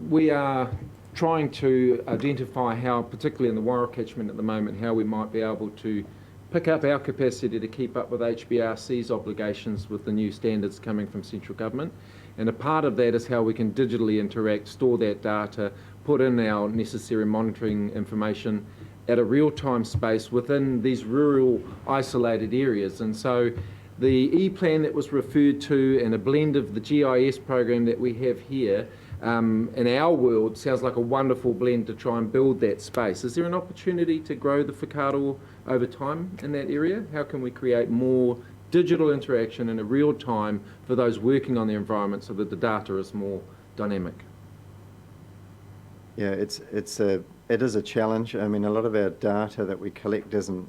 We are trying to identify how, particularly in the Wairau catchment at the moment, how we might be able to pick up our capacity to keep up with HBRC's obligations with the new standards coming from central government. And a part of that is how we can digitally interact, store that data, put in our necessary monitoring information at a real-time space within these rural isolated areas. And so the E-plan that was referred to and a blend of the GIS program that we have here in our world sounds like a wonderful blend to try and build that space. Is there an opportunity to grow the whakaaro over time in that area? How can we create more digital interaction in a real time for those working on the environment so that the data is more dynamic? Yeah, it is a challenge. I mean, a lot of our data that we collect isn't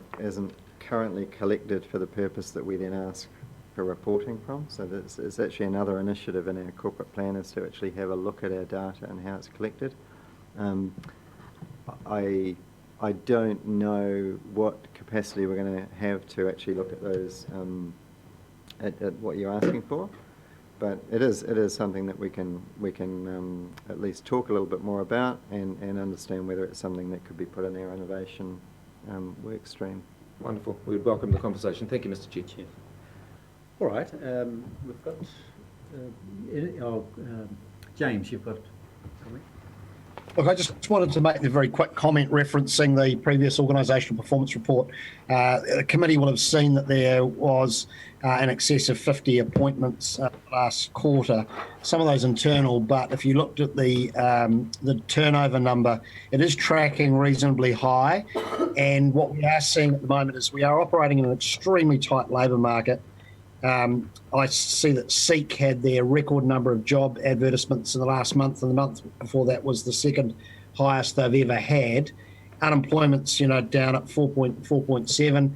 currently collected for the purpose that we then ask for reporting from. So it's actually another initiative in our corporate plan is to actually have a look at our data and how it's collected. I don't know what capacity we're going to have to actually look at those at what you're asking for, but it is something that we can at least talk a little bit more about and understand whether it's something that could be put in our innovation work stream. Wonderful. We'd welcome the conversation. Thank you, Mr. Chair. All right, we've got James, you've got a comment? Look, I just wanted to make a very quick comment referencing the previous organisational performance report. The committee will have seen that there was in excess of 50 appointments last quarter, some of those internal, but if you looked at the turnover number, it is tracking reasonably high. And what we are seeing at the moment is we are operating in an extremely tight labour market. I see that SEEK had their record number of job advertisements in the last month, and the month before that was the second highest they've ever had. Unemployment's down at 4.7,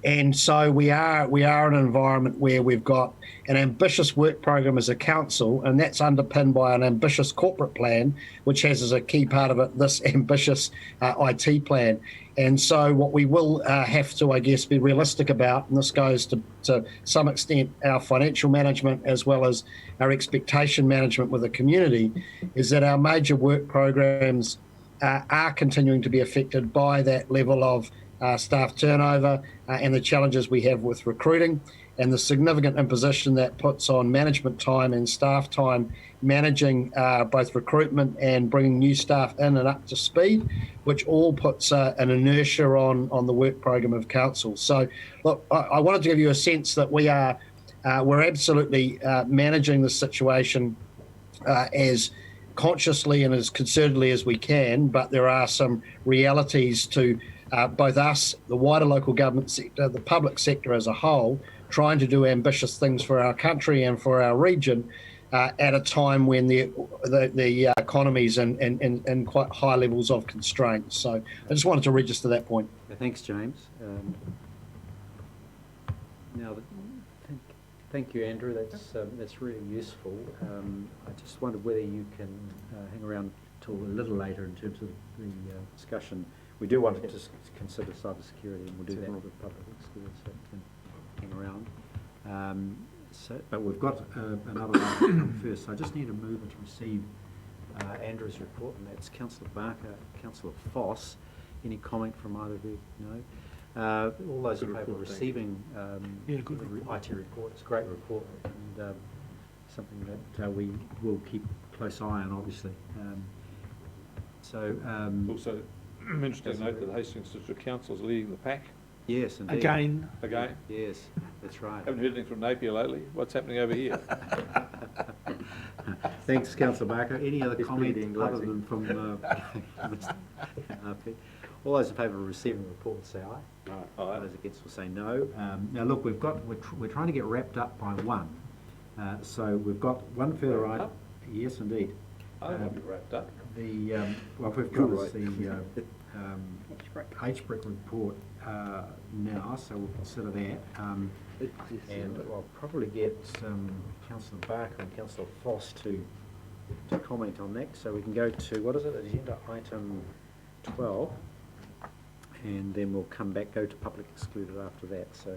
and so we are in an environment where we've got an ambitious work program as a council, and that's underpinned by an ambitious corporate plan, which has as a key part of it this ambitious IT plan. And so what we will have to, I guess, be realistic about, and this goes to some extent our financial management as well as our expectation management with the community, is that our major work programs are continuing to be affected by that level of staff turnover and the challenges we have with recruiting and the significant imposition that puts on management time and staff time managing both recruitment and bringing new staff in and up to speed, which all puts an inertia on the work program of council. So, look, I wanted to give you a sense that we're absolutely managing the situation as consciously and as concertedly as we can, but there are some realities to both us, the wider local government sector, the public sector as a whole, trying to do ambitious things for our country and for our region at a time when the economy's in quite high levels of constraints. So I just wanted to register that point. Thanks, James. Thank you, Andrew. That's really useful. I just wondered whether you can hang around till a little later in terms of the discussion. We do want to just consider cybersecurity, and we'll do that with public schools, so you can hang around. But we've got another one first. So I just need a mover to receive Andrew's report, and that's Councillor Barker, Councillor Foss. Any comment from either of you? No. All those in favour of receiving the IT report. It's a great report, and something that we will keep a close eye on, obviously. Also, interesting to note that Hastings District Council is leading the pack. Yes, indeed. Again? Yes, that's right. Haven't heard anything from Napier lately. What's happening over here? Thanks, Councillor Barker. Any other comment other than from Mr. RP? All those in favour of receiving the report will say aye. Aye. Those against will say no. Now look, we're trying to get wrapped up by one. So we've got one further item. Yes, indeed. I want to be wrapped up. What we've got is the HBRIC report now, so we'll consider that. And I'll probably get Councillor Barker and Councillor Foss to comment on that. So we can go to, what is it, agenda item 12, and then we'll come back, go to public excluded after that. So,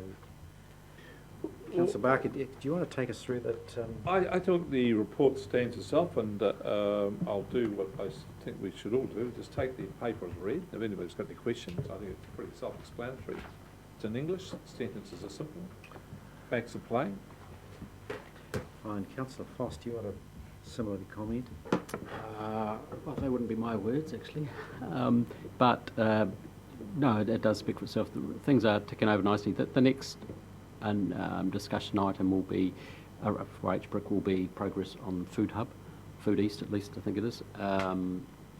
Councillor Barker, do you want to take us through that? I think the report stands itself, and I'll do what I think we should all do, just take the paper as read. If anybody's got any questions, I think it's pretty self-explanatory. It's in English, sentences are simple, facts are plain. Fine. Councillor Foss, do you want to similarly comment? Well, they wouldn't be my words, actually. No, it does speak for itself. Things are ticking over nicely. The next discussion item will be, for HBRIC, will be progress on Food Hub, Food East at least, I think it is.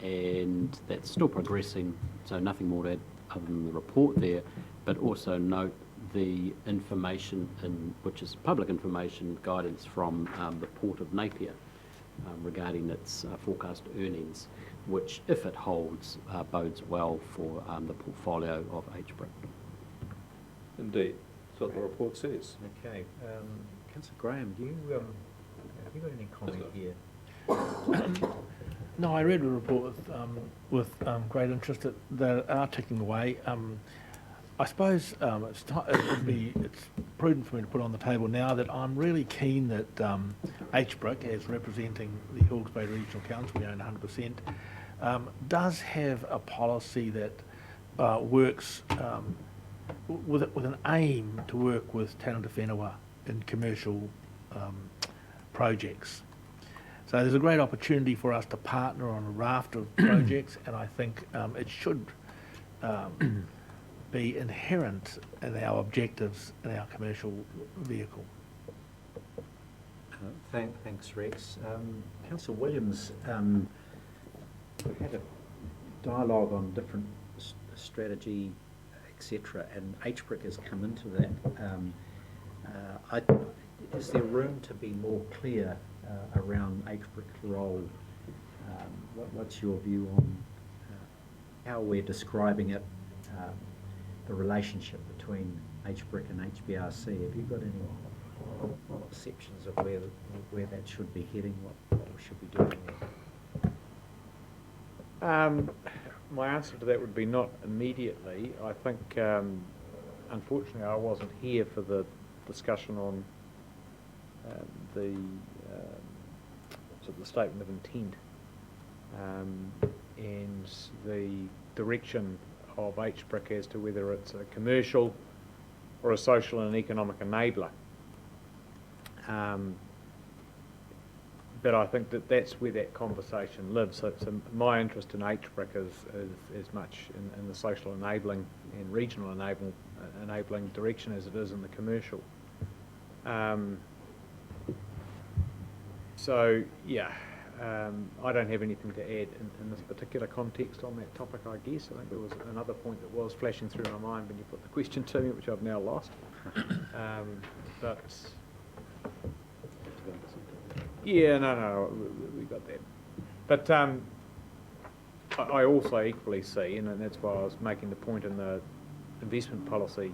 And that's still progressing, so nothing more to add other than the report there, but also note the information, which is public information guidance from the Port of Napier regarding its forecast earnings, which, if it holds, bodes well for the portfolio of HBRIC. Indeed, that's what the report says. Okay. Councillor Graham, do you have you got any comment here? No, I read the report with great interest. They are ticking away. I suppose it's prudent for me to put on the table now that I'm really keen that HBRIC, as representing the Hawke's Bay Regional Council, we own 100%, does have a policy that works with an aim to work with Tangata Whenua in commercial projects. So there's a great opportunity for us to partner on a raft of projects, and I think it should be inherent in our objectives in our commercial vehicle. Thanks, Rex. Councillor Williams, we've had a dialogue on different strategy, etc., and HBRIC has come into that. Is there room to be more clear around HBRIC's role? What's your view on how we're describing it, the relationship between HBRIC and HBRC? Have you got any perceptions of where that should be heading, what we should be doing there? My answer to that would be not immediately. I think, unfortunately, I wasn't here for the discussion on the statement of intent and the direction of HBRIC as to whether it's a commercial or a social and economic enabler. But I think that's where that conversation lives. So my interest in HBRIC is as much in the social enabling and regional enabling direction as it is in the commercial. I don't have anything to add in this particular context on that topic, I guess. I think there was another point that was flashing through my mind when you put the question to me, which I've now lost. No, we got that. But I also equally see, and that's why I was making the point in the investment policy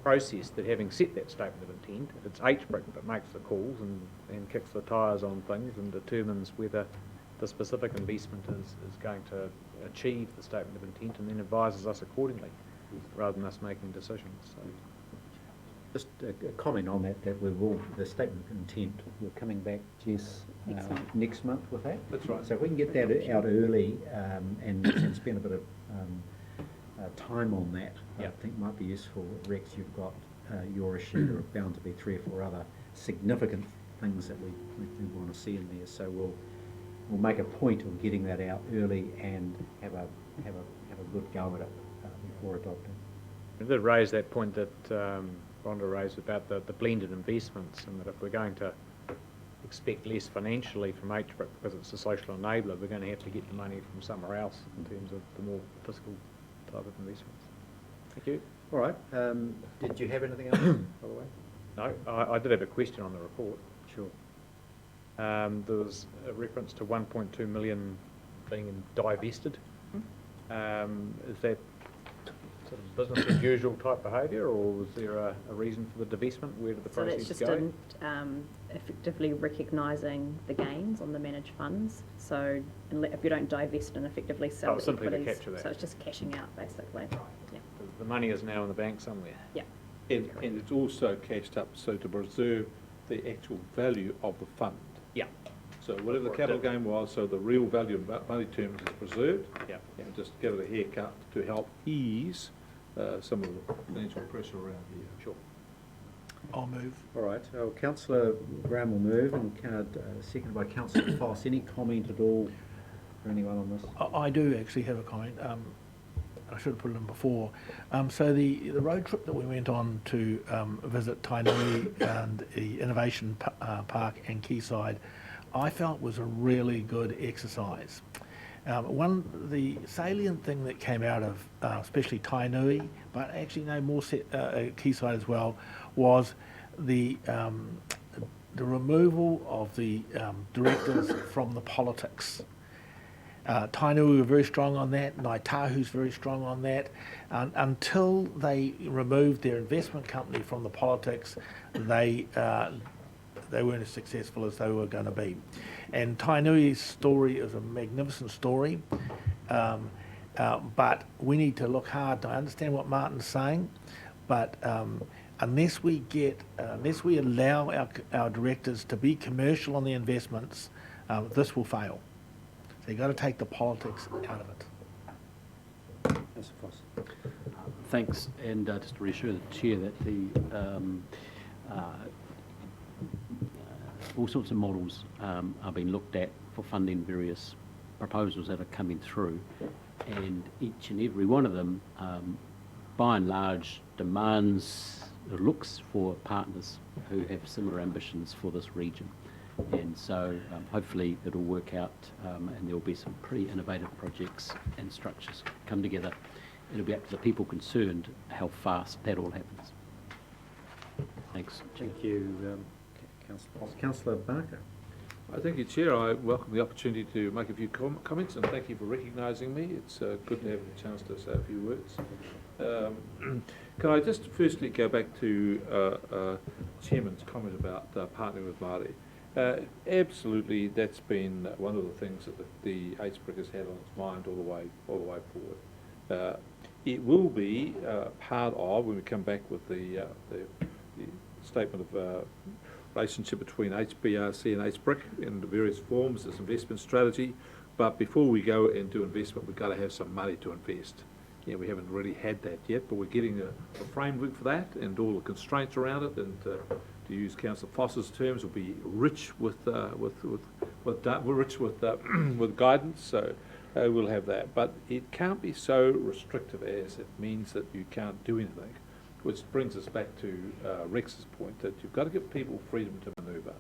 process, that having set that statement of intent, it's HBRIC that makes the calls and kicks the tyres on things and determines whether the specific investment is going to achieve the statement of intent, and then advises us accordingly, rather than us making decisions. So. Just a comment on that the statement of intent, we're coming back, Jess, next month with that. That's right. So if we can get that out early and spend a bit of time on that, I think might be useful. Rex, you've got your issue. There are bound to be 3 or 4 other significant things that we want to see in there. So we'll make a point of getting that out early and have a good go at it before adopting. I did raise that point that Rhonda raised about the blended investments, and that if we're going to expect less financially from HBRIC because it's a social enabler. We're going to have to get the money from somewhere else in terms of the more fiscal type of investments. Thank you. All right. Did you have anything else, by the way? No, I did have a question on the report. Sure. There was a reference to 1.2 million being divested. Is that sort of business as usual type behaviour, or was there a reason for the divestment? Where did the So that's proceeds just go? effectively recognising the gains on the managed funds. So if you don't divest and effectively sell the simply to equities, capture that. so it's just cashing out basically. Yeah. The money is now in the bank somewhere. Yeah. And it's also cashed up so to preserve the actual value of the fund. Yeah. So whatever the capital gain was, so the real value in money terms is preserved. Yeah. And just give it a haircut to help ease some of the financial pressure around here. Sure. I'll move. All right. Councillor Graham will move, and seconded by Councillor Foss. Any comment at all for anyone on this? I do actually have a comment. I should have put it in before. So the road trip that we went on to visit Tainui and the Innovation Park and Quayside, I felt was a really good exercise. The salient thing that came out of especially Tainui, but actually no more Quayside as well, was the removal of the directors from the politics. Tainui were very strong on that, Ngāi Tahu's very strong on that. Until they removed their investment company from the politics, they weren't as successful as they were going to be. And Tainui's story is a magnificent story, but we need to look hard. I understand what Martin's saying, but unless we allow our directors to be commercial on the investments, this will fail. So you've got to take the politics out of it. Councillor Foss. Thanks, and just to reassure the Chair that all sorts of models are being looked at for funding various proposals that are coming through, and each and every one of them, by and large, demands or looks for partners who have similar ambitions for this region. And so hopefully it'll work out and there'll be some pretty innovative projects and structures come together. It'll be up to the people concerned how fast that all happens. Thanks. Thank you, Councillor Barker. Thank you, Chair. I welcome the opportunity to make a few comments, and thank you for recognising me. It's good to have a chance to say a few words. Can I just firstly go back to Chairman's comment about partnering with Māori? Absolutely, that's been one of the things that the HBRIC has had on its mind all the way forward. It will be part of, when we come back with the statement of relationship between HBRC and HBRIC in the various forms, this investment strategy. But before we go and do investment, we've got to have some money to invest. Yeah, we haven't really had that yet, but we're getting a framework for that and all the constraints around it. And to use Councillor Foss's terms, will be rich with guidance. So we'll have that, but it can't be so restrictive as it means that you can't do anything. Which brings us back to Rex's point that you've got to give people freedom to manoeuvre.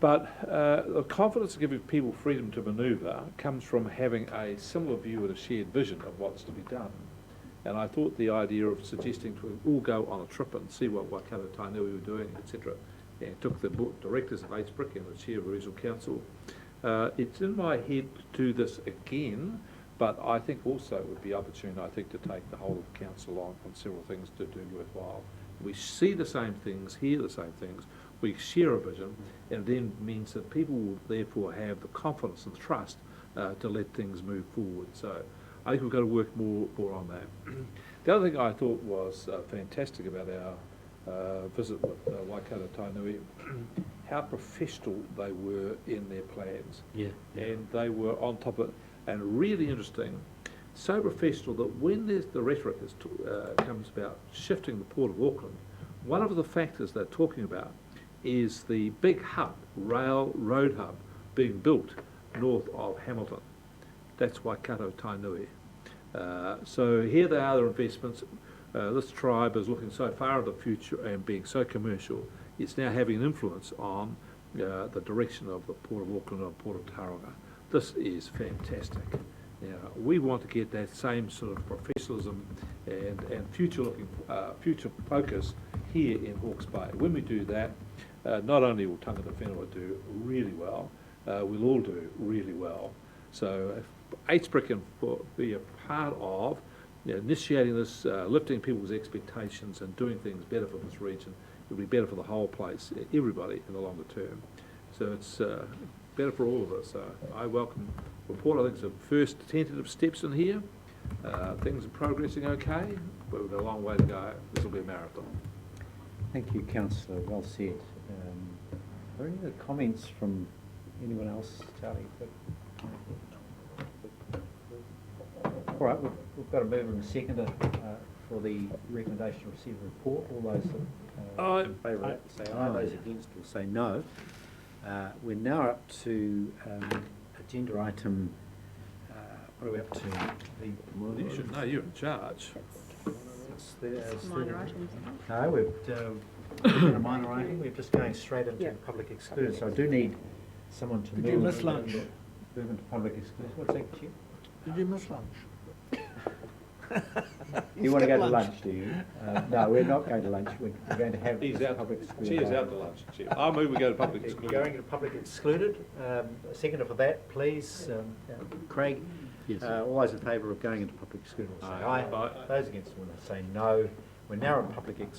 But the confidence of giving people freedom to manoeuvre comes from having a similar view and a shared vision of what's to be done. And I thought the idea of suggesting to all go on a trip and see what Waikato Tainui were doing, etc., and took the directors of HBRIC and the chair of the regional council. It's in my head to do this again, but I think also it would be opportune, I think, to take the whole of the council on several things to do worthwhile. We see the same things, hear the same things, we share a vision, and then means that people will therefore have the confidence and trust to let things move forward. So I think we've got to work more on that. The other thing I thought was fantastic about our visit with Waikato Tainui, how professional they were in their plans. Yeah. And they were on top of it, and really interesting, so professional that when the rhetoric comes about shifting the Port of Auckland, one of the factors they're talking about is the big hub, road hub, being built north of Hamilton. That's Waikato Tainui. So here they are, their investments. This tribe is looking so far into the future and being so commercial, it's now having an influence on the direction of the Port of Auckland and Port of Tauranga. This is fantastic. Now, we want to get that same sort of professionalism and future-looking, future focus here in Hawke's Bay. When we do that, not only will Tangata Whenua do really well, we'll all do really well. So if HBRIC can be a part of initiating this, lifting people's expectations and doing things better for this region, it'll be better for the whole place, everybody in the longer term. So it's better for all of us. I welcome the report. I think it's the first tentative steps in here. Things are progressing okay, but we've got a long way to go. This will be a marathon. Thank you, Councillor. Well said. Are there any other comments from anyone else, Charlie? All right, we've got a mover and a seconder for the recommendation to receive a report. All those in favour of that say aye. Those against will say no. We're now up to agenda item. What are we up to? You should know. You're in charge. Minor items. No, we've a minor item. We're just going straight into public exclusion. So I do need someone to Did move. you miss lunch? Move into public exclusion. What's that, Chair? Did you miss lunch? You want to go to lunch, do you? No, we're not going to lunch. We're going to have He's out. public exclusion. Chair's out to lunch. Chair. I move we go to public exclusion. Going to public excluded. A seconder for that, please. Craig. Yes. All those in favour of going into public exclusion will say aye. Aye. Those against will say no. We're now at public exclusion.